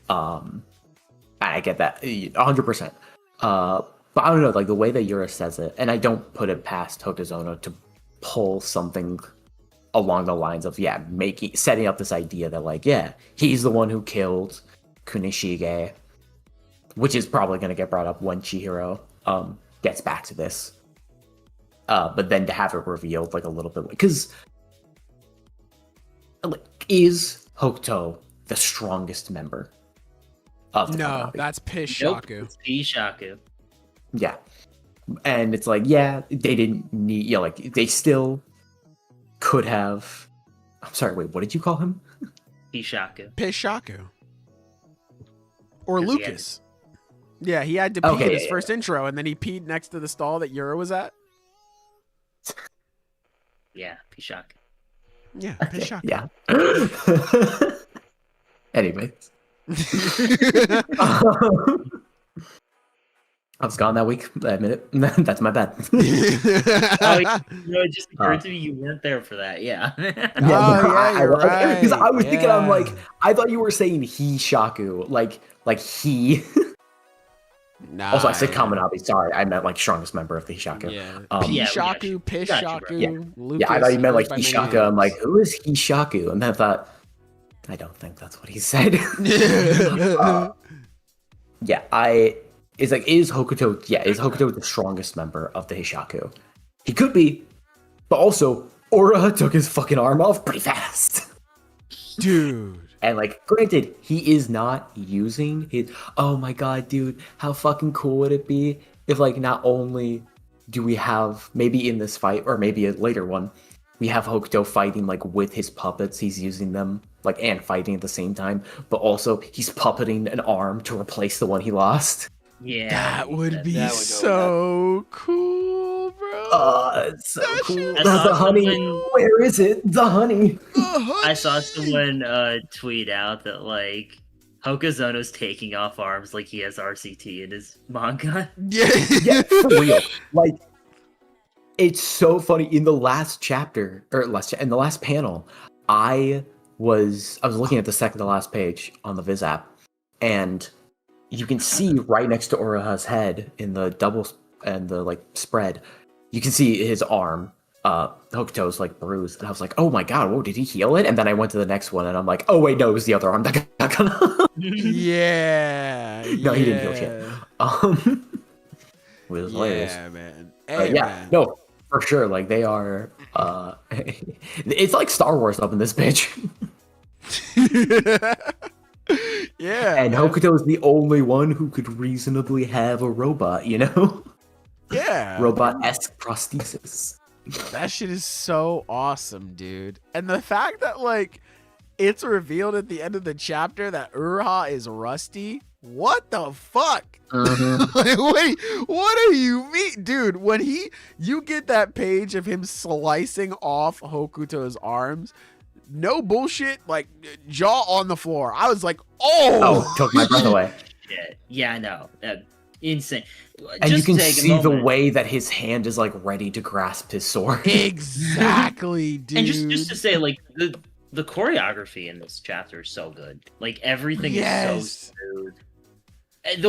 I get that 100%. But I don't know, like the way that Yura says it, and I don't put it past Hokuto to pull something along the lines of setting up this idea that like he's the one who killed Kunishige, which is probably going to get brought up when Chihiro gets back to this. But then to have it revealed like a little bit, because is Hokuto the strongest member of the Kagurabachi? That's Pishaku. Nope, it's Pishaku. Yeah. And it's like, they didn't need, like, they still could have... I'm sorry, wait, what did you call him? Pishaku. Or Lucas. Yeah, he had to pee in his first intro, and then he peed next to the stall that Yura was at. Yeah, Pishaku. Yeah, Pishaku. Yeah. Anyways. I was gone that week. I admit it. That's my bad. It just occurred to me you weren't there for that. Yeah. You're right. Because I was thinking, I'm like, I thought you were saying Shaku, like he. Nah, also, I said Kaminabi. Sorry, I meant like strongest member of the Hishaku. Yeah. Pishaku, Pishaku, Lucas. Yeah, I thought you meant like Hishaku. I'm like, who is Hishaku? And then I thought, I don't think that's what he said. Is Hokuto? Yeah, is Hokuto the strongest member of the Hishaku? He could be, but also Uruha took his fucking arm off pretty fast, dude. And like, granted, he is not using his. Oh my god, dude! How fucking cool would it be if like not only do we have maybe in this fight or maybe a later one, we have Hokuto fighting like with his puppets. He's using them like and fighting at the same time, but also he's puppeting an arm to replace the one he lost. Yeah, that would be so cool, bro. It's so cool. The honey. Where is it? The honey. I saw someone tweet out that like Hokuzono's taking off arms like he has RCT in his manga. Yeah, for real. Like, it's so funny. In the last chapter, in the last panel, I was looking at the second to last page on the Viz app, and you can see right next to Uruha's head in the double and the like spread, you can see his arm, Hokuto's like bruised, and I was like, oh my god, whoa, did he heal it? And then I went to the next one, and I'm like, oh wait, no, it was the other arm. Yeah. No, he didn't heal shit. It was hilarious. Yeah, man. Hey, man. No, for sure. Like they are. It's like Star Wars up in this bitch. Yeah, and Hokuto is the only one who could reasonably have a robot, you know? Yeah. Robot-esque prosthesis. That shit is so awesome, dude. And the fact that, like, it's revealed at the end of the chapter that Uruha is rusty. What the fuck? Like, wait, what do you mean? Dude, when you get that page of him slicing off Hokuto's arms, no bullshit, like jaw on the floor. I was like, oh, took my breath away. Yeah, I know. Insane. And you can see the way that his hand is like ready to grasp his sword. Exactly, dude. And just to say, like, the choreography in this chapter is so good. Like everything is so smooth. And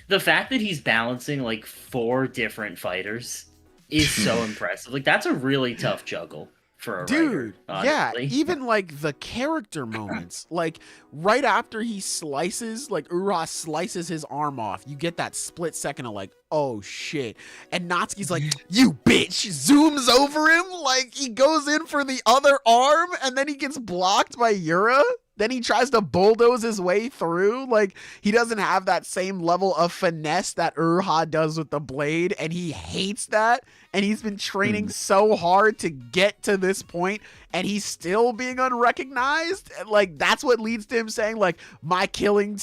the fact that he's balancing like 4 different fighters is so impressive. Like that's a really tough juggle for a writer, honestly. Even like the character moments, like right after he slices, like Uruha slices his arm off, you get that split second of like, oh shit, and Natsuki's like, you bitch, zooms over him, like he goes in for the other arm and then he gets blocked by Yura. Then he tries to bulldoze his way through. Like, he doesn't have that same level of finesse that Uruha does with the blade, and he hates that. And he's been training so hard to get to this point, and he's still being unrecognized. And, like, that's what leads to him saying, like, my killing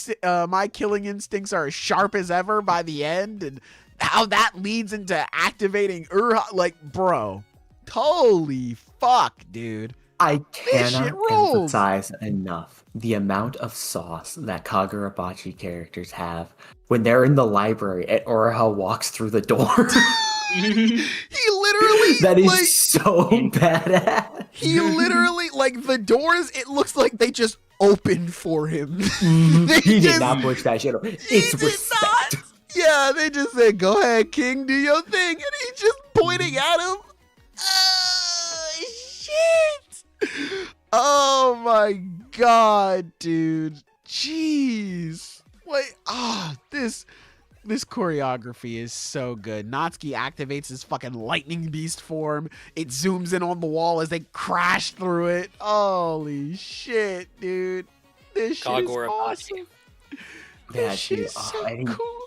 instincts are as sharp as ever by the end, and how that leads into activating Uruha. Like, bro, holy fuck, dude. I cannot emphasize enough the amount of sauce that Kagurabachi characters have when they're in the library and Uruha walks through the door. He literally... That is like, so badass. He literally, like, the doors, it looks like they just opened for him. He did not push that shit. It's respect. Not. Yeah, they just said, go ahead, King, do your thing. And he's just pointing at him. Shit. Oh my god, dude. Jeez. Like, this choreography is so good. Natsuki activates his fucking lightning beast form. It zooms in on the wall as they crash through it. Holy shit, dude. This shit is awesome. This shit is so cool.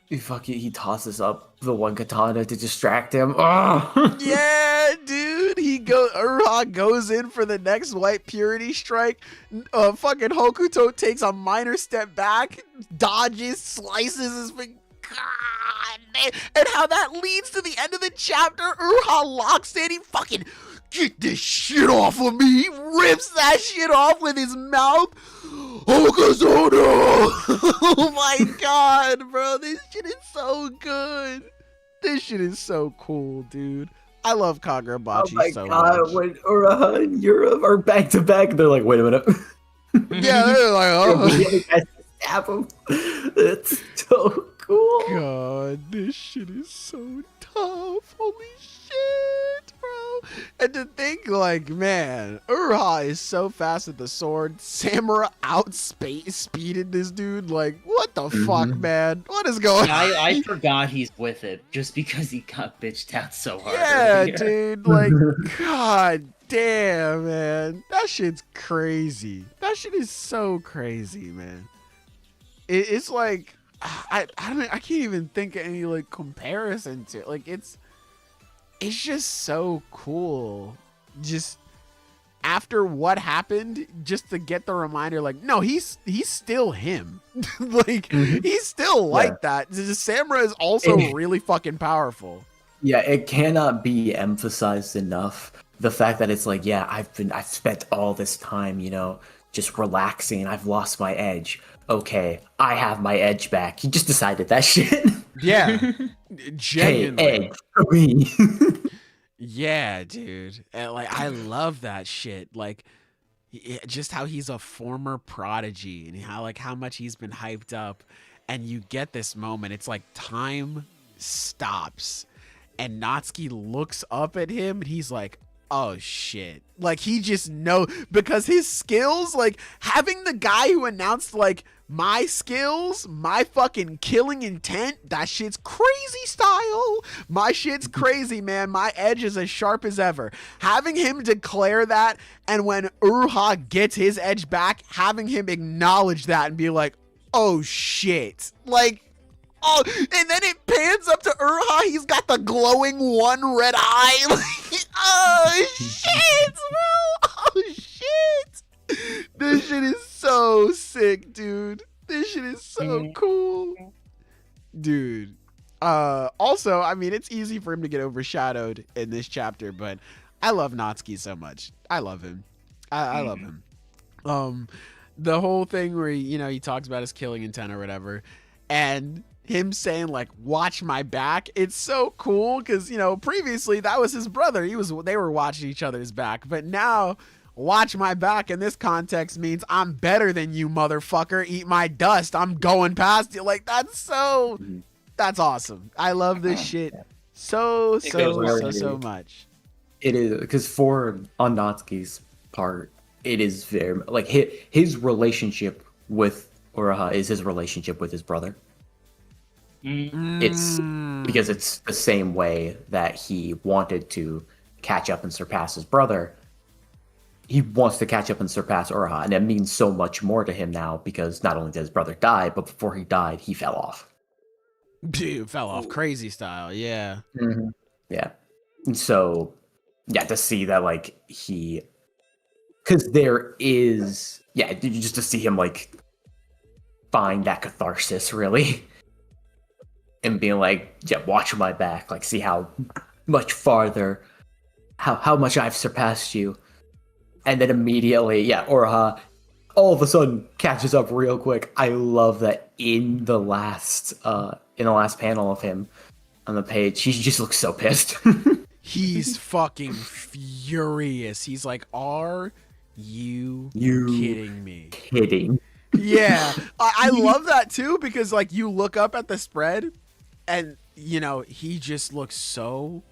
He tosses up the one katana to distract him. Oh. Yeah, dude. Uruha goes in for the next white purity strike. Fucking Hokuto takes a minor step back, dodges, slices his finger. God, man. And how that leads to the end of the chapter. Uruha locks in. He fucking get this shit off of me. He rips that shit off with his mouth. Oh my god, bro. This shit is so good. This shit is so cool, dude. I love Kagurabachi so much. Oh my god, when Uruha and Yura are back to back, they're like, wait a minute. Yeah, they're like, oh. The guys stab him. It's so cool. God, this shit is so tough. Holy shit, bro. And to think, like, man, Uruha is so fast with the sword. Samurai outspeeded this dude. Like, what the fuck, man? What is going on? I forgot he's with it just because he got bitched out so hard. Yeah, earlier. dude. Like, god damn, man. That shit's crazy. That shit is so crazy, man. It's like, I can't even think of any, like, comparison to it. Like, it's just so cool. Just after what happened, just to get the reminder, like, no, he's still him. Like, he's still like that. The samurai is also really fucking powerful. Yeah, it cannot be emphasized enough. The fact that it's like, yeah, I've spent all this time, you know, just relaxing. I've lost my edge. Okay, I have my edge back. He just decided that shit. Yeah. Genuinely. Hey, edge for me. Yeah, dude. And, like, I love that shit. Like, just how he's a former prodigy and how much he's been hyped up. And you get this moment. It's like time stops. And Natsuki looks up at him and he's like, oh shit. Like, he just knows, because his skills, like, having the guy who announced, like, my skills, my fucking killing intent, that shit's crazy style. My shit's crazy, man. My edge is as sharp as ever. Having him declare that, and when Uruha gets his edge back, having him acknowledge that and be like, oh shit. Like, oh, and then it pans up to Uruha. He's got the glowing one red eye. Like, oh shit, bro. Oh shit. This shit is so sick, dude. This shit is so cool. Dude. Also, I mean, it's easy for him to get overshadowed in this chapter, but I love Natsuki so much. I love him. I love him. The whole thing where, you know, he talks about his killing intent or whatever, and him saying, like, watch my back. It's so cool because, you know, previously that was his brother. They were watching each other's back, but now watch my back in this context means I'm better than you, motherfucker. Eat my dust. I'm going past you. Like, that's awesome. I love this shit so much. It is, because on Natsuki's part, it is very like his relationship with Uruha is his relationship with his brother. It's because it's the same way that he wanted to catch up and surpass his brother. He wants to catch up and surpass Uruha, and it means so much more to him now because not only did his brother die, but before he died, he fell off. Dude, fell off crazy style, yeah. Mm-hmm. Yeah. And so, yeah, to see that, like, because there is, just to see him, like, find that catharsis, really. And being like, yeah, watch my back, like, see how much farther, how much I've surpassed you. And then immediately, Uruha all of a sudden catches up real quick. I love that in the last panel of him on the page, he just looks so pissed. He's fucking furious. He's like, are you kidding me? Kidding. Yeah. I love that too, because like you look up at the spread and you know, he just looks so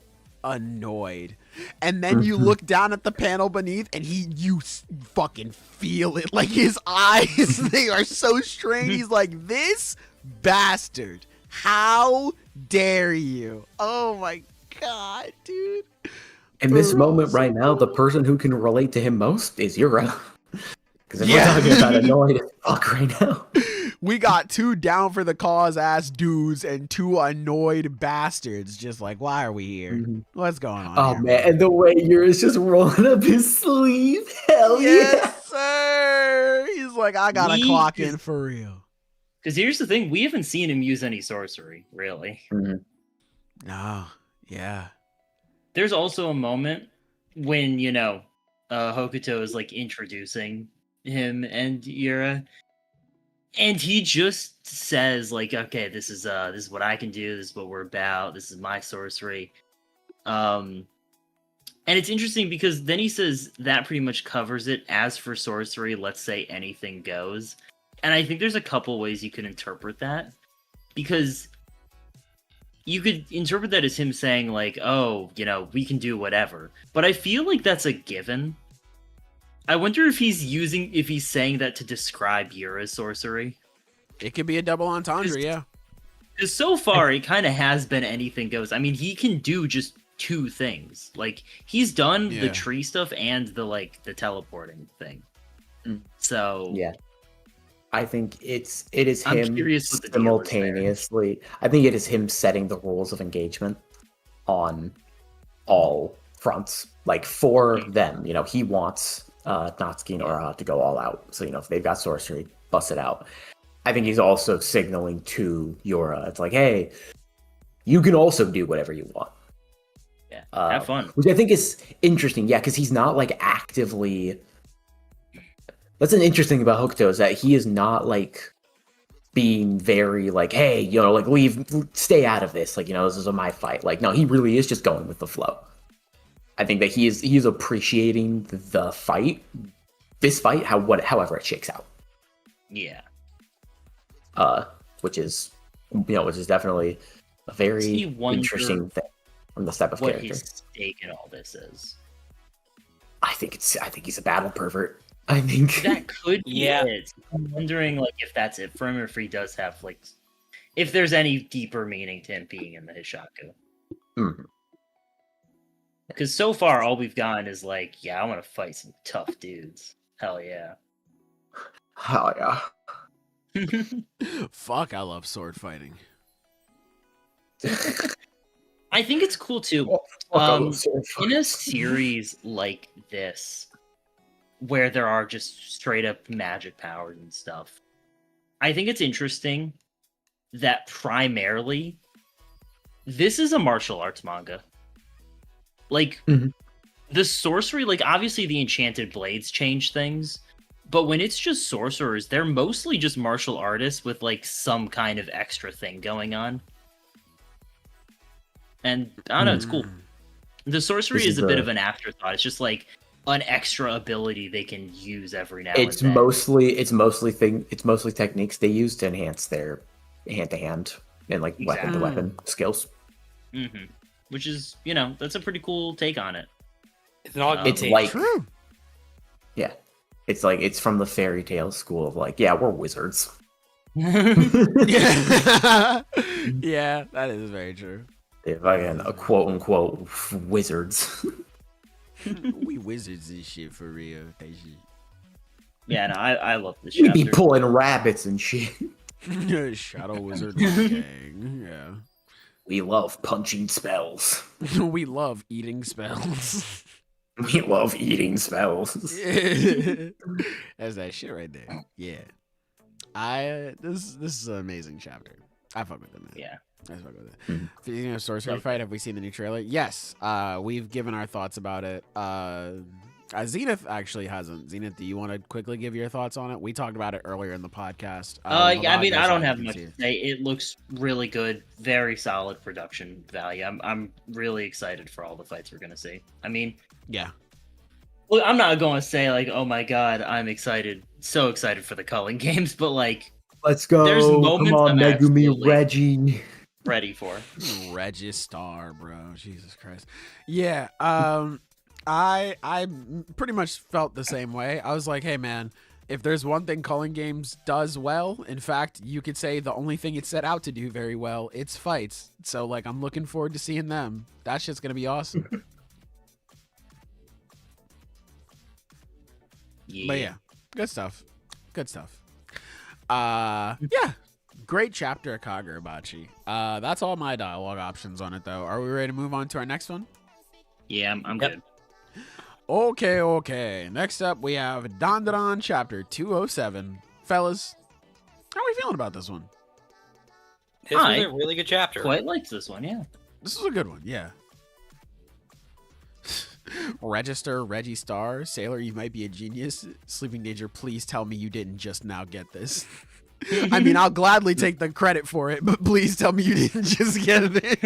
annoyed. And then you look down at the panel beneath and you fucking feel it. Like his eyes, they are so strained. He's like, this bastard. How dare you? Oh my God, dude. In this moment right now, the person who can relate to him most is Yura. Because if we're talking about annoyed as fuck right now. We got two down for the cause ass dudes and two annoyed bastards. Just like, why are we here? What's going on? Oh, man. And the way Yura's just rolling up his sleeve. Hell yes, sir. He's like, I gotta clock in for real. Because here's the thing, we haven't seen him use any sorcery, really. No, yeah. There's also a moment when, you know, Hokuto is like introducing him and Yura, and he just says like, okay, this is what I can do, this is what we're about, this is my sorcery. And it's interesting because then he says that pretty much covers it. As for sorcery, let's say anything goes. And I think there's a couple ways you could interpret that, because you could interpret that as him saying like, oh, you know, we can do whatever. But I feel like that's a given. I wonder if he's saying that to describe Yura's sorcery. It could be a double entendre, yeah. Because so far, it kind of has been anything goes. I mean, he can do just two things. Like, he's done the tree stuff and the teleporting thing. So... yeah. I think it is him simultaneously. I think it is him setting the rules of engagement on all fronts. Like for them, you know, he wants Natsuki and Uruha to go all out. So, you know, if they've got sorcery, bust it out. I think he's also signaling to Yura, it's like, hey, you can also do whatever you want. Yeah, have fun. Which I think is interesting, because he's not like actively... That's an interesting thing about Hokuto, is that he is not like being very like, hey, you know, like stay out of this. Like, you know, this is my fight. Like, no, he really is just going with the flow. I think that he's appreciating the fight, this fight, however it shakes out. Yeah. Which is definitely a very interesting thing from this type of character. What his stake in all this is. I think he's a battle pervert. I think that could be it. I'm wondering, like, if that's it for him, or if he does have, like, if there's any deeper meaning to him being in the Hishaku. Because so far, all we've gotten is like, I want to fight some tough dudes. Hell yeah. Hell yeah. Fuck, I love sword fighting. I think it's cool too. In a series like this, where there are just straight up magic powers and stuff, I think it's interesting that primarily this is a martial arts manga. Like, the sorcery, like, obviously the enchanted blades change things, but when it's just sorcerers, they're mostly just martial artists with, like, some kind of extra thing going on. And, I don't know, it's cool. The sorcery is a bit of an afterthought. It's just like, an extra ability they can use every now It's and then. mostly techniques they use to enhance their hand-to-hand and like weapon-to-weapon skills. Mm-hmm. Which is, that's a pretty cool take on it. It's an augmentation. It's like True. Yeah. It's from the fairy tale school of like, yeah, we're wizards. Yeah. Yeah, that is very true. If I can a quote unquote wizards. We wizards and shit for real. Yeah, no, I love this We chapter. be pulling rabbits and shit. Shadow Wizard gang. Yeah. We love punching spells. We love eating spells. We love eating spells. That's that shit right there. Yeah. This is an amazing chapter. I fuck with them, man. Yeah. I fuck with it. Mhm. Speaking of sorcery fight, have we seen the new trailer? Yes. We've given our thoughts about it. Zenith actually hasn't. Zenith, do you want to quickly give your thoughts on it? We talked about it earlier in the podcast. Yeah, I mean, I don't have much to say. It looks really good, very solid production value. I'm really excited for all the fights we're gonna see. I mean, Yeah. look, I'm not going to say like, oh my god, I'm excited, so excited for the culling games, but like, Let's go. There's moments Come on, I'm Megumi absolutely- Reggie. ready for. Registar, bro. Jesus Christ. Yeah. I pretty much felt the same way. I was like, hey man, if there's one thing Culling Games does well, in fact, you could say the only thing it set out to do very well, it's fights. So like, I'm looking forward to seeing them. That shit's gonna be awesome. Yeah. But yeah, good stuff. Good stuff. Yeah. Great chapter of Kagurabachi. That's all my dialogue options on it though. Are we ready to move on to our next one? Yeah, I'm Yep. good. Okay. Next up, we have Dandadan Chapter 207. Fellas, how are we feeling about this one? This was I a really good chapter. Quite liked this one, yeah. This is a good one, yeah. Register, Reggie Star, Sailor, you might be a genius. Sleeping Danger, please tell me you didn't just now get this. I mean, I'll gladly take the credit for it, but please tell me you didn't just get this.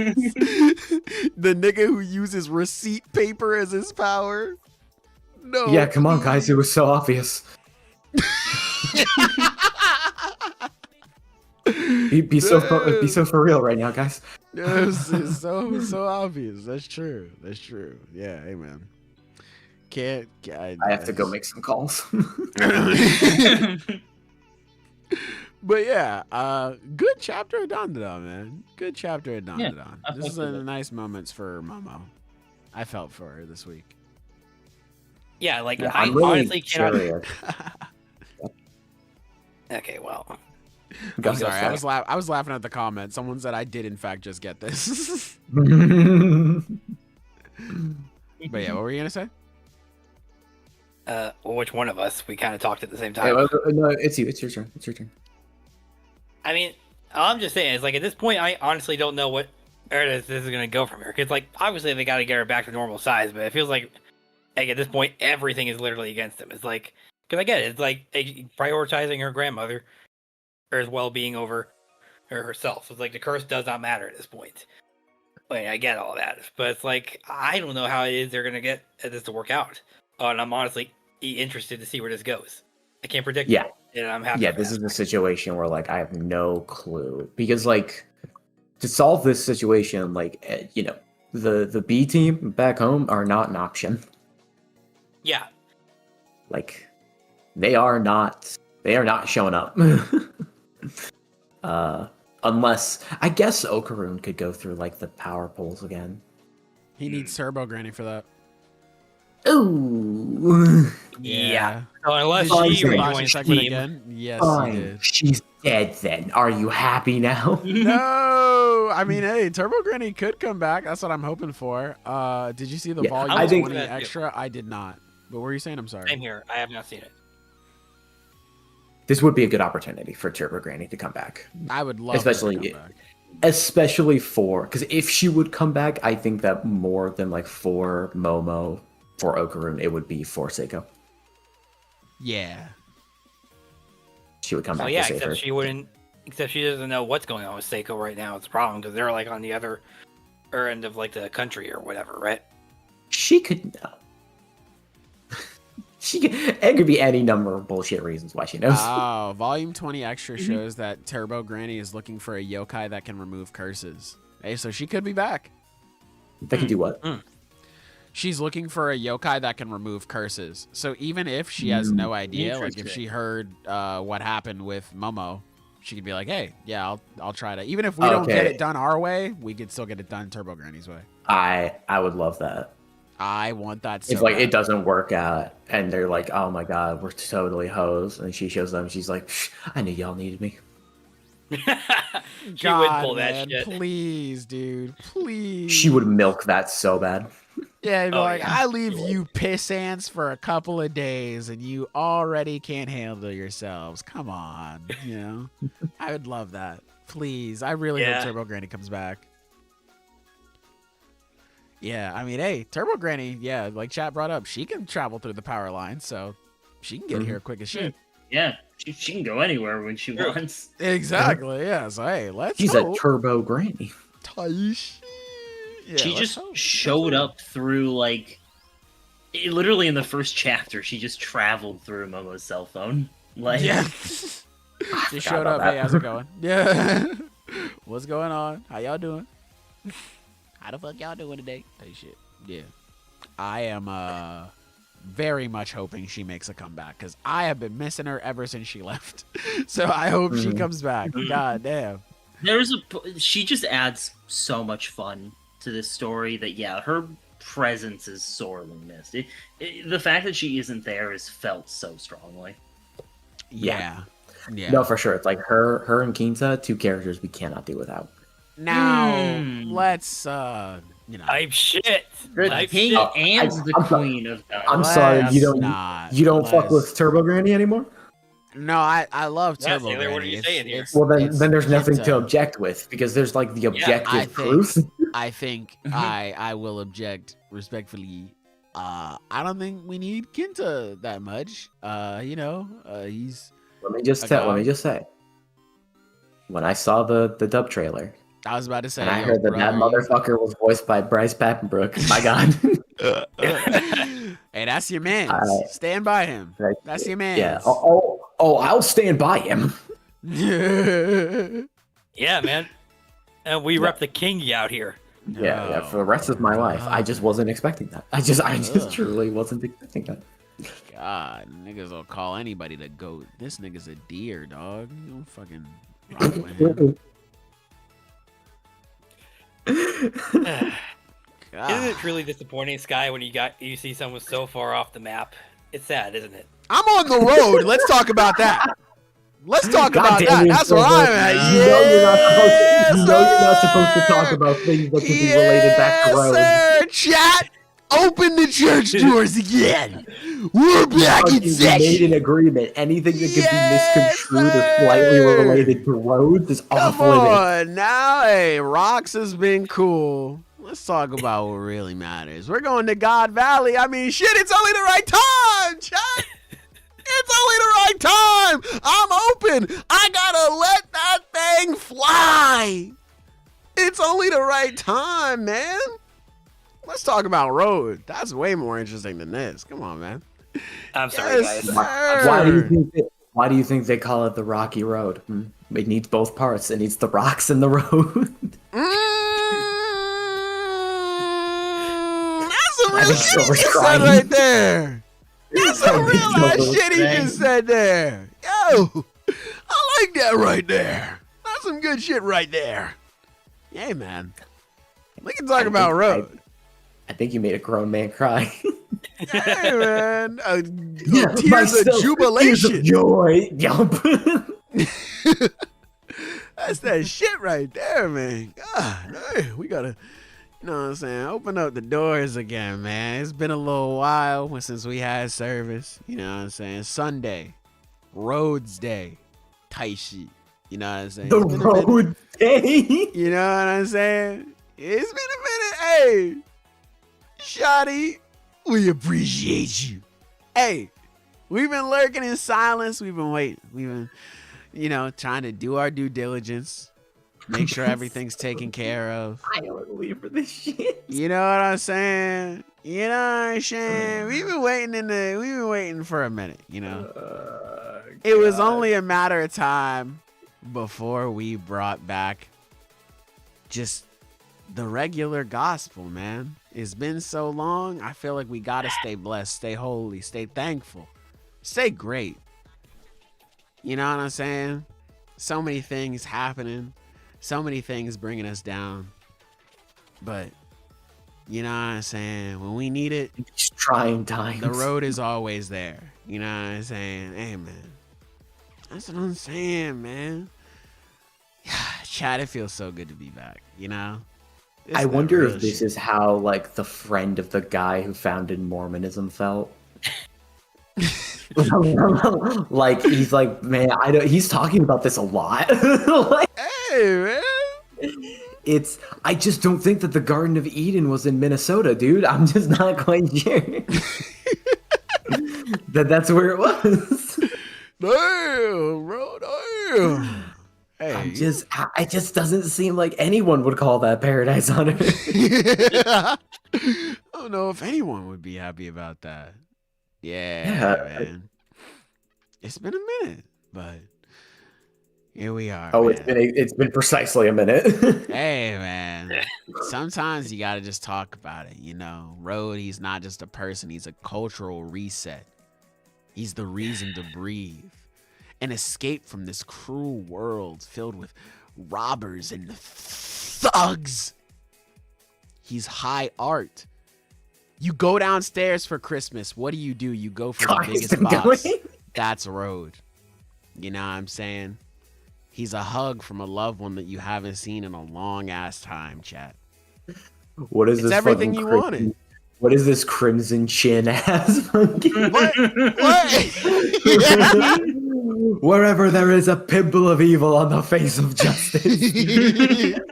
The nigga who uses receipt paper as his power. No. Yeah, come on, guys. It was so obvious. Be so for real right now, guys. It's so obvious. That's true. Yeah, hey man. I have to go make some calls. But yeah, good chapter of Dandadan, man. Good chapter of Dandadan. I This is fucked with a it. nice moments for Momo. I felt for her this week. Yeah, like Yeah, I I'm really honestly cannot. curious. Okay, well, Go I'm sorry, ahead. I was laughing at the comment. Someone said I did in fact just get this. But yeah, what were you gonna say? well, which one of us? We kind of talked at the same Hey, time. no, it's you. It's your turn. It's your turn. I mean, all I'm just saying is like at this point, I honestly don't know where this is gonna go from here. Because like obviously they got to get her back to normal size, but it feels like at this point everything is literally against him. It's like because I get it. It's like prioritizing her grandmother or his well-being over her herself. It's like the curse does not matter at this point. Like, I get all that, but it's like I don't know how it is they're gonna get this to work out. And I'm honestly interested to see where this goes. I can't predict. Yeah. it, and I'm happy. Yeah, for this that. is a situation where like I have no clue because like to solve this situation, like the B team back home are not an option. Yeah, Like they are not showing up. Unless I guess Okarun could go through like the power poles again. He needs Turbo Granny for that. Ooh. yeah. So unless Fine, she fine. rejoins the segment team, again. Yes, he Fine. did. She's dead then. Are you happy now? No, I mean, hey, Turbo Granny could come back. That's what I'm hoping for. Did you see the Yeah, volume I think- 20 extra? I did not. But what were you saying? I'm sorry. same here. I have not seen it. This would be a good opportunity for Turbo Granny to come back. I would love her to Especially- come back. Especially for because if she would come back, I think that more than like for Momo, for Okarun, it would be for Seiko. Yeah. She would come Oh back yeah, to save except her. she wouldn't. Except she doesn't know what's going on with Seiko right now. It's a problem because they're like on the other end of like the country or whatever, right? She could know. It could be any number of bullshit reasons why she knows. Oh, Volume 20 Extra shows that Turbo Granny is looking for a yokai that can remove curses. Hey, so she could be back. They can do what? She's looking for a yokai that can remove curses. So even if she has no idea, like if she heard what happened with Momo, she could be like, hey, yeah, I'll try to. Even if we don't get it done our way, we could still get it done Turbo Granny's way. I would love that. I want that so If like bad. it doesn't work out and they're like, oh my god, we're totally hoes, and she shows them, she's like, I knew y'all needed me. She would pull that shit. Please, dude, please. She would milk that so bad. Yeah, he'd be like, yeah. I leave you piss ants for a couple of days and you already can't handle yourselves. Come on, you know? I would love that. Please. I really hope Turbo Granny comes back. Yeah, I mean, hey, Turbo Granny, yeah, like chat brought up, she can travel through the power line, so she can get here quick as shit. Yeah, she can go anywhere when she wants. Exactly, yeah. So, hey, She's a Turbo Granny. Yeah, she just showed up through, like, literally in the first chapter, she just traveled through Momo's cell phone. Like, yeah. Just showed up, hey, how's it going? Yeah. What's going on? How y'all doing? How the fuck y'all doing today? Hey, shit. Yeah. I am very much hoping she makes a comeback because I have been missing her ever since she left. So I hope she comes back. God damn. She just adds so much fun to this story that, yeah, her presence is sorely missed. The fact that she isn't there is felt so strongly. Yeah. No, for sure. It's like her and Kinta, two characters we cannot do without. Now, let's, you know. Type shit. The king and the queen of that. I'm sorry, you don't fuck with Turbo Granny anymore? No, I love Turbo Taylor, Granny. what are you saying here? Well, then there's nothing to object with because there's like the objective proof. I think I will object respectfully. I don't think we need Kinta that much. You know, he's. Let me just say, when I saw the dub trailer, I was about to say, and I heard that motherfucker was voiced by Bryce Pappenbrook. My God. Hey, that's your man. Stand by him. That's your man. Yeah. Oh, I'll stand by him. Yeah, man. And we rep the king out here. Yeah. For the rest of my life, I just wasn't expecting that. I just truly wasn't expecting that. God, niggas will call anybody the goat. This nigga's a deer, dog. You don't fucking rock with him. Isn't it truly disappointing, Sky, when you see someone so far off the map? It's sad, isn't it? I'm on the road. Let's talk about that. Let's talk about that. That's where I'm at. You know you're not supposed to talk about things that can be related back to road. Sir, chat. Open the church doors again. We're back in We session. made an agreement. Anything that could be misconstrued or slightly related to roads is off Come limits. on now. Hey, Rocks has been cool. Let's talk about what really matters. We're going to God Valley. I mean, shit, it's only the right time, chat. It's only the right time. I'm open. I gotta let that thing fly. It's only the right time, man. Let's talk about road. That's way more interesting than this. Come on, man. I'm sorry, Yes, guys. sir. Why do you think they call it the Rocky Road? It needs both parts. It needs the rocks and the road. That's some real shit he just said right there. That's some real ass shit he just said there. Yo, I like that right there. That's some good shit right there. Hey, man. We can talk about road. I think you made a grown man cry. Hey, man. Yeah, Tears of jubilation. Tears of joy. Yump. That's that shit right there, man. God, hey, we gotta, you know what I'm saying, open up the doors again, man. It's been a little while since we had service. You know what I'm saying? Sunday, Roads Day, Taishi. You know what I'm saying? The road day. You know what I'm saying? It's been a minute. Hey, Shotty, we appreciate you. Hey, we've been lurking in silence. We've been waiting. We've been, you know, trying to do our due diligence. Make sure everything's taken care of. I don't leave for this shit. You know what I'm saying? You know what I'm saying? We've been waiting for a minute, you know. It was only a matter of time before we brought back just the regular gospel, man. It's been so long. I feel like we gotta stay blessed, stay holy, stay thankful, stay great. You know what I'm saying? So many things happening, so many things bringing us down. But you know what I'm saying? When we need it, These trying times. the road is always there. You know what I'm saying? Hey, man. That's what I'm saying, man. Chad, it feels so good to be back, you know? I wonder if this is how, like, the friend of the guy who founded Mormonism felt. Like, he's like, man, he's talking about this a lot. Like, hey, man. I just don't think that the Garden of Eden was in Minnesota, dude. I'm just not quite sure that's where it was. Damn, bro, damn. Hey, It just doesn't seem like anyone would call that paradise on earth. I don't know if anyone would be happy about that. Yeah, man. It's been a minute, but here we are. Oh, man. it's been precisely a minute. Hey, man. Sometimes you gotta just talk about it, you know. Road, he's not just a person, he's a cultural reset. He's the reason to breathe. An escape from this cruel world filled with robbers and thugs. He's high art. You go downstairs for Christmas. What do? You go for the biggest box. That's Road. You know what I'm saying? He's a hug from a loved one that you haven't seen in a long ass time, chat. What is It's this? everything you wanted. What is this crimson chin ass? What? Wherever there is a pimple of evil on the face of justice,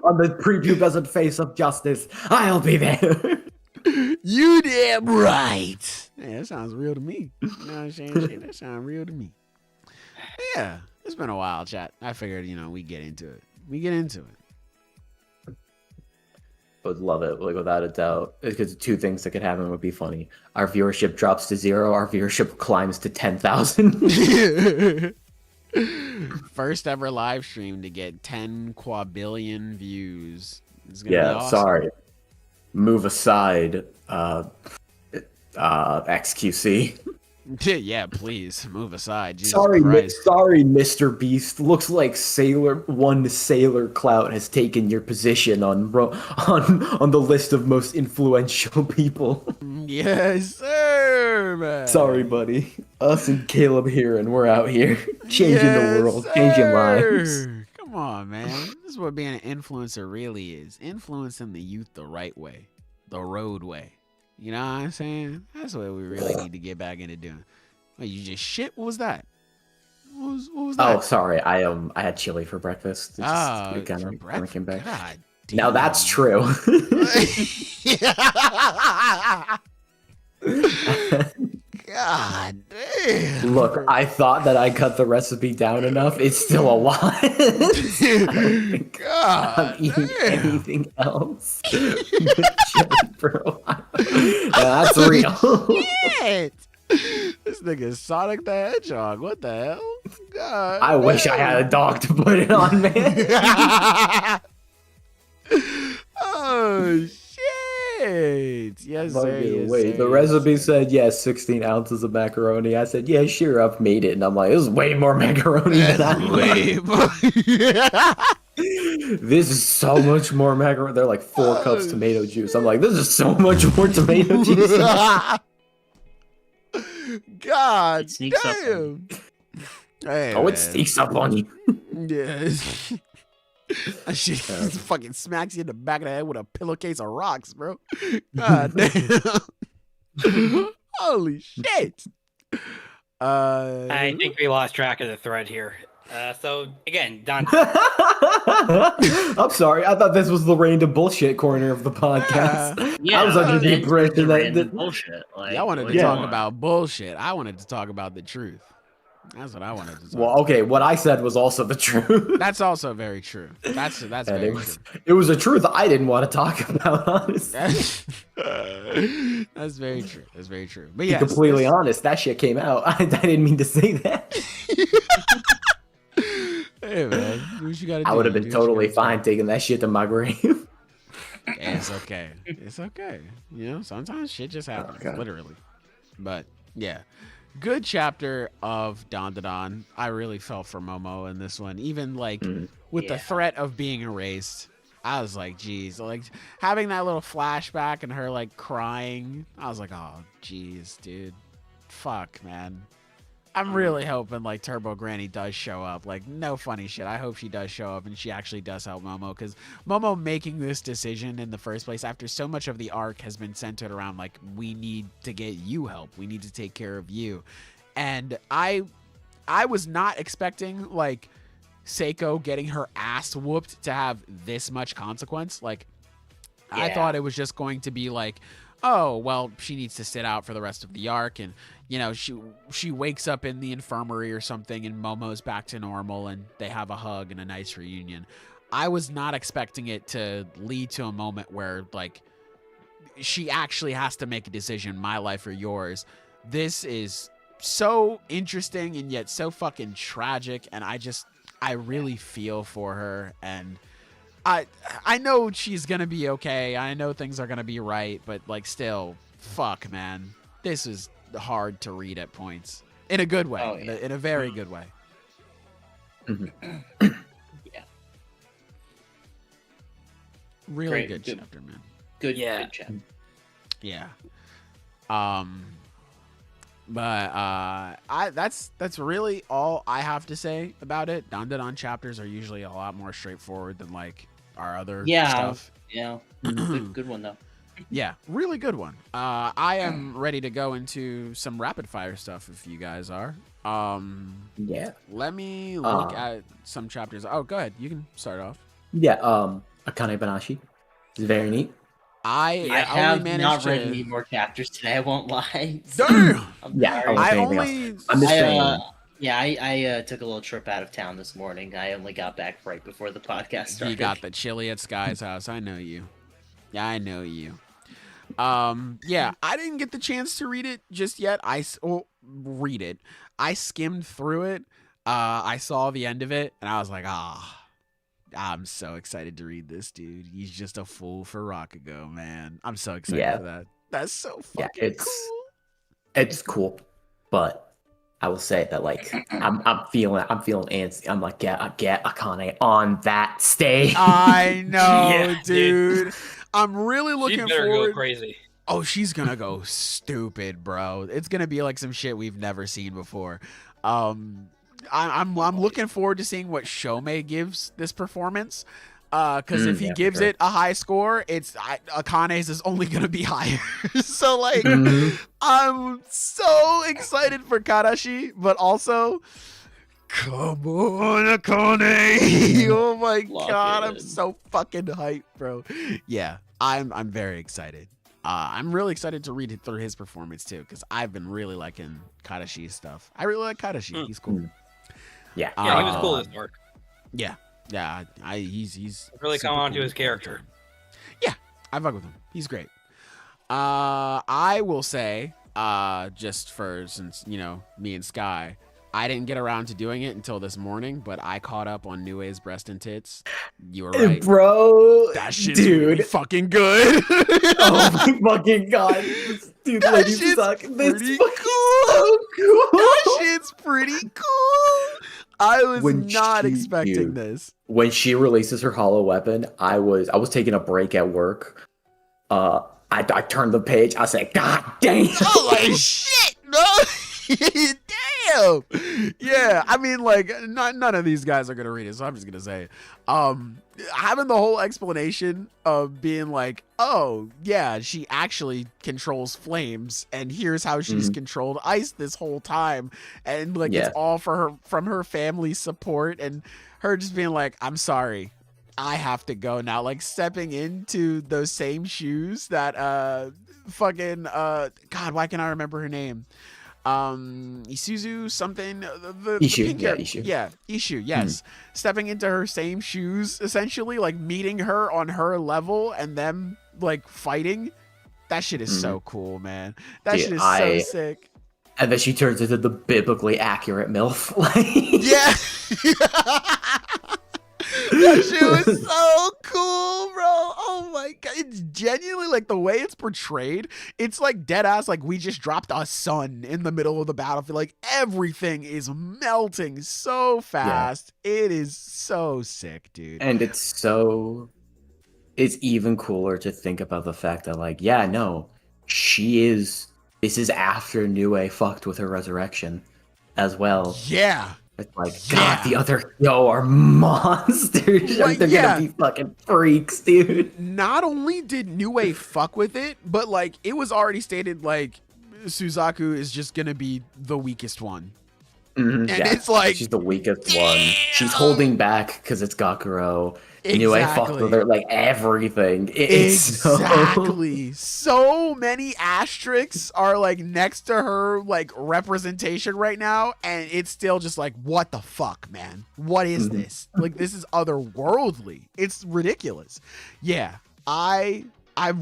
on the prepubescent face of justice, I'll be there. You damn right. Yeah, that sounds real to me. You know what I'm saying? Shit, that sounds real to me. Yeah, it's been a while, chat. I figured, we get into it. Would love it, like without a doubt. Because two things that could happen would be funny. Our viewership drops to 0. Our viewership climbs to 10,000. First ever live stream to get 10 quadrillion views. It's gonna be awesome. Sorry. Move aside, XQC. Yeah, please move aside. Jesus Sorry, Christ. sorry, Mr. Beast. Looks like Sailor Clout has taken your position on the list of most influential people. Yes, sir, man. Sorry, buddy. Us and Caleb here, and we're out here changing the world, changing lives. Come on, man. This is what being an influencer really is. Influencing the youth the right way, the road way. You know what I'm saying? That's what we really need to get back into doing. Wait, you just shit? What was that? What was that? Oh, sorry. I had chili for breakfast. For breakfast. God damn. Now that's true. God damn. Look, I thought that I cut the recipe down enough. It's still a lot. God I'm eating damn. anything else. For a while. Yeah, that's real. Shit. This nigga Sonic the Hedgehog. What the hell? God I wish I had a dog to put it on, man. Oh shit! Yes, sir. Yes, Wait, sir, the yes, recipe sir. said 16 ounces of macaroni. I said, yeah, sure, I've made it, and I'm like, this is way more macaroni than I Way more. This is so much more macaroni. They're like 4 cups tomato juice. I'm like, this is so much more tomato juice. God It sneaks up on damn. Hey, Oh, man. it sneaks up on you. Yes. That shit fucking smacks you in the back of the head with a pillowcase of rocks, bro. God damn. Holy shit. I think we lost track of the thread here. So again, Don. I'm sorry. I thought this was the random bullshit corner of the podcast. Yeah, I was under the it's impression random that bullshit. Like, y'all wanted what to do you talk want? about bullshit. I wanted to talk about the truth. That's what I wanted to talk Well, okay, what I said was also the truth. That's also very true. That's very true. It was a truth I didn't want to talk about, honestly. That's very true. That's very true. But To be yeah, completely honest, that shit came out. I didn't mean to say that. Hey man, do what you gotta do. I would have been Do what you totally gotta fine taking that shit to my grave. do. It's okay. It's okay. You know, sometimes shit just happens, God. literally. But yeah, good chapter of Dandadan. I really felt for Momo in this one, even like with the threat of being erased. I was like, geez, like having that little flashback and her like crying. I was like, oh, geez, dude, fuck, man. I'm really hoping like Turbo Granny does show up. Like, no funny shit. I hope she does show up and she actually does help Momo, because Momo making this decision in the first place after so much of the arc has been centered around like, we need to get you help. We need to take care of you. And I was not expecting like Seiko getting her ass whooped to have this much consequence. Like, I thought it was just going to be like, oh, well, she needs to sit out for the rest of the arc, and you know, she wakes up in the infirmary or something and Momo's back to normal and they have a hug and a nice reunion. I was not expecting it to lead to a moment where like she actually has to make a decision, my life or yours. This is so interesting and yet so fucking tragic, and I really feel for her, and I know she's gonna be okay. I know things are gonna be right, but like still, fuck, man. This is hard to read at points. In a good way. Oh, yeah. In a very good way. Yeah. Really Great, good chapter, man. Good Yeah. chapter. Yeah. But that's really all I have to say about it. Dandadan chapters are usually a lot more straightforward than like our other stuff. Yeah. Good one though. Yeah, really good one. I am ready to go into some rapid fire stuff if you guys are. Yeah. Let me look at some chapters. Oh, go ahead. You can start off. Yeah, Akane Banashi. It's very neat. I have only not managed read to... any more chapters today. I won't lie. Damn! Yeah, sorry. I anything only... else. I'm just saying. I took a little trip out of town this morning. I only got back right before the podcast started. You got the chili at Sky's house. I know you. Yeah, I know you. Yeah, I didn't get the chance to read it just yet. Read it. I skimmed through it. I saw the end of it, and I was like, I'm so excited to read this, dude. He's just a fool for Rakugo, man. I'm so excited for that. That's so fucking cool. It's cool, but I will say that like I'm feeling antsy. I'm like, get Akane on that stage. I know, Yeah, dude. I'm really looking She better forward. go crazy. Oh, she's gonna go stupid, bro. It's gonna be like some shit we've never seen before. I'm looking forward to seeing what Shomei gives this performance. Because if he gives it a high score, Akane's is only gonna be higher. So like, I'm so excited for Karashi, but also, come on, Akane! Oh my god, I'm so fucking hyped, bro. Yeah, I'm very excited. I'm really excited to read through his performance too, because I've been really liking Karashi's stuff. I really like Karashi. He's cool. Yeah, He was cool this arc. Yeah, he's Really super come on to cool. his character. Yeah, I fuck with him. He's great. I will say, just for since me and Sky, I didn't get around to doing it until this morning, but I caught up on Nue's Breast and Tits. You were right, bro. that shit's dude, really fucking good. oh my fucking god, dude, That ladies shit's suck. This pretty fucking cool. so cool. That shit's pretty cool. I was not expecting this. When she releases her hollow weapon, I was taking a break at work. I turned the page. I said, "God damn!" Holy shit, bro! Damn. Yeah, I mean, like, none of these guys are gonna read it, so I'm just gonna say, having the whole explanation of being like, oh yeah, she actually controls flames, and here's how she's controlled ice this whole time, and like it's all for her from her family support, and her just being like, I'm sorry, I have to go now, like stepping into those same shoes that fucking God, why can't I remember her name? Isuzu something, the Ishu, pink yeah, hair, Ishu. yeah, Ishu, yes, stepping into her same shoes, essentially, like meeting her on her level and them like fighting. That shit is so cool, man. That Dude, shit is so sick. And then she turns into the biblically accurate MILF. Like, Yeah. That shit was so cool, bro. Oh my god. It's genuinely like the way it's portrayed. It's like dead ass, like we just dropped a sun in the middle of the battlefield. Like everything is melting so fast. Yeah. It is so sick, dude. And it's even cooler to think about the fact that, like, yeah, no, this is after Nue fucked with her resurrection as well. Yeah. It's like, God, the other are monsters. Like, they're gonna be fucking freaks, dude. Not only did Nue fuck with it, but like it was already stated like Suzaku is just gonna be the weakest one. And it's like she's the weakest one. She's holding back because it's Gakuro. Nue fucked with her, like everything. Exactly. So many asterisks are like next to her like representation right now, and it's still just like, what the fuck, man? What is this? Like, this is otherworldly. It's ridiculous. Yeah, I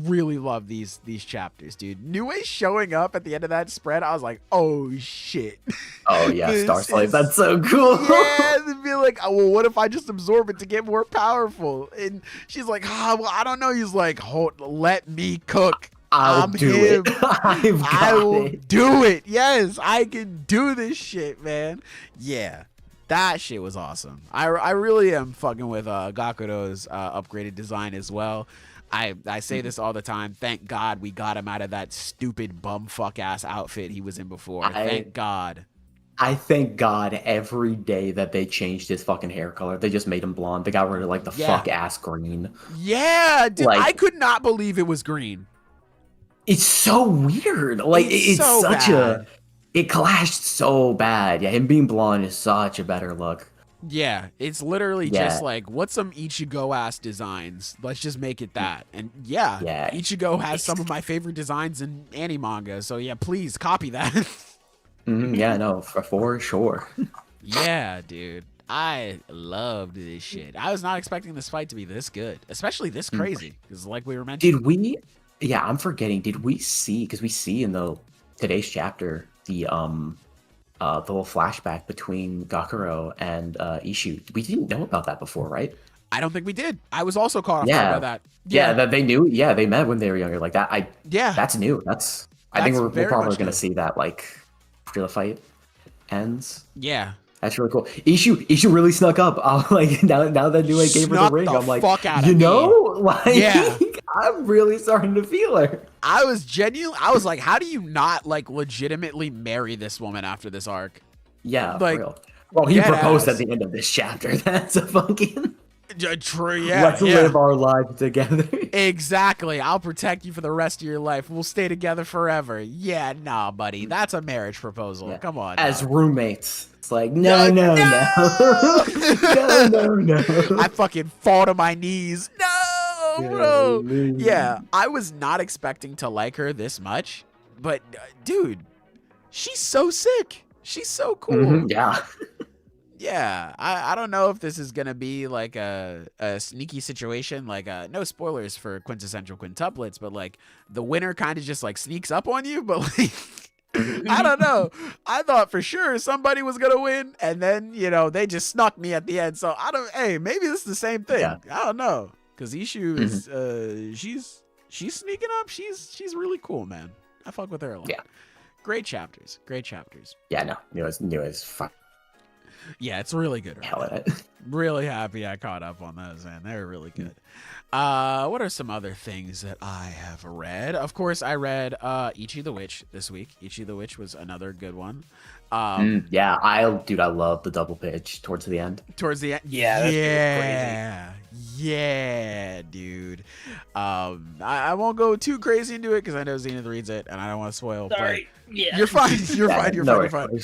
really love these chapters, dude. Nue showing up at the end of that spread, I was like, oh shit. Oh yeah, Star Slave, that's so cool. Yeah, to be like, oh, well, what if I just absorb it to get more powerful? And she's like, well, I don't know. He's like, let me cook. I'll do it. I will do it. Yes, I can do this shit, man. Yeah. That shit was awesome. I really am fucking with Gakuro's upgraded design as well. I say this all the time. Thank God we got him out of that stupid bumfuck ass outfit he was in before. Thank God. I thank God every day that they changed his fucking hair color. They just made him blonde. They got rid of like the fuck ass green. Yeah, dude, like, I could not believe it was green. It's so weird. Like it's so such bad. It clashed so bad. Yeah, him being blonde is such a better look. Yeah, it's literally just like, what's some Ichigo ass designs? Let's just make it that. And yeah, Ichigo has some of my favorite designs in anime manga. So yeah, please copy that. Yeah, no, for sure. Yeah, dude. I loved this shit. I was not expecting this fight to be this good, especially this crazy. Because like we were mentioning. I'm forgetting. Did we see, because we see in today's chapter, the little flashback between Gakuro and Ishu. We didn't know about that before, right? I don't think we did. I was also caught off guard by that. Yeah, that they knew. Yeah, they met when they were younger. Like that. That's new. I think we're probably going to see that like after the fight ends. Yeah. That's really cool. Ishu really snuck up. Like now that Nue gave her the ring, I'm like, I'm really starting to feel her. I was like, how do you not like legitimately marry this woman after this arc? Yeah, like, real. Well, he proposed at the end of this chapter. That's a fucking true. Yeah, let's live our lives together. Exactly. I'll protect you for the rest of your life. We'll stay together forever. Yeah, nah, buddy. That's a marriage proposal. Yeah. Come on. As roommates. It's like, no. No. I fucking fall to my knees. No, bro. Yeah, I was not expecting to like her this much, but dude, she's so sick. She's so cool. Yeah. Yeah, I don't know if this is going to be like a sneaky situation, like no spoilers for quintessential quintuplets, but like the winner kind of just like sneaks up on you, but like I don't know. I thought for sure somebody was going to win, and then, they just snuck me at the end. So maybe this is the same thing. Yeah. I don't know. Because Ishu is, she's sneaking up. She's really cool, man. I fuck with her a lot. Yeah. Great chapters. Yeah, no. New is fun. Yeah, it's really good. Hell of it. Really happy I caught up on those, man. They're really good. What are some other things that I have read? Of course, I read Ichi the Witch this week. Ichi the Witch was another good one. Yeah, I love the double page towards the end. Yeah, yeah, dude. I won't go too crazy into it because I know Zenith reads it and I don't want to spoil. Sorry. Yeah. You're fine. You're fine.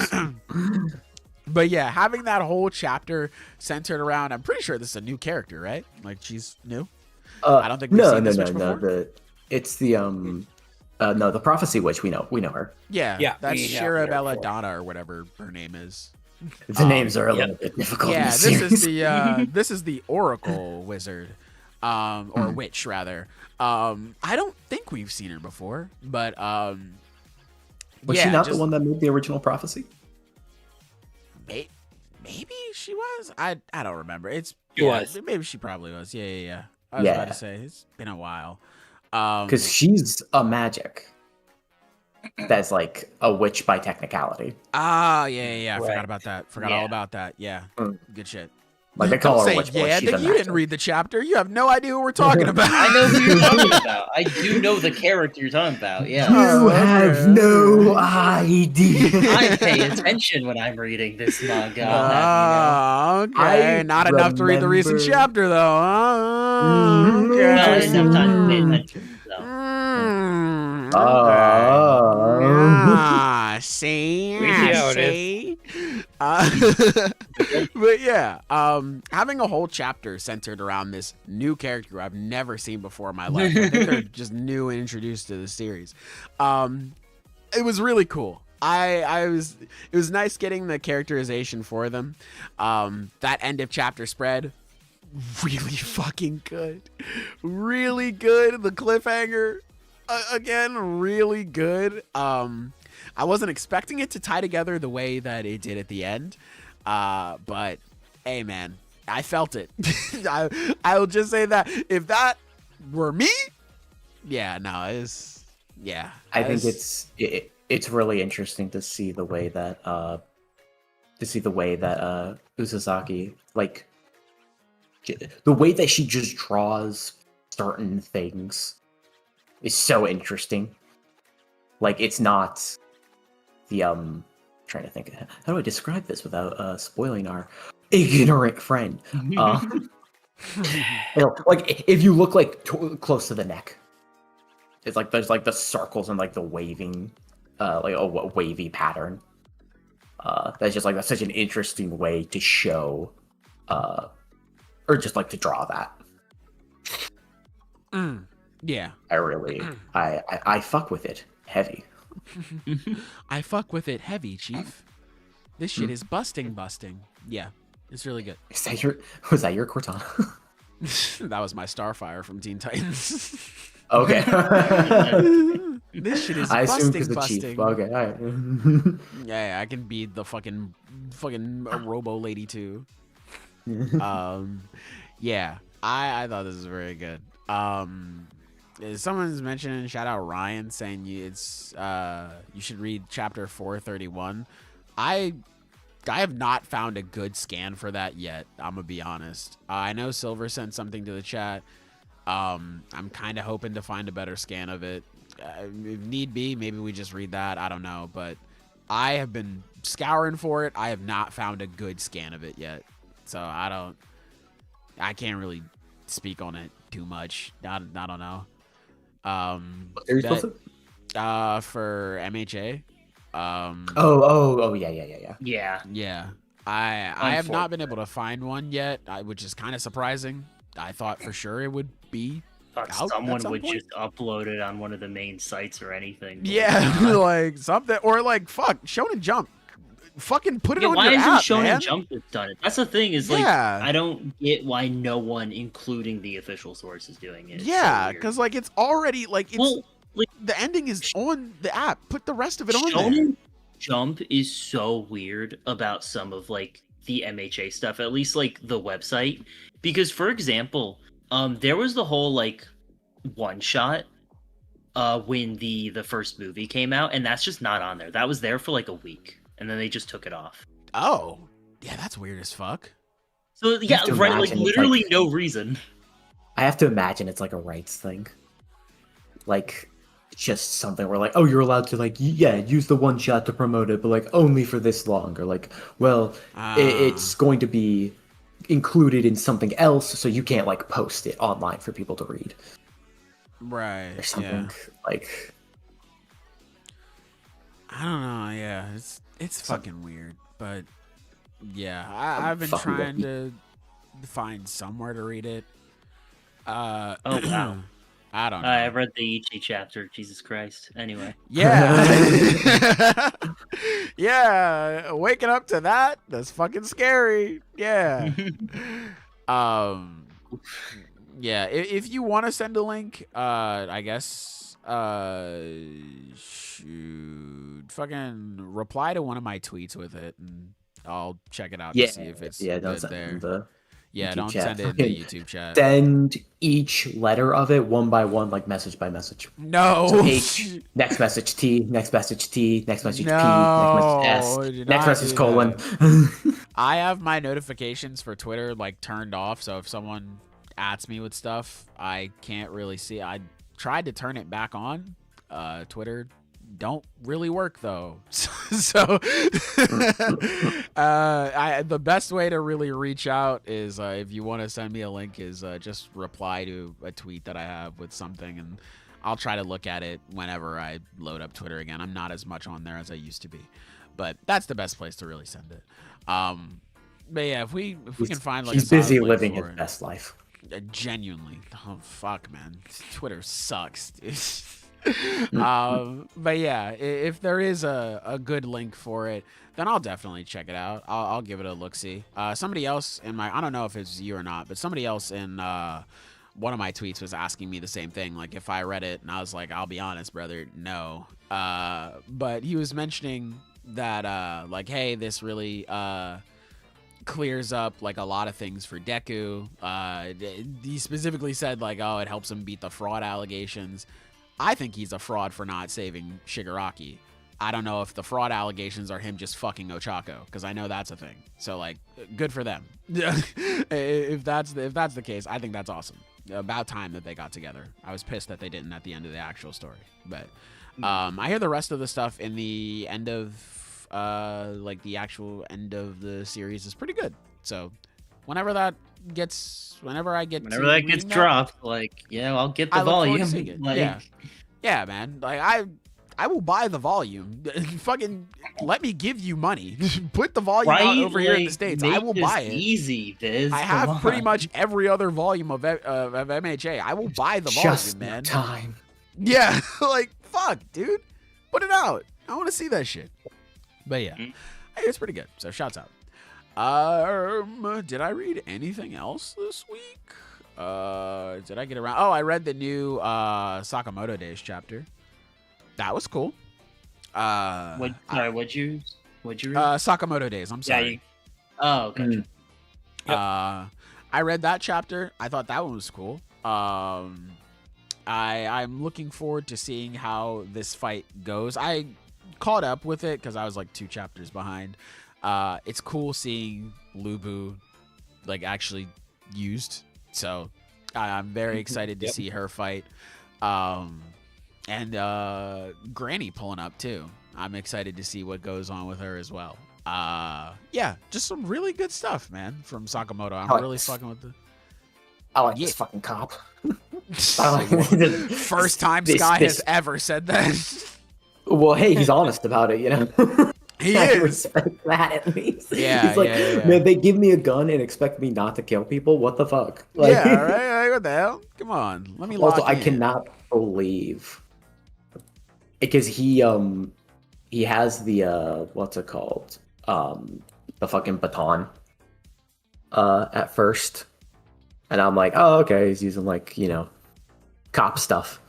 But yeah, having that whole chapter centered around, I'm pretty sure this is a new character, right? Like she's new. I don't think we've seen this much before. It's the No, the Prophecy Witch. We know her. Yeah, that's we have Shira her for- Belladonna or whatever her name is. The names are a little bit difficult. Yeah, in this series. is the this is the Oracle Wizard, or Witch rather. I don't think we've seen her before, but Was yeah, she not just- the one that made the original Prophecy? Maybe she was. I don't remember. She was. Maybe she probably was. Yeah. I was Yeah. about to say it's been a while. Because she's a magic. That's like a witch by technicality. Yeah. I forgot Right. about that. Forgot Yeah. all about that. Yeah, Mm. good shit. Like they call Don't her say a witch, but yeah, she's a you didn't magic. read the chapter. You have no idea what we're talking about. I know who you're talking about. I do know the character you're talking about. Yeah. You okay. have no idea. I pay attention when I'm reading this manga. I'll have Okay. I Not enough to read the recent remember- chapter, though. Mhm. you know. No, I didn't have time to pay Okay. attention. So. See, We see how it see. But yeah, having a whole chapter centered around this new character I've never seen before in my life. I think they're just new and introduced to the series. It was really cool. It was nice getting the characterization for them. That end of chapter spread, really fucking good. Really good. The cliffhanger, again, really good. I wasn't expecting it to tie together the way that it did at the end. But hey, man, I felt it. I'll just say that if that were me, yeah, no, it's, yeah. I think it's really interesting to see the way that Uzusaki, like the way that she just draws certain things is so interesting. Like it's not the trying to think, how do I describe this without spoiling our ignorant friend? You know, like if you look like close to the neck, it's like there's like the circles and like the waving, like a wavy pattern. That's just like that's such an interesting way to show, or just like to draw that. Yeah. I really, I fuck with it heavy. I fuck with it heavy, Chief. This shit is busting. Yeah, it's really good. Was that your Cortana? That was my Starfire from Teen Titans. Okay. This shit is I assume busting. because the chief. Okay, all right. Yeah, I can be the fucking Robo Lady too. Yeah, I thought this was very good. Someone's mentioning, shout out Ryan, saying you should read chapter 431. I have not found a good scan for that yet. I'm gonna be honest. I know Silver sent something to the chat. I'm kind of hoping to find a better scan of it. If need be, maybe we just read that. I don't know, but I have been scouring for it. I have not found a good scan of it yet, so I can't really speak on it too much. I don't know. What series was it? For MHA. Oh, yeah. Yeah. I have not been able to find one yet, which is kind of surprising. I thought for sure it would be Thought out at someone some would point. just upload it on one of the main sites or anything. but Yeah, nah. like something, or like fuck Shonen Jump, fucking put it Yeah, on why your isn't app, Shonen man. Jump that's done it? That's the thing is like Yeah. I don't get why no one, including the official source, is doing it. It's so Yeah, weird. because like it's already like it's well, like the ending is on the app. Put the rest of it on there. Shonen Jump is so weird about some of like the MHA stuff, at least like the website, because for example, there was the whole like one shot when the first movie came out, and that's just not on there. That was there for like a week, and then they just took it off. Oh, yeah, that's weird as fuck. So yeah, have to right, like imagine it's literally like- no reason. I have to imagine it's like a rights thing. Like, just something where like, oh, you're allowed to like, yeah, use the one shot to promote it, but like only for this long, or like, well, it's going to be included in something else, so you can't like post it online for people to read, Right. or something like. I don't know. Yeah, it's fucking weird, but yeah, I've been fucking trying to find somewhere to read it. Oh wow. I don't know. I read the Ichi chapter. Jesus Christ. Anyway. Yeah. Yeah. Waking up to that's fucking scary. Yeah. Yeah. If you want to send a link, I guess, shoot, fucking reply to one of my tweets with it, and I'll check it out to see if it's don't good send there. the Yeah, YouTube don't chat. send it in the YouTube chat. Send each letter of it one by one, like message by message. No. So H, next message T, next message T, next message P, No, next message do S, next not message do colon. I have my notifications for Twitter like turned off, so if someone ats me with stuff, I can't really see. I tried to turn it back on. Twitter don't really work though. So the best way to really reach out is if you want to send me a link is just reply to a tweet that I have with something, and I'll try to look at it whenever I load up Twitter again. I'm not as much on there as I used to be, but that's the best place to really send it. But yeah, if we can find like he's a solid busy link living for his it. best life. Genuinely, oh fuck, man, Twitter sucks, dude. But yeah, if there is a good link for it, then I'll definitely check it out. I'll give it a look-see. Somebody else in my, I don't know if it's you or not, but somebody else in one of my tweets was asking me the same thing, like if I read it, and I was like, I'll be honest, brother, no. But he was mentioning that like, hey, this really clears up like a lot of things for Deku. He specifically said like, oh, it helps him beat the fraud allegations. I think he's a fraud for not saving Shigaraki. I don't know if the fraud allegations are him just fucking Ochako, because I know that's a thing. So like, good for them. if that's the case, I think that's awesome. About time that they got together. I was pissed that they didn't at the end of the actual story. But I hear the rest of the stuff in the end of like the actual end of the series is pretty good. So whenever that gets dropped, like, yeah, I'll get the volume. Like, yeah, man. Like I will buy the volume. Fucking let me give you money. Put the volume out over here in the States. I will buy it. Easy, Biz. I have pretty much every other volume of MHA. I will buy the Just volume, man. time. Yeah, like fuck, dude. Put it out. I want to see that shit. But yeah, it's pretty good. So shouts out. Did I read anything else this week? Did I get around? Oh, I read the new Sakamoto Days chapter. That was cool. What'd you read? Sakamoto Days. I'm sorry. Oh, gotcha. I read that chapter. I thought that one was cool. I'm looking forward to seeing how this fight goes. I caught up with it because I was like 2 chapters behind. It's cool seeing Lubu like actually used. So I'm very excited to see her fight. And Granny pulling up too. I'm excited to see what goes on with her as well. Yeah, just some really good stuff, man, from Sakamoto. I'm really fucking with the. I like this fucking cop. First time Sky has ever said that. Well, hey, he's honest about it, you know. He I is. respect that at least. Yeah, he's like, yeah. man, they give me a gun and expect me not to kill people. What the fuck? Like, yeah, right. Like, what the hell? Come on, let me. Also, I in. cannot believe because he has the what's it called? The fucking baton. At first, and I'm like, oh, okay, he's using like, you know, cop stuff.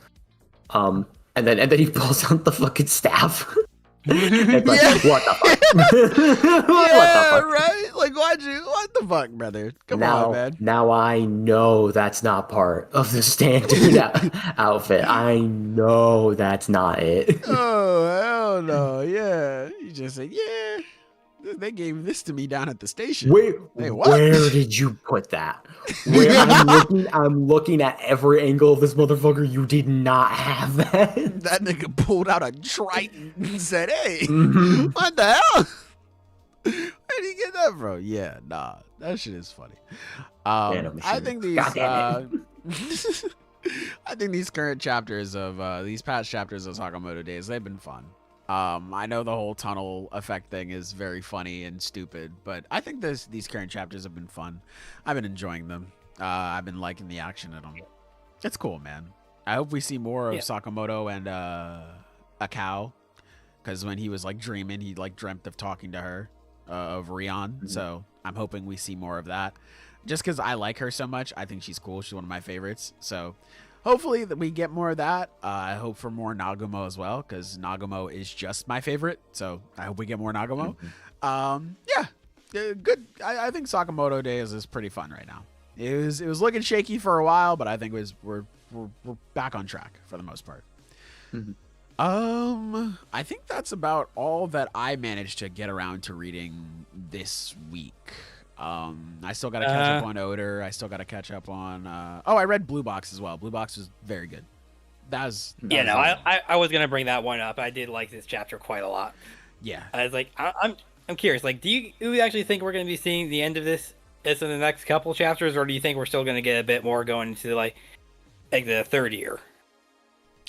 And then he pulls out the fucking staff. It's like, Yeah. what the fuck? What the fuck? Right? Like, what the fuck, brother? Come on, man. Now I know that's not part of the standard outfit. I know that's not it. Oh, hell no. Yeah. You just said, yeah. They gave this to me down at the station. Wait, Hey, what? where did you put that? Where I'm looking at every angle of this motherfucker. You did not have that. That nigga pulled out a Triton and said, hey, Mhm. what the hell? Where did he get that from? Yeah, nah. That shit is funny. I think these I think these current chapters of these past chapters of Sakamoto Days, they've been fun. I know the whole tunnel effect thing is very funny and stupid, but I think these current chapters have been fun. I've been enjoying them. I've been liking the action in them. It's cool, man. I hope we see more of Yeah. Sakamoto and Akao, because when he was like dreaming, he like dreamt of talking to her, of Rion. So I'm hoping we see more of that. Just because I like her so much, I think she's cool. She's one of my favorites. So hopefully that we get more of that. I hope for more Nagumo as well, because Nagumo is just my favorite. So I hope we get more Nagumo. Yeah, good. I think Sakamoto Days is pretty fun right now. It was looking shaky for a while, but I think we're back on track for the most part. I think that's about all that I managed to get around to reading this week. I still got to catch up on Odor. I still got to catch up on. I read Blue Box as well. Blue Box was very good. I was gonna bring that one up. I did like this chapter quite a lot. Yeah, I was like, I'm curious. Like, do you actually think we're gonna be seeing the end of this in the next couple chapters, or do you think we're still gonna get a bit more going into like the third year?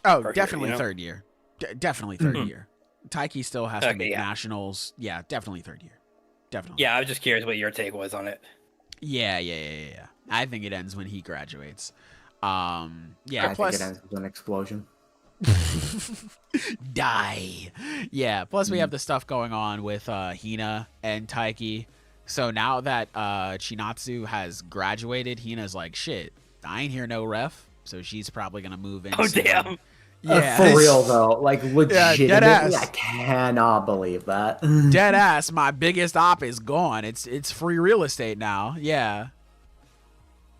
Oh, definitely third year. Definitely third year. Taiki still has to make nationals. Yeah, definitely third year. Definitely. Yeah, I was just curious what your take was on it. Yeah. I think it ends when he graduates. I think it ends with an explosion. Die. Yeah. Plus, we have the stuff going on with Hina and Taiki. So now that Chinatsu has graduated, Hina's like, shit, I ain't hear no ref. So she's probably gonna move in. Oh damn. Yeah, for real though, like legitimately, dead ass. I cannot believe that. Dead ass. My biggest op is gone. It's free real estate now. Yeah.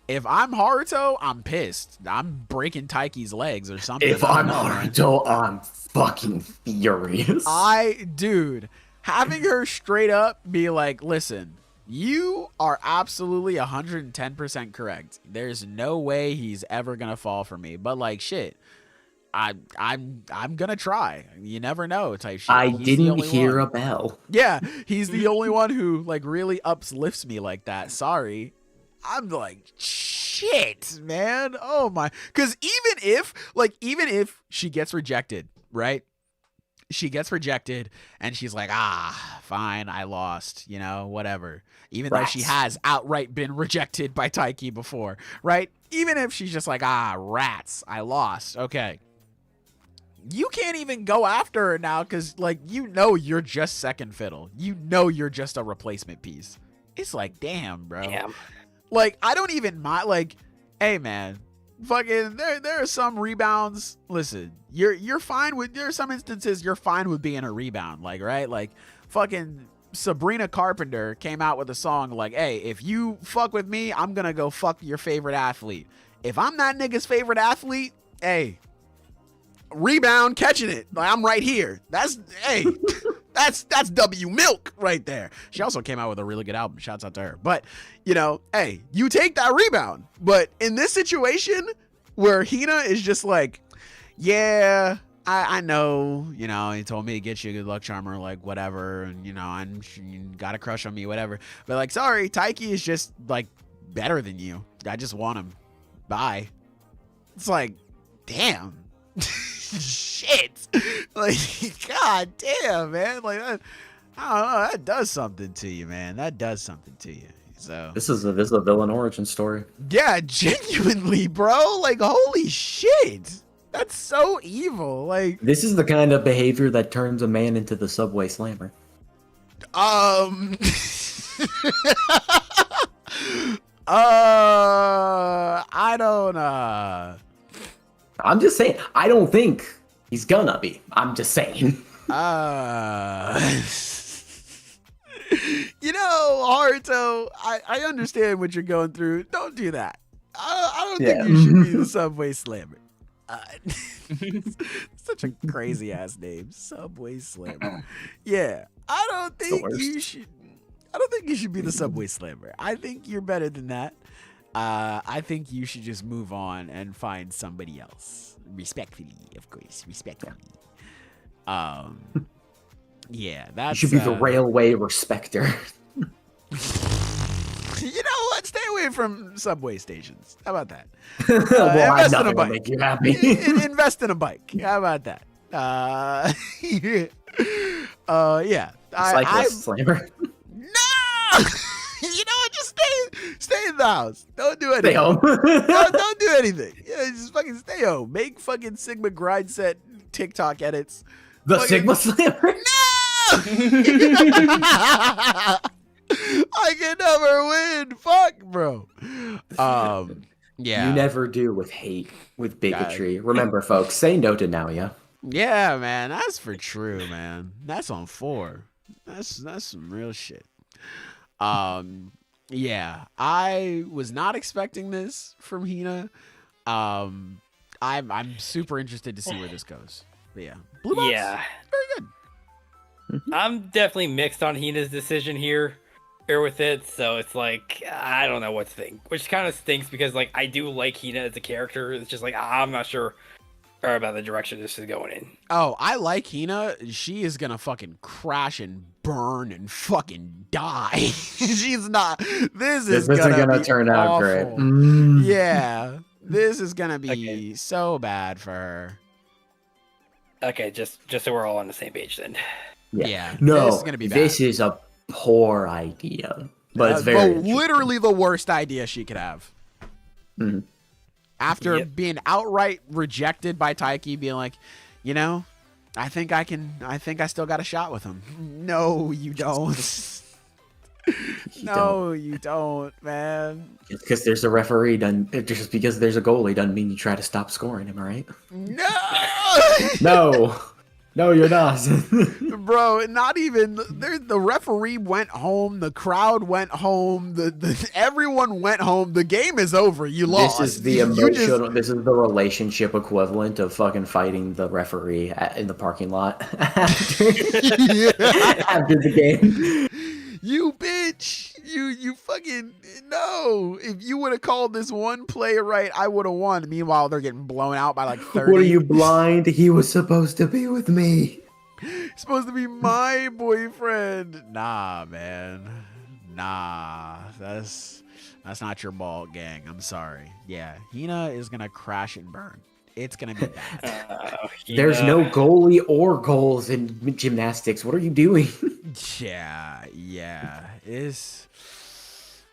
If I'm Haruto, I'm pissed. I'm breaking Taiki's legs or something. If I'm Haruto, I'm fucking furious. Dude, having her straight up be like, listen, you are absolutely 110% correct. There's no way he's ever gonna fall for me. But like, shit. I'm gonna try. You never know, type shit. I didn't hear a bell. Yeah, he's the only one who like really uplifts me like that. Sorry. I'm like, shit, man. Oh my. Because even if she gets rejected, right? She gets rejected and she's like, fine, I lost, whatever. Even though she has outright been rejected by Taiki before, right? Even if she's just like, rats, I lost. Okay. You can't even go after her now because, like, you're just second fiddle. You're just a replacement piece. It's like, damn, bro. Damn. Like, I don't even mind. Like, hey, man, fucking, there are some rebounds. Listen, you're fine with. There are some instances you're fine with being a rebound. Like, right? Like, fucking Sabrina Carpenter came out with a song like, hey, if you fuck with me, I'm gonna go fuck your favorite athlete. If I'm that nigga's favorite athlete, hey. Rebound catching it. Like, I'm right here. That's W Milk right there. She also came out with a really good album. Shouts out to her. But, hey, you take that rebound. But in this situation where Hina is just like, yeah, I know, he told me to get you a good luck charmer, like whatever. And, you got a crush on me, whatever. But like, sorry, Taiki is just like better than you. I just want him. Bye. It's like, damn. Shit, like, god damn, man, like, I don't know, that does something to you, man. That does something to you. So this is a villain origin story. Yeah, genuinely, bro. Like, holy shit, that's so evil. Like, this is the kind of behavior that turns a man into the subway slammer. I don't I'm just saying, I don't think he's gonna be. I'm just saying. Haruto, I understand what you're going through. Don't do that. I don't think you should be the Subway Slammer. Such a crazy ass name, Subway Slammer. Yeah, I don't think you should. I don't think you should be the Subway Slammer. I think you're better than that. I think you should just move on and find somebody else. Respectfully, of course. Respectfully. Yeah, that's... You should be the railway respecter. You know what? Stay away from subway stations. How about that? Well, invest in a bike. Make you happy. Invest in a bike. How about that? Yeah. Cyclist slammer. No! You know what? Just stay... Stay in the house. Don't do anything. Stay home. Don't do anything. Yeah, just fucking stay home. Make fucking Sigma grind set TikTok edits. The Fucking- Sigma Slammer. No! I can never win. Fuck, bro. Yeah. You never do with hate, with bigotry. Remember, folks, say no to Naoya. Yeah, man. That's for true, man. That's on 4. That's some real shit. Yeah. I was not expecting this from Hina. I'm super interested to see where this goes. But yeah. Blue Box, Yeah. very good. I'm definitely mixed on Hina's decision here with it, so it's like I don't know what to think, which kind of stinks because like I do like Hina as a character. It's just like I'm not sure about the direction this is going in. Oh, I like Hina. She is gonna fucking crash and burn and fucking die. She's not. This is This isn't gonna gonna be turn out great. awful. Mm. Yeah, this is gonna be Okay. so bad for her. Okay, just so we're all on the same page then. Yeah, No, this is gonna be bad. this is a poor idea, but it's very interesting. literally the worst idea she could have. Mhm. After Yep. being outright rejected by Taiki, being like, you know, I think I still got a shot with him. No, you don't. No, you don't, man. Just because there's a referee, just because there's a goalie doesn't mean you try to stop scoring. Am I right? No. No, no, you're not. Bro, not even the referee went home, the crowd went home, the everyone went home. The game is over. You lost. This is the You emotional. This is the relationship equivalent of fucking fighting the referee in the parking lot after, after the game. You bitch. You fucking no. If you would have called this one play right, I would have won. Meanwhile, they're getting blown out by like 30. What are you blind? He was supposed to be with me. Supposed to be my boyfriend. Nah, man. Nah. That's not your ball, gang. I'm sorry. Yeah, Hina is gonna crash and burn. It's gonna be bad. There's no goalie or goals in gymnastics. What are you doing? Yeah.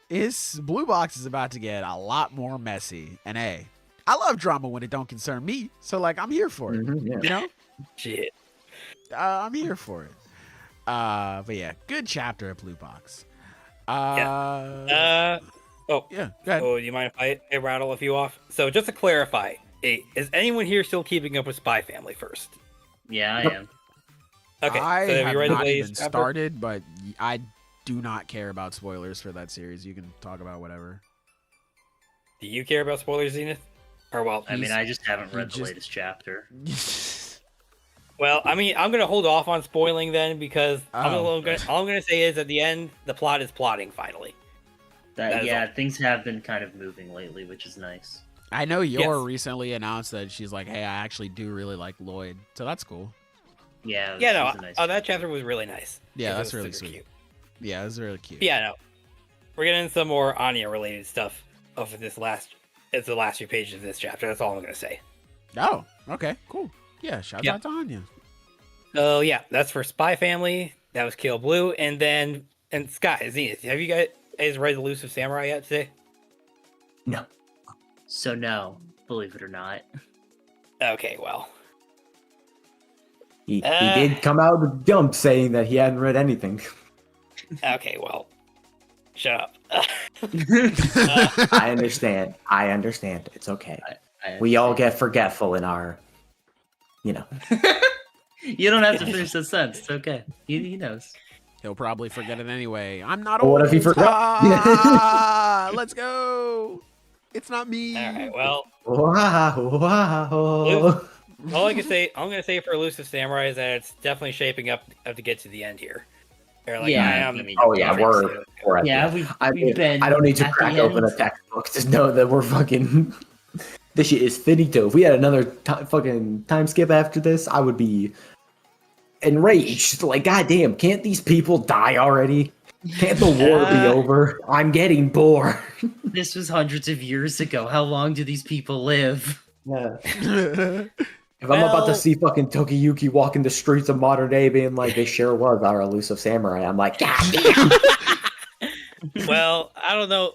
It's Blue Box is about to get a lot more messy. And hey, I love drama when it don't concern me. So like I'm here for it. Mhm, yeah. You know? Shit. I'm here for it. But yeah, good chapter at Blue Box. Oh, Yeah, go ahead. do you mind if I rattle a few off? So just to clarify, is anyone here still keeping up with Spy Family first? Yeah, I Nope. am. Okay, I so have have you read the not latest even chapter? started, but I do not care about spoilers for that series. You can talk about whatever. Do you care about spoilers, Zenith? Or well, I mean, I just haven't read the just- latest chapter. well, I mean, I'm gonna hold off on spoiling then because Oh. all I'm gonna say is at the end, the plot is plotting finally. That is Yeah, things have been kind of moving lately, which is nice. I know Yura Yes. recently announced that she's like, hey, I actually do really like Lloyd. So that's cool. Yeah, Yeah, no, she's a nice that chapter was really nice. Yeah, It that's was really super sweet. cute. Yeah, it's really cute. Yeah, no, we're getting some more Anya related stuff of this it's the last few pages of this chapter. That's all I'm gonna say. Oh, okay, cool. Yeah, shout Yeah. out to Anya. So yeah, that's for Spy Family. That was Kill Blue, and then Sky Zenith. Have you guys read Illusive Samurai yet today? No. So no, believe it or not. Okay, well, He did come out of the dump saying that he hadn't read anything. okay, well, shut up. I understand. It's okay. I We all get forgetful in our, you know. You don't have to finish the sentence. It's okay. He knows. He'll probably forget it anyway. I'm not But old. what if he forgot? Let's go. It's not me. All right, well, Wow. all I'm gonna say for Elusive Samurai is that it's definitely shaping up to get to the end here. They're like, Yeah, I am. I mean, Oh yeah, we're at Yeah, the- we've been. I don't need to at crack the open end. a textbook to know that we're fucking. This shit is finito. If we had another fucking time skip after this, I would be enraged. Like, goddamn, can't these people die already? Can't the war be over? I'm getting bored. This was hundreds of years ago. How long do these people live? Yeah. If I'm about to Well- see fucking Tokiyuki walking the streets of modern day being like, they sure was our elusive samurai, I'm like, God damn. Well, I don't know.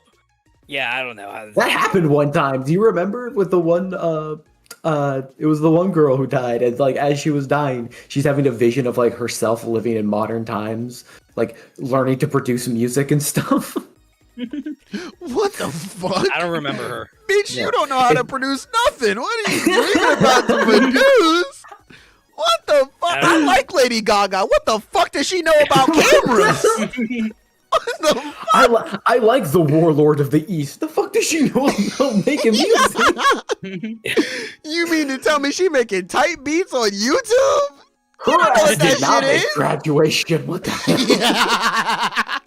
Yeah, I don't know how That happened one time. Do you remember with the one? It was the one girl who died, and like as she was dying, she's having a vision of like herself living in modern times, like learning to produce music and stuff. What the fuck? I don't remember her. Bitch, Yeah. you don't know how to produce nothing. What are you dreaming about to produce? What the fuck? I like Lady Gaga. What the fuck does she know about cameras? What the fuck? I like the Warlord of the East. The fuck does she know about making music? You mean to tell me she making tight beats on YouTube? Her know what ass that did not shit make is? graduation. What the hell?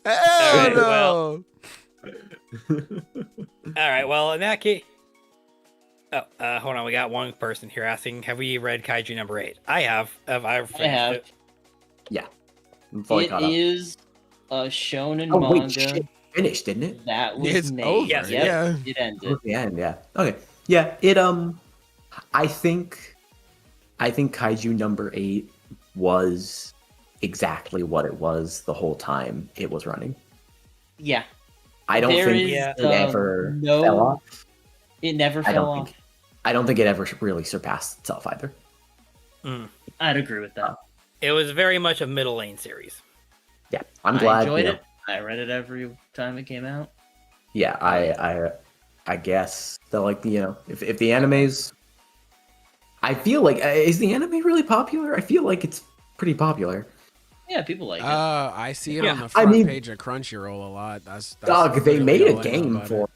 Hell Alright, no. All right, well, in that case... Oh, hold on. We got one person here asking, have we read Kaiju number 8? I have. I've finished have. it. I'm fully It caught up. is a shonen Oh manga wait, shit. Finished, didn't it? that was It's made. over, Yes, Yep, yeah. it ended. Towards the end, yeah. Okay. Yeah, it I think Kaiju number 8 was exactly what it was the whole time it was running. Yeah, I don't There think is, Yeah. it ever no- fell off. it never I fell don't off. think I don't think it ever really surpassed itself either. I'd agree with that. It was very much a middle lane series. Yeah. I'm I glad enjoyed you know, it. I read it every time it came out. Yeah, I guess that like if the anime's I feel like is the anime really popular? I feel like it's pretty popular. Yeah, people like it. I see it Yeah, on the I front mean- page of Crunchyroll a lot. That's Dog, they really made all I a know game about for it.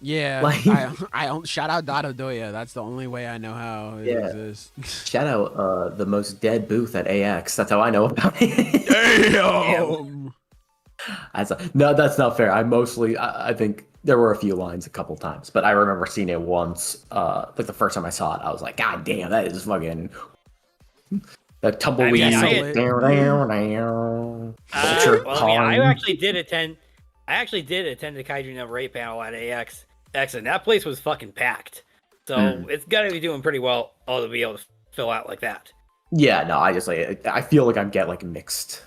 Yeah, Like- I shout out Dada Doya. That's the only way I know how it Yeah. exists. Shout out the most dead booth at AX. That's how I know about it. Damn. No, that's not fair. I think there were a few lines a couple times, but I remember seeing it once. Like the first time I saw it, I was like, God damn, that is fucking that tumbleweed. I mean, Down. Well, I actually did attend the Kaiju number 8 panel at AX, and that place was fucking packed. So it's got to be doing pretty well to be able to fill out like that. Yeah, no, I feel like I'm getting like mixed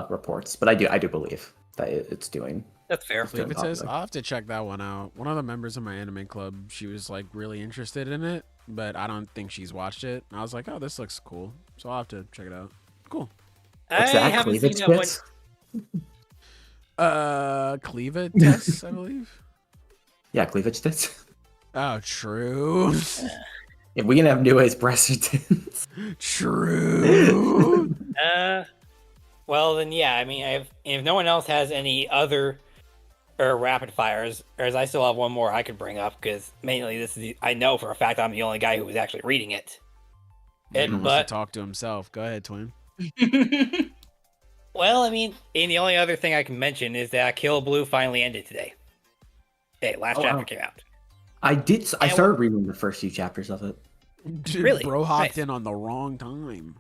reports, but I do believe that it's doing. That's fair. Believe it says, popular. I'll have to check that one out. One of the members of my anime club, she was like really interested in it, but I don't think she's watched it. And I was like, oh, this looks cool, so I'll have to check it out. Cool. What's I that? haven't seen Cleavage that one. bits? Cleavage test, I believe. Yeah, cleavage tits. Oh, true. If we can have new age breast tits. True. Well then, yeah. I mean, if no one else has any other rapid fires, or as I still have one more I could bring up because mainly I know for a fact I'm the only guy who was actually reading it. He wants to But talk to himself. Go ahead, Twin. well, I mean, and the only other thing I can mention is that Kill Blue finally ended today. Hey, last Oh, chapter wow. came out. I started reading the first few chapters of it. Dude, Really? Bro hopped Nice. in on the wrong time.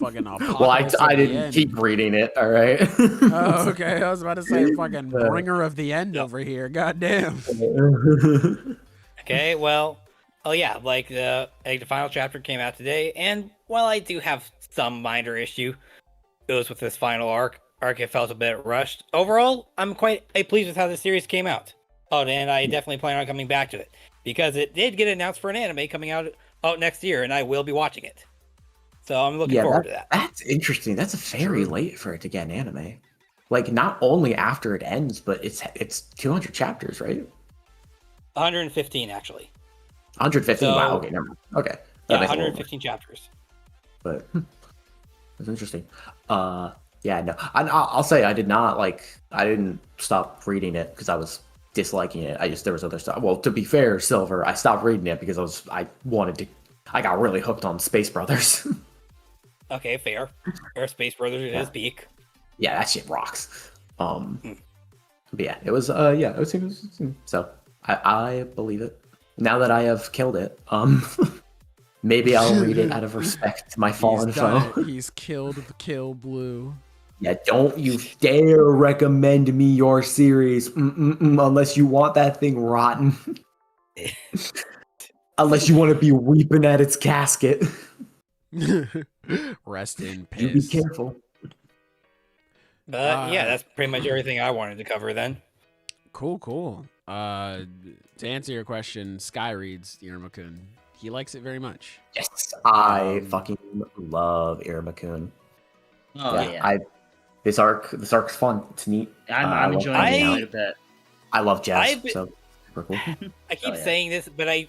Fucking Well, I apocalypse at the didn't end. keep reading it. All right. Oh, okay. I was about to say fucking bringer of the end over here. Goddamn. Okay, well, oh yeah, like the final chapter came out today, and while I do have some minor issue goes with this final arc, it felt a bit rushed. Overall, I'm quite pleased with how the series came out. Oh, and I definitely plan on coming back to it because it did get announced for an anime coming out next year, and I will be watching it. So I'm looking forward to that. That's interesting. That's very late for it to get an anime. Like not only after it ends, but it's 200 chapters, right? 115 actually. 115. So- Wow. Okay, never mind. Okay. That Yeah, makes a little more 115 chapters. but that's interesting. Yeah, no, I'll say I didn't stop reading it because I was disliking it. There was other stuff. Well, to be fair, Silver, I stopped reading it because I got really hooked on Space Brothers. Okay, fair. Space Brothers it is peak. Yeah, that shit rocks. But yeah, it was so I believe it. Now that I have killed it, maybe I'll read it out of respect to my fallen He's done foe. it. He's killed the Kill Blue. Yeah, don't you dare recommend me your series unless you want that thing rotten. Unless you want to be weeping at its casket. Rest in You be peace. careful. But yeah, that's pretty much everything I wanted to cover then. Cool. To answer your question, Sky reads Iruma-kun. He likes it very much. Yes, I fucking love Iruma-kun. Oh yeah. This arc's fun. It's neat. I'm enjoying it quite a bit. I love jazz, so super cool. I keep saying this, but I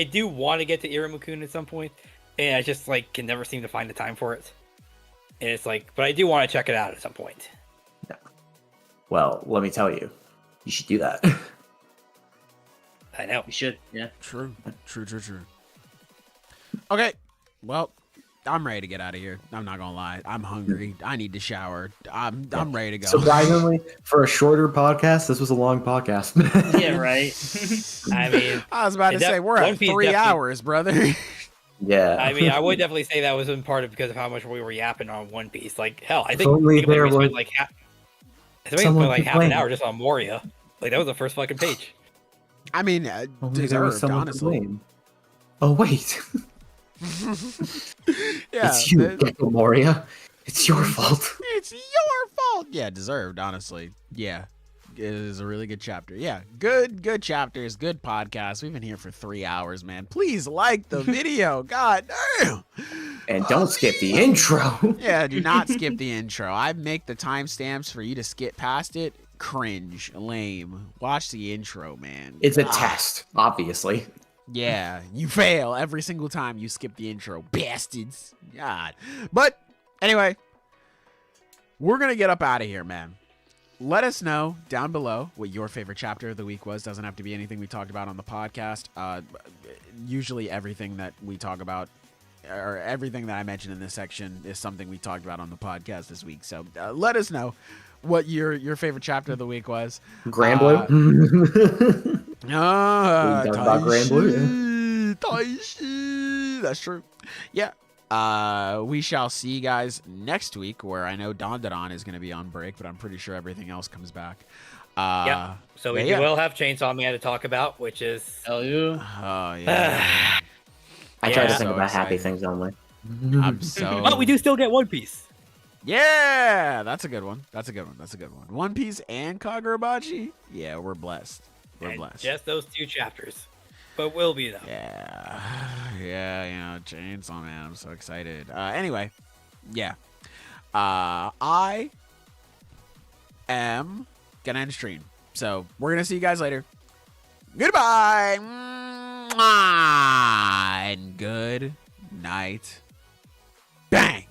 do want to get to Iruma-kun at some point, and I just like can never seem to find the time for it. And it's like, but I do want to check it out at some point. Yeah. Well, let me tell you, you should do that. I know. We should, yeah. True. Okay, well, I'm ready to get out of here. I'm not gonna lie. I'm hungry. I need to shower. I'm ready to go. Surprisingly, for a shorter podcast, this was a long podcast. Yeah, right. I mean, I was about to say we're at 3 hours, brother. Yeah. I mean, I would definitely say that was in part of because of how much we were yapping on One Piece. Like, hell, I think only we there spent was like half an hour just on Moria. Like, that was the first fucking page. I mean, There was deserved, someone to honestly. blame. Oh wait, Yeah, it's you, Gecko Moria. It's your fault. It's your fault. Yeah, deserved, honestly. Yeah. It is a really good chapter. Yeah, good chapters, good podcast. We've been here for 3 hours, man. Please like the video. God damn. And don't skip the intro. Yeah, do not skip the intro. I make the timestamps for you to skip past it. Cringe, lame. Watch the intro, man. It's a God. test, obviously. Yeah, you fail every single time you skip the intro, bastards. God. But anyway, we're gonna get up out of here, man. Let us know down below what your favorite chapter of the week was. Doesn't have to be anything we talked about on the podcast. Usually everything that we talk about or everything that I mentioned in this section is something we talked about on the podcast this week. So let us know what your favorite chapter of the week was. Grand Blue. We talked about Grand Blue. Taishi. That's true. Yeah. We shall see you guys next week, where I know Dandadan is going to be on break, but I'm pretty sure everything else comes back. Yeah. So we will have Chainsaw Man to talk about, which is. Hell yeah. Oh yeah. I try to Yeah. think So about happy excited. things only. I'm so. But we do still get One Piece. Yeah, that's a good one. That's a good one. One Piece and Kagurabachi. Yeah, we're blessed. We're And blessed. just those 2 chapters. But will be, though. Yeah, you know, Chainsaw Man. I'm so excited. Anyway, yeah. I am gonna end stream. So we're gonna see you guys later. Goodbye. Mwah! And good night. Bang.